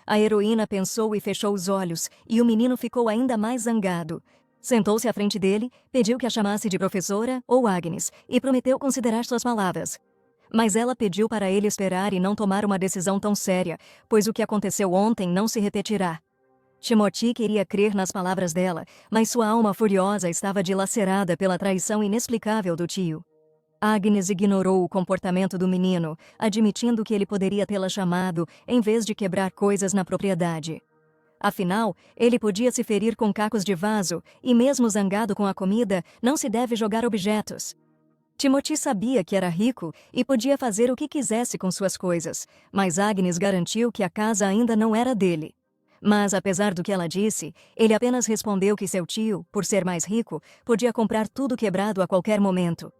Speaker 1: A heroína pensou e fechou os olhos, e o menino ficou ainda mais zangado. Sentou-se à frente dele, pediu que a chamasse de professora ou Agnes e prometeu considerar suas palavras. Mas ela pediu para ele esperar e não tomar uma decisão tão séria, pois o que aconteceu ontem não se repetirá. Timothy queria crer nas palavras dela, mas sua alma furiosa estava dilacerada pela traição inexplicável do tio. Agnes ignorou o comportamento do menino, admitindo que ele poderia tê-la chamado em vez de quebrar coisas na propriedade. Afinal, ele podia se ferir com cacos de vaso e, mesmo zangado com a comida, não se deve jogar objetos. Timothy sabia que era rico e podia fazer o que quisesse com suas coisas, mas Agnes garantiu que a casa ainda não era dele. Mas, apesar do que ela disse, ele apenas respondeu que seu tio, por ser mais rico, podia comprar tudo quebrado a qualquer momento.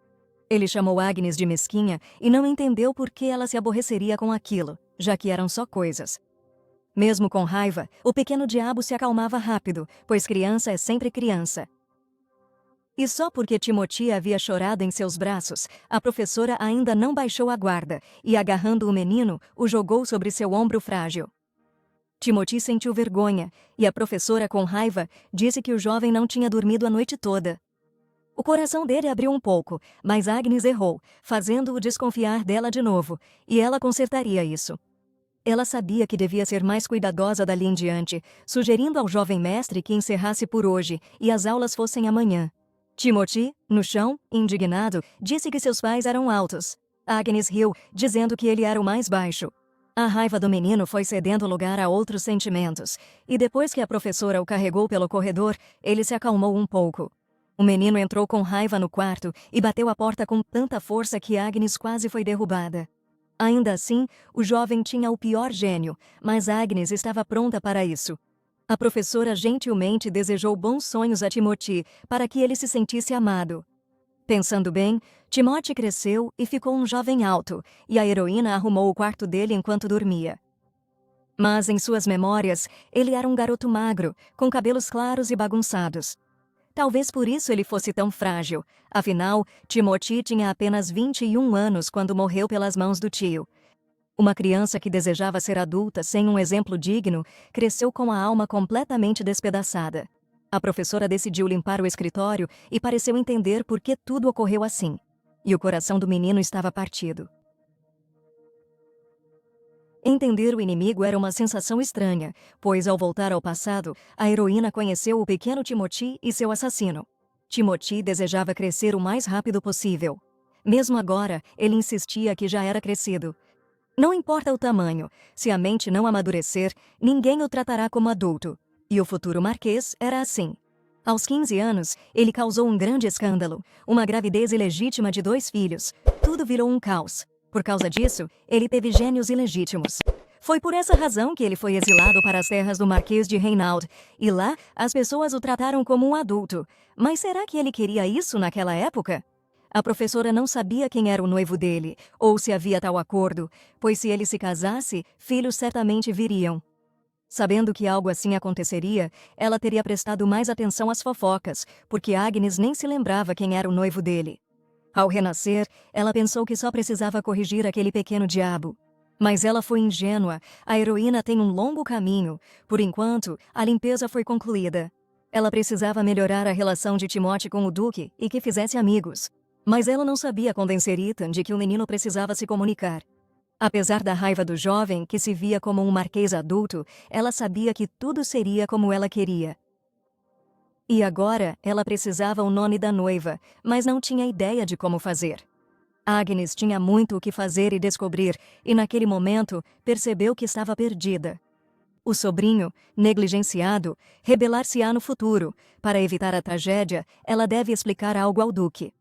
Speaker 1: Ele chamou Agnes de mesquinha e não entendeu por que ela se aborreceria com aquilo, já que eram só coisas. Mesmo com raiva, o pequeno diabo se acalmava rápido, pois criança é sempre criança. E só porque Timothy havia chorado em seus braços, a professora ainda não baixou a guarda e, agarrando o menino, o jogou sobre seu ombro frágil. Timothy sentiu vergonha e a professora, com raiva, disse que o jovem não tinha dormido a noite toda. O coração dele abriu um pouco, mas Agnes errou, fazendo-o desconfiar dela de novo, e ela consertaria isso. Ela sabia que devia ser mais cuidadosa dali em diante, sugerindo ao jovem mestre que encerrasse por hoje e as aulas fossem amanhã. Timothy, no chão, indignado, disse que seus pais eram altos. Agnes riu, dizendo que ele era o mais baixo. A raiva do menino foi cedendo lugar a outros sentimentos, e depois que a professora o carregou pelo corredor, ele se acalmou um pouco. O menino entrou com raiva no quarto e bateu a porta com tanta força que Agnes quase foi derrubada. Ainda assim, o jovem tinha o pior gênio, mas Agnes estava pronta para isso. A professora gentilmente desejou bons sonhos a Timothy para que ele se sentisse amado. Pensando bem, Timothy cresceu e ficou um jovem alto, e a heroína arrumou o quarto dele enquanto dormia. Mas em suas memórias, ele era um garoto magro, com cabelos claros e bagunçados. Talvez por isso ele fosse tão frágil. Afinal, Timothy tinha apenas 21 anos quando morreu pelas mãos do tio. Uma criança que desejava ser adulta sem um exemplo digno, cresceu com a alma completamente despedaçada. A professora decidiu limpar o escritório e pareceu entender por que tudo ocorreu assim. E o coração do menino estava partido. Entender o inimigo era uma sensação estranha, pois ao voltar ao passado, a heroína conheceu o pequeno Timothy e seu assassino. Timothy desejava crescer o mais rápido possível. Mesmo agora, ele insistia que já era crescido. Não importa o tamanho, se a mente não amadurecer, ninguém o tratará como adulto. E o futuro marquês era assim. Aos 15 anos, ele causou um grande escândalo, uma gravidez ilegítima de 2 filhos. Tudo virou um caos. Por causa disso, ele teve gênios ilegítimos. Foi por essa razão que ele foi exilado para as terras do Marquês de Reinald, e lá as pessoas o trataram como um adulto. Mas será que ele queria isso naquela época? A professora não sabia quem era o noivo dele, ou se havia tal acordo, pois se ele se casasse, filhos certamente viriam. Sabendo que algo assim aconteceria, ela teria prestado mais atenção às fofocas, porque Agnes nem se lembrava quem era o noivo dele. Ao renascer, ela pensou que só precisava corrigir aquele pequeno diabo. Mas ela foi ingênua, a heroína tem um longo caminho. Por enquanto, a limpeza foi concluída. Ela precisava melhorar a relação de Timothy com o Duque e que fizesse amigos. Mas ela não sabia convencer Ethan de que o menino precisava se comunicar. Apesar da raiva do jovem, que se via como um marquês adulto, ela sabia que tudo seria como ela queria. E agora, ela precisava o nome da noiva, mas não tinha ideia de como fazer. Agnes tinha muito o que fazer e descobrir, e naquele momento, percebeu que estava perdida. O sobrinho, negligenciado, rebelar-se-á no futuro. Para evitar a tragédia, ela deve explicar algo ao Duque.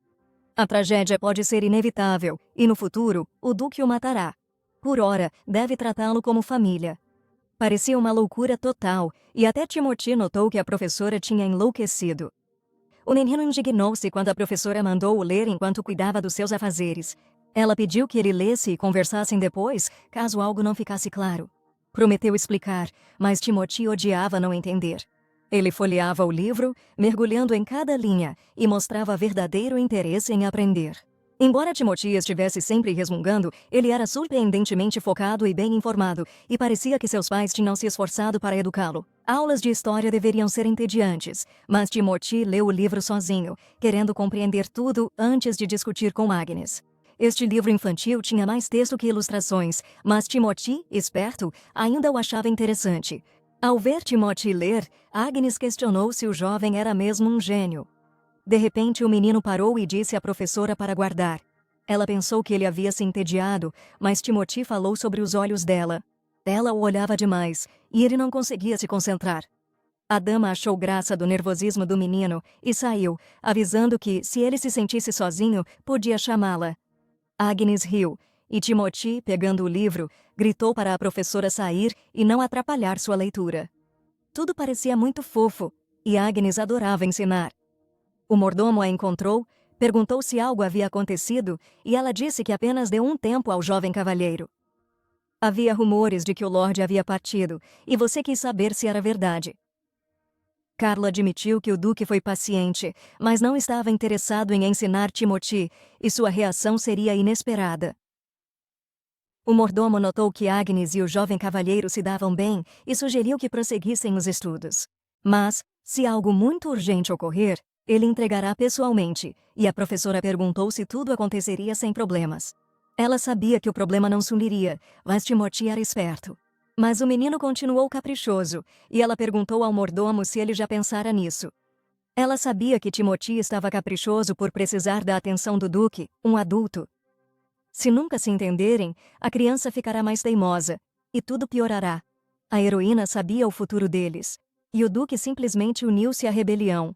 Speaker 1: A tragédia pode ser inevitável, e no futuro, o Duque o matará. Por ora, deve tratá-lo como família. Parecia uma loucura total, e até Timothy notou que a professora tinha enlouquecido. O menino indignou-se quando a professora mandou-o ler enquanto cuidava dos seus afazeres. Ela pediu que ele lesse e conversassem depois, caso algo não ficasse claro. Prometeu explicar, mas Timothy odiava não entender. Ele folheava o livro, mergulhando em cada linha, e mostrava verdadeiro interesse em aprender. Embora Timothy estivesse sempre resmungando, ele era surpreendentemente focado e bem informado, e parecia que seus pais tinham se esforçado para educá-lo. Aulas de história deveriam ser entediantes, mas Timothy leu o livro sozinho, querendo compreender tudo antes de discutir com Agnes. Este livro infantil tinha mais texto que ilustrações, mas Timothy, esperto, ainda o achava interessante. Ao ver Timothy ler, Agnes questionou se o jovem era mesmo um gênio. De repente, o menino parou e disse à professora para guardar. Ela pensou que ele havia se entediado, mas Timothy falou sobre os olhos dela. Ela o olhava demais, e ele não conseguia se concentrar. A dama achou graça do nervosismo do menino e saiu, avisando que, se ele se sentisse sozinho, podia chamá-la. Agnes riu, e Timothy, pegando o livro, gritou para a professora sair e não atrapalhar sua leitura. Tudo parecia muito fofo, e Agnes adorava ensinar. O mordomo a encontrou, perguntou se algo havia acontecido, e ela disse que apenas deu um tempo ao jovem cavalheiro. Havia rumores de que o Lorde havia partido, e você quis saber se era verdade. Carlo admitiu que o Duque foi paciente, mas não estava interessado em ensinar Timothy, e sua reação seria inesperada. O mordomo notou que Agnes e o jovem cavalheiro se davam bem e sugeriu que prosseguissem os estudos. Mas, se algo muito urgente ocorrer, ele entregará pessoalmente, e a professora perguntou se tudo aconteceria sem problemas. Ela sabia que o problema não sumiria, mas Timothy era esperto. Mas o menino continuou caprichoso, e ela perguntou ao mordomo se ele já pensara nisso. Ela sabia que Timothy estava caprichoso por precisar da atenção do Duque, um adulto. Se nunca se entenderem, a criança ficará mais teimosa, e tudo piorará. A heroína sabia o futuro deles, e o Duque simplesmente uniu-se à rebelião.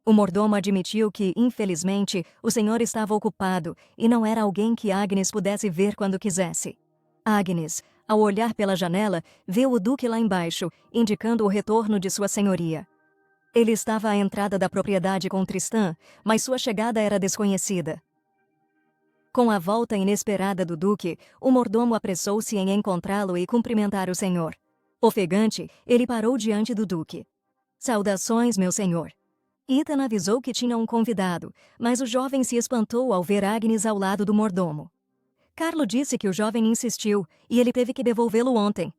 Speaker 1: O mordomo admitiu que, infelizmente, o senhor estava ocupado e não era alguém que Agnes pudesse ver quando quisesse. Agnes, ao olhar pela janela, viu o Duque lá embaixo, indicando o retorno de sua senhoria. Ele estava à entrada da propriedade com Tristan, mas sua chegada era desconhecida. Com a volta inesperada do Duque, o mordomo apressou-se em encontrá-lo e cumprimentar o senhor. Ofegante, ele parou diante do Duque. "Saudações, meu senhor." Ethan avisou que tinha um convidado, mas o jovem se espantou ao ver Agnes ao lado do mordomo. Carlo disse que o jovem insistiu e ele teve que devolvê-lo ontem.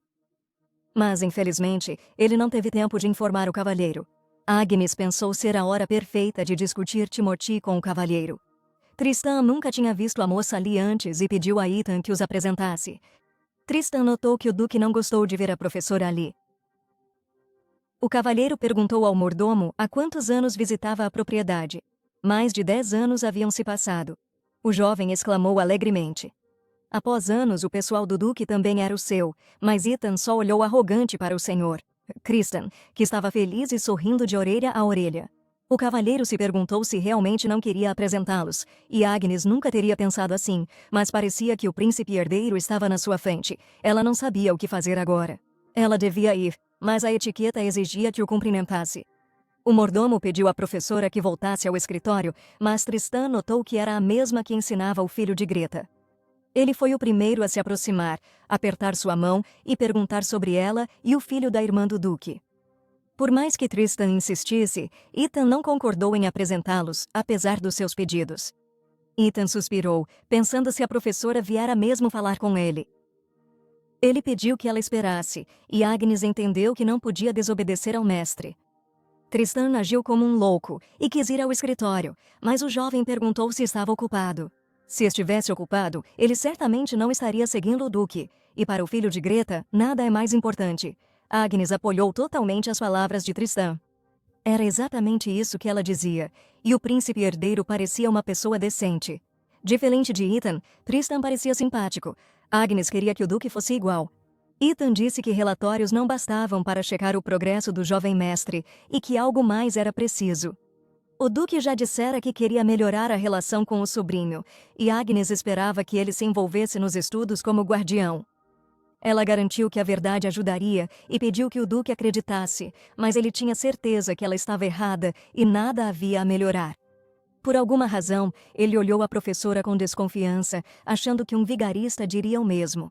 Speaker 1: Mas, infelizmente, ele não teve tempo de informar o cavalheiro. Agnes pensou ser a hora perfeita de discutir Timothy com o cavalheiro. Tristan nunca tinha visto a moça ali antes e pediu a Ethan que os apresentasse. Tristan notou que o Duque não gostou de ver a professora ali. O cavalheiro perguntou ao mordomo há quantos anos visitava a propriedade. Mais de 10 anos haviam se passado. O jovem exclamou alegremente. Após anos, o pessoal do Duque também era o seu, mas Ethan só olhou arrogante para o senhor, Christian, que estava feliz e sorrindo de orelha a orelha. O cavalheiro se perguntou se realmente não queria apresentá-los, e Agnes nunca teria pensado assim, mas parecia que o príncipe herdeiro estava na sua frente. Ela não sabia o que fazer agora. Ela devia ir, mas a etiqueta exigia que o cumprimentasse. O mordomo pediu à professora que voltasse ao escritório, mas Tristan notou que era a mesma que ensinava o filho de Greta. Ele foi o primeiro a se aproximar, apertar sua mão e perguntar sobre ela e o filho da irmã do Duque. Por mais que Tristan insistisse, Ethan não concordou em apresentá-los, apesar dos seus pedidos. Ethan suspirou, pensando se a professora viera mesmo falar com ele. Ele pediu que ela esperasse, e Agnes entendeu que não podia desobedecer ao mestre. Tristan agiu como um louco e quis ir ao escritório, mas o jovem perguntou se estava ocupado. Se estivesse ocupado, ele certamente não estaria seguindo o Duque, e para o filho de Greta, nada é mais importante. Agnes apoiou totalmente as palavras de Tristan. Era exatamente isso que ela dizia, e o príncipe herdeiro parecia uma pessoa decente. Diferente de Ethan, Tristan parecia simpático. Agnes queria que o Duque fosse igual. Ethan disse que relatórios não bastavam para checar o progresso do jovem mestre, e que algo mais era preciso. O Duque já dissera que queria melhorar a relação com o sobrinho, e Agnes esperava que ele se envolvesse nos estudos como guardião. Ela garantiu que a verdade ajudaria e pediu que o Duque acreditasse, mas ele tinha certeza que ela estava errada e nada havia a melhorar. Por alguma razão, ele olhou a professora com desconfiança, achando que um vigarista diria o mesmo.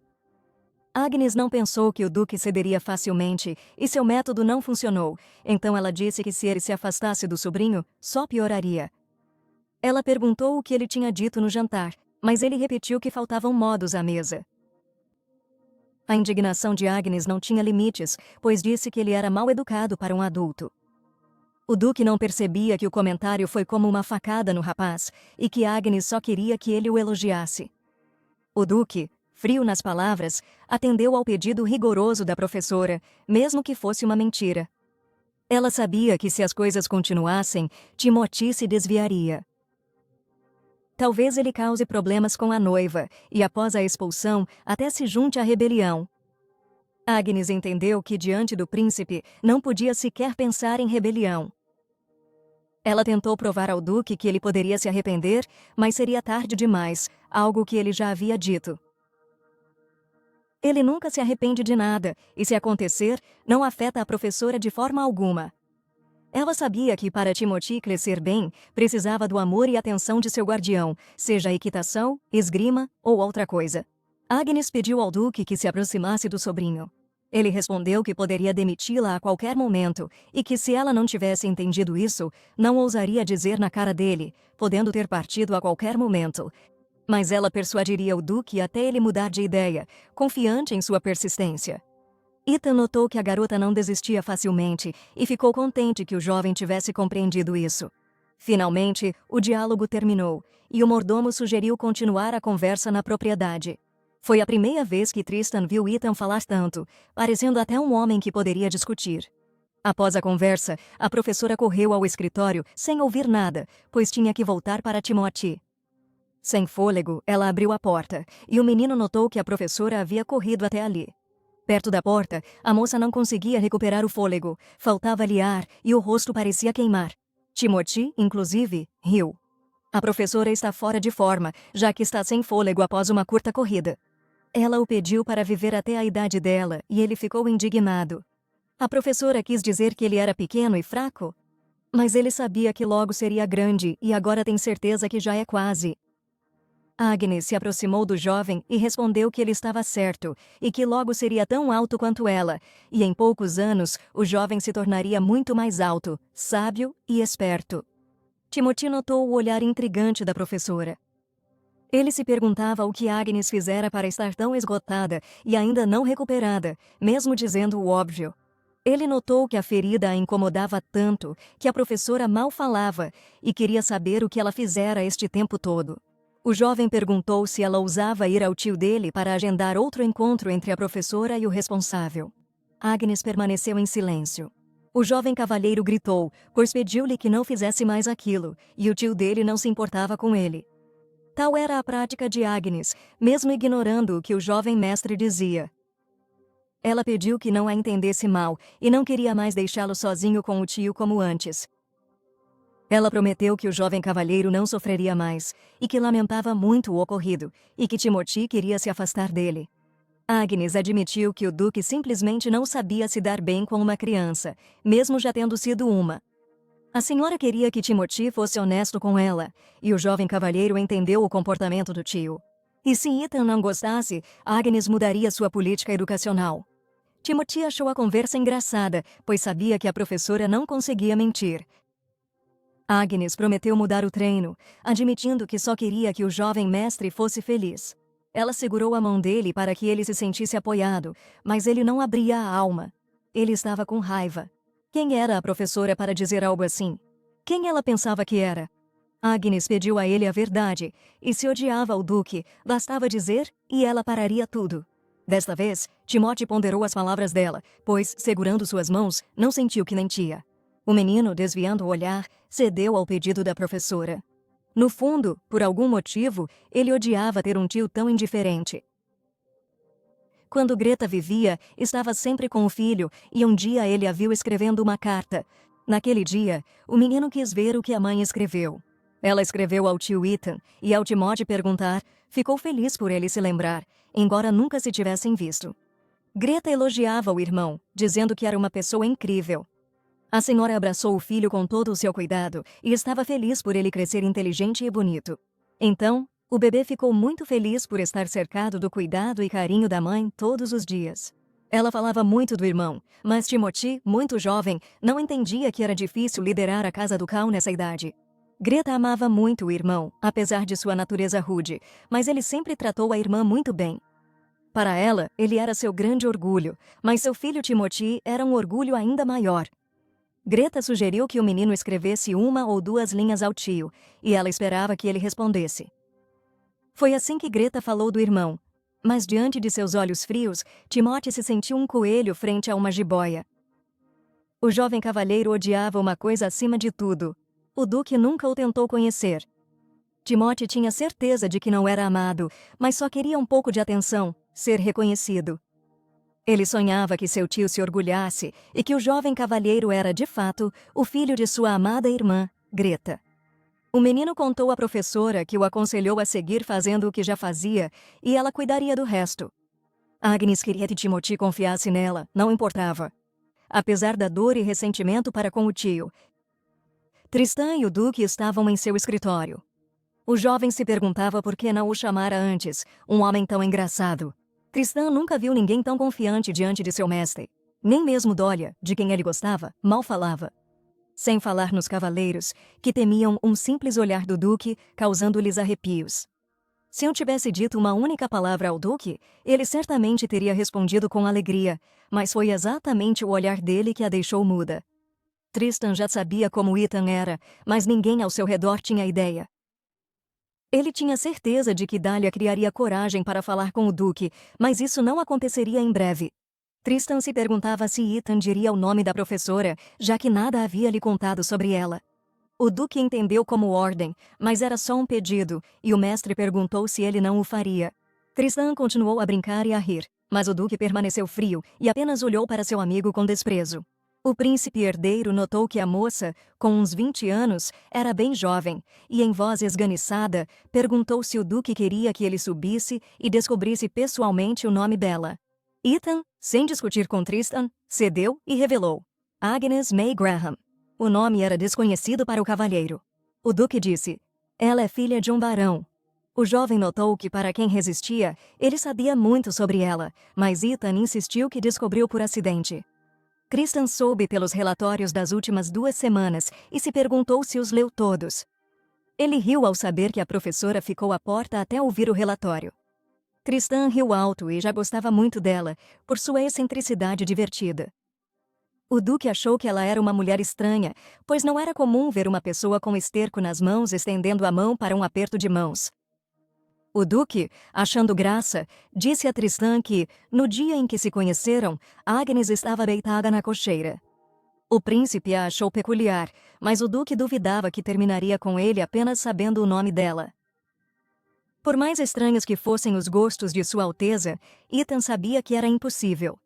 Speaker 1: Agnes não pensou que o Duque cederia facilmente e seu método não funcionou, então ela disse que se ele se afastasse do sobrinho, só pioraria. Ela perguntou o que ele tinha dito no jantar, mas ele repetiu que faltavam modos à mesa. A indignação de Agnes não tinha limites, pois disse que ele era mal educado para um adulto. O Duque não percebia que o comentário foi como uma facada no rapaz, e que Agnes só queria que ele o elogiasse. O Duque, frio nas palavras, atendeu ao pedido rigoroso da professora, mesmo que fosse uma mentira. Ela sabia que se as coisas continuassem, Timothy se desviaria. Talvez ele cause problemas com a noiva, e após a expulsão, até se junte à rebelião. Agnes entendeu que diante do príncipe não podia sequer pensar em rebelião. Ela tentou provar ao Duque que ele poderia se arrepender, mas seria tarde demais, algo que ele já havia dito. Ele nunca se arrepende de nada, e se acontecer, não afeta a professora de forma alguma. Ela sabia que para Timothy crescer bem, precisava do amor e atenção de seu guardião, seja equitação, esgrima ou outra coisa. Agnes pediu ao Duque que se aproximasse do sobrinho. Ele respondeu que poderia demiti-la a qualquer momento e que se ela não tivesse entendido isso, não ousaria dizer na cara dele, podendo ter partido a qualquer momento. Mas ela persuadiria o Duque até ele mudar de ideia, confiante em sua persistência. Ethan notou que a garota não desistia facilmente e ficou contente que o jovem tivesse compreendido isso. Finalmente, o diálogo terminou e o mordomo sugeriu continuar a conversa na propriedade. Foi a primeira vez que Tristan viu Ethan falar tanto, parecendo até um homem que poderia discutir. Após a conversa, a professora correu ao escritório sem ouvir nada, pois tinha que voltar para Timothy. Sem fôlego, ela abriu a porta, e o menino notou que a professora havia corrido até ali. Perto da porta, a moça não conseguia recuperar o fôlego, faltava-lhe ar e o rosto parecia queimar. Timothy, inclusive, riu. A professora está fora de forma, já que está sem fôlego após uma curta corrida. Ela o pediu para viver até a idade dela, e ele ficou indignado. A professora quis dizer que ele era pequeno e fraco? Mas ele sabia que logo seria grande, e agora tem certeza que já é quase. Agnes se aproximou do jovem e respondeu que ele estava certo, e que logo seria tão alto quanto ela, e em poucos anos o jovem se tornaria muito mais alto, sábio e esperto. Timothy notou o olhar intrigante da professora. Ele se perguntava o que Agnes fizera para estar tão esgotada e ainda não recuperada, mesmo dizendo o óbvio. Ele notou que a ferida a incomodava tanto que a professora mal falava e queria saber o que ela fizera este tempo todo. O jovem perguntou se ela ousava ir ao tio dele para agendar outro encontro entre a professora e o responsável. Agnes permaneceu em silêncio. O jovem cavalheiro gritou, pois pediu-lhe que não fizesse mais aquilo, e o tio dele não se importava com ele. Tal era a prática de Agnes, mesmo ignorando o que o jovem mestre dizia. Ela pediu que não a entendesse mal e não queria mais deixá-lo sozinho com o tio como antes. Ela prometeu que o jovem cavalheiro não sofreria mais e que lamentava muito o ocorrido e que Timothy queria se afastar dele. Agnes admitiu que o Duque simplesmente não sabia se dar bem com uma criança, mesmo já tendo sido uma. A senhora queria que Timothy fosse honesto com ela, e o jovem cavalheiro entendeu o comportamento do tio. E se Ethan não gostasse, Agnes mudaria sua política educacional. Timothy achou a conversa engraçada, pois sabia que a professora não conseguia mentir. Agnes prometeu mudar o treino, admitindo que só queria que o jovem mestre fosse feliz. Ela segurou a mão dele para que ele se sentisse apoiado, mas ele não abria a alma. Ele estava com raiva. Quem era a professora para dizer algo assim? Quem ela pensava que era? Agnes pediu a ele a verdade, e se odiava o Duque, bastava dizer e ela pararia tudo. Desta vez, Timothy ponderou as palavras dela, pois, segurando suas mãos, não sentiu que mentia. O menino, desviando o olhar, cedeu ao pedido da professora. No fundo, por algum motivo, ele odiava ter um tio tão indiferente. Quando Greta vivia, estava sempre com o filho e um dia ele a viu escrevendo uma carta. Naquele dia, o menino quis ver o que a mãe escreveu. Ela escreveu ao tio Ethan e ao Timothy perguntar, ficou feliz por ele se lembrar, embora nunca se tivessem visto. Greta elogiava o irmão, dizendo que era uma pessoa incrível. A senhora abraçou o filho com todo o seu cuidado e estava feliz por ele crescer inteligente e bonito. Então, o bebê ficou muito feliz por estar cercado do cuidado e carinho da mãe todos os dias. Ela falava muito do irmão, mas Timothy, muito jovem, não entendia que era difícil liderar a casa do Cal nessa idade. Greta amava muito o irmão, apesar de sua natureza rude, mas ele sempre tratou a irmã muito bem. Para ela, ele era seu grande orgulho, mas seu filho Timothy era um orgulho ainda maior. Greta sugeriu que o menino escrevesse 1 ou 2 linhas ao tio, e ela esperava que ele respondesse. Foi assim que Greta falou do irmão, mas diante de seus olhos frios, Timothy se sentiu um coelho frente a uma jiboia. O jovem cavalheiro odiava uma coisa acima de tudo. O duque nunca o tentou conhecer. Timothy tinha certeza de que não era amado, mas só queria um pouco de atenção, ser reconhecido. Ele sonhava que seu tio se orgulhasse e que o jovem cavalheiro era, de fato, o filho de sua amada irmã, Greta. O menino contou à professora que o aconselhou a seguir fazendo o que já fazia e ela cuidaria do resto. Agnes queria que Timothy confiasse nela, não importava. Apesar da dor e ressentimento para com o tio, Tristan e o duque estavam em seu escritório. O jovem se perguntava por que não o chamara antes, um homem tão engraçado. Tristan nunca viu ninguém tão confiante diante de seu mestre. Nem mesmo Dólia, de quem ele gostava, mal falava. Sem falar nos cavaleiros, que temiam um simples olhar do duque, causando-lhes arrepios. Se eu tivesse dito uma única palavra ao duque, ele certamente teria respondido com alegria, mas foi exatamente o olhar dele que a deixou muda. Tristan já sabia como Ethan era, mas ninguém ao seu redor tinha ideia. Ele tinha certeza de que Dália criaria coragem para falar com o duque, mas isso não aconteceria em breve. Tristan se perguntava se Ethan diria o nome da professora, já que nada havia lhe contado sobre ela. O duque entendeu como ordem, mas era só um pedido, e o mestre perguntou se ele não o faria. Tristan continuou a brincar e a rir, mas o duque permaneceu frio e apenas olhou para seu amigo com desprezo. O príncipe herdeiro notou que a moça, com uns 20 anos, era bem jovem, e em voz esganiçada, perguntou se o duque queria que ele subisse e descobrisse pessoalmente o nome dela. Ethan, sem discutir com Tristan, cedeu e revelou: Agnes May Graham. O nome era desconhecido para o cavalheiro. O duque disse: ela é filha de um barão. O jovem notou que, para quem resistia, ele sabia muito sobre ela, mas Ethan insistiu que descobriu por acidente. Tristan soube pelos relatórios das últimas 2 semanas e se perguntou se os leu todos. Ele riu ao saber que a professora ficou à porta até ouvir o relatório. Tristan riu alto e já gostava muito dela, por sua excentricidade divertida. O duque achou que ela era uma mulher estranha, pois não era comum ver uma pessoa com esterco nas mãos estendendo a mão para um aperto de mãos. O duque, achando graça, disse a Tristan que, no dia em que se conheceram, Agnes estava deitada na cocheira. O príncipe a achou peculiar, mas o duque duvidava que terminaria com ele apenas sabendo o nome dela. Por mais estranhos que fossem os gostos de Sua Alteza, Ethan sabia que era impossível.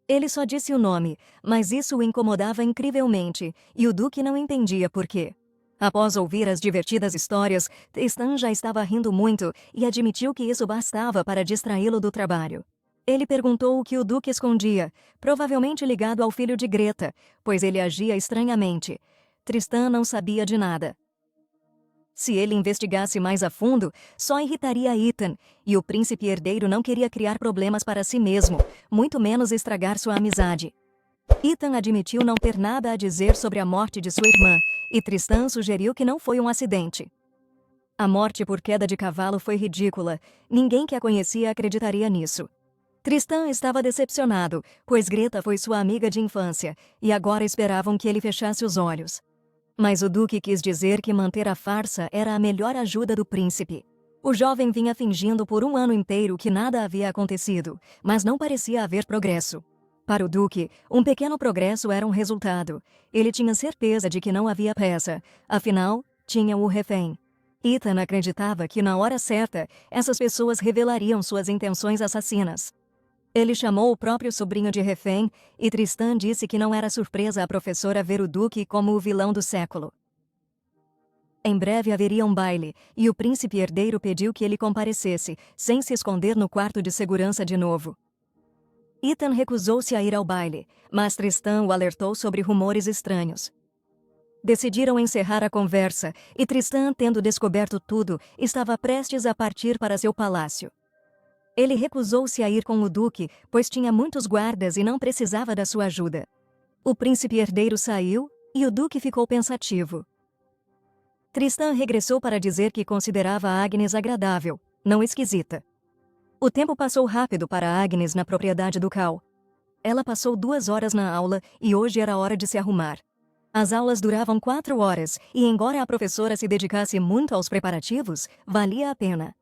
Speaker 1: Ele só disse o nome, mas isso o incomodava incrivelmente, e o duque não entendia por quê. Após ouvir as divertidas histórias, Tristan já estava rindo muito e admitiu que isso bastava para distraí-lo do trabalho. Ele perguntou o que o duque escondia, provavelmente ligado ao filho de Greta, pois ele agia estranhamente. Tristan não sabia de nada. Se ele investigasse mais a fundo, só irritaria Ethan, e o príncipe herdeiro não queria criar problemas para si mesmo, muito menos estragar sua amizade. Ethan admitiu não ter nada a dizer sobre a morte de sua irmã, e Tristan sugeriu que não foi um acidente. A morte por queda de cavalo foi ridícula, ninguém que a conhecia acreditaria nisso. Tristan estava decepcionado, pois Greta foi sua amiga de infância, e agora esperavam que ele fechasse os olhos. Mas o duque quis dizer que manter a farsa era a melhor ajuda do príncipe. O jovem vinha fingindo por 1 ano inteiro que nada havia acontecido, mas não parecia haver progresso. Para o duque, um pequeno progresso era um resultado. Ele tinha certeza de que não havia peça, afinal, tinham o refém. Ethan acreditava que, na hora certa, essas pessoas revelariam suas intenções assassinas. Ele chamou o próprio sobrinho de refém, e Tristan disse que não era surpresa a professora ver o duque como o vilão do século. Em breve haveria um baile, e o príncipe herdeiro pediu que ele comparecesse, sem se esconder no quarto de segurança de novo. Ethan recusou-se a ir ao baile, mas Tristan o alertou sobre rumores estranhos. Decidiram encerrar a conversa, e Tristan, tendo descoberto tudo, estava prestes a partir para seu palácio. Ele recusou-se a ir com o duque, pois tinha muitos guardas e não precisava da sua ajuda. O príncipe herdeiro saiu, e o duque ficou pensativo. Tristan regressou para dizer que considerava Agnes agradável, não esquisita. O tempo passou rápido para Agnes na propriedade do Cal. Ela passou 2 horas na aula e hoje era hora de se arrumar. As aulas duravam 4 horas e, embora a professora se dedicasse muito aos preparativos, valia a pena.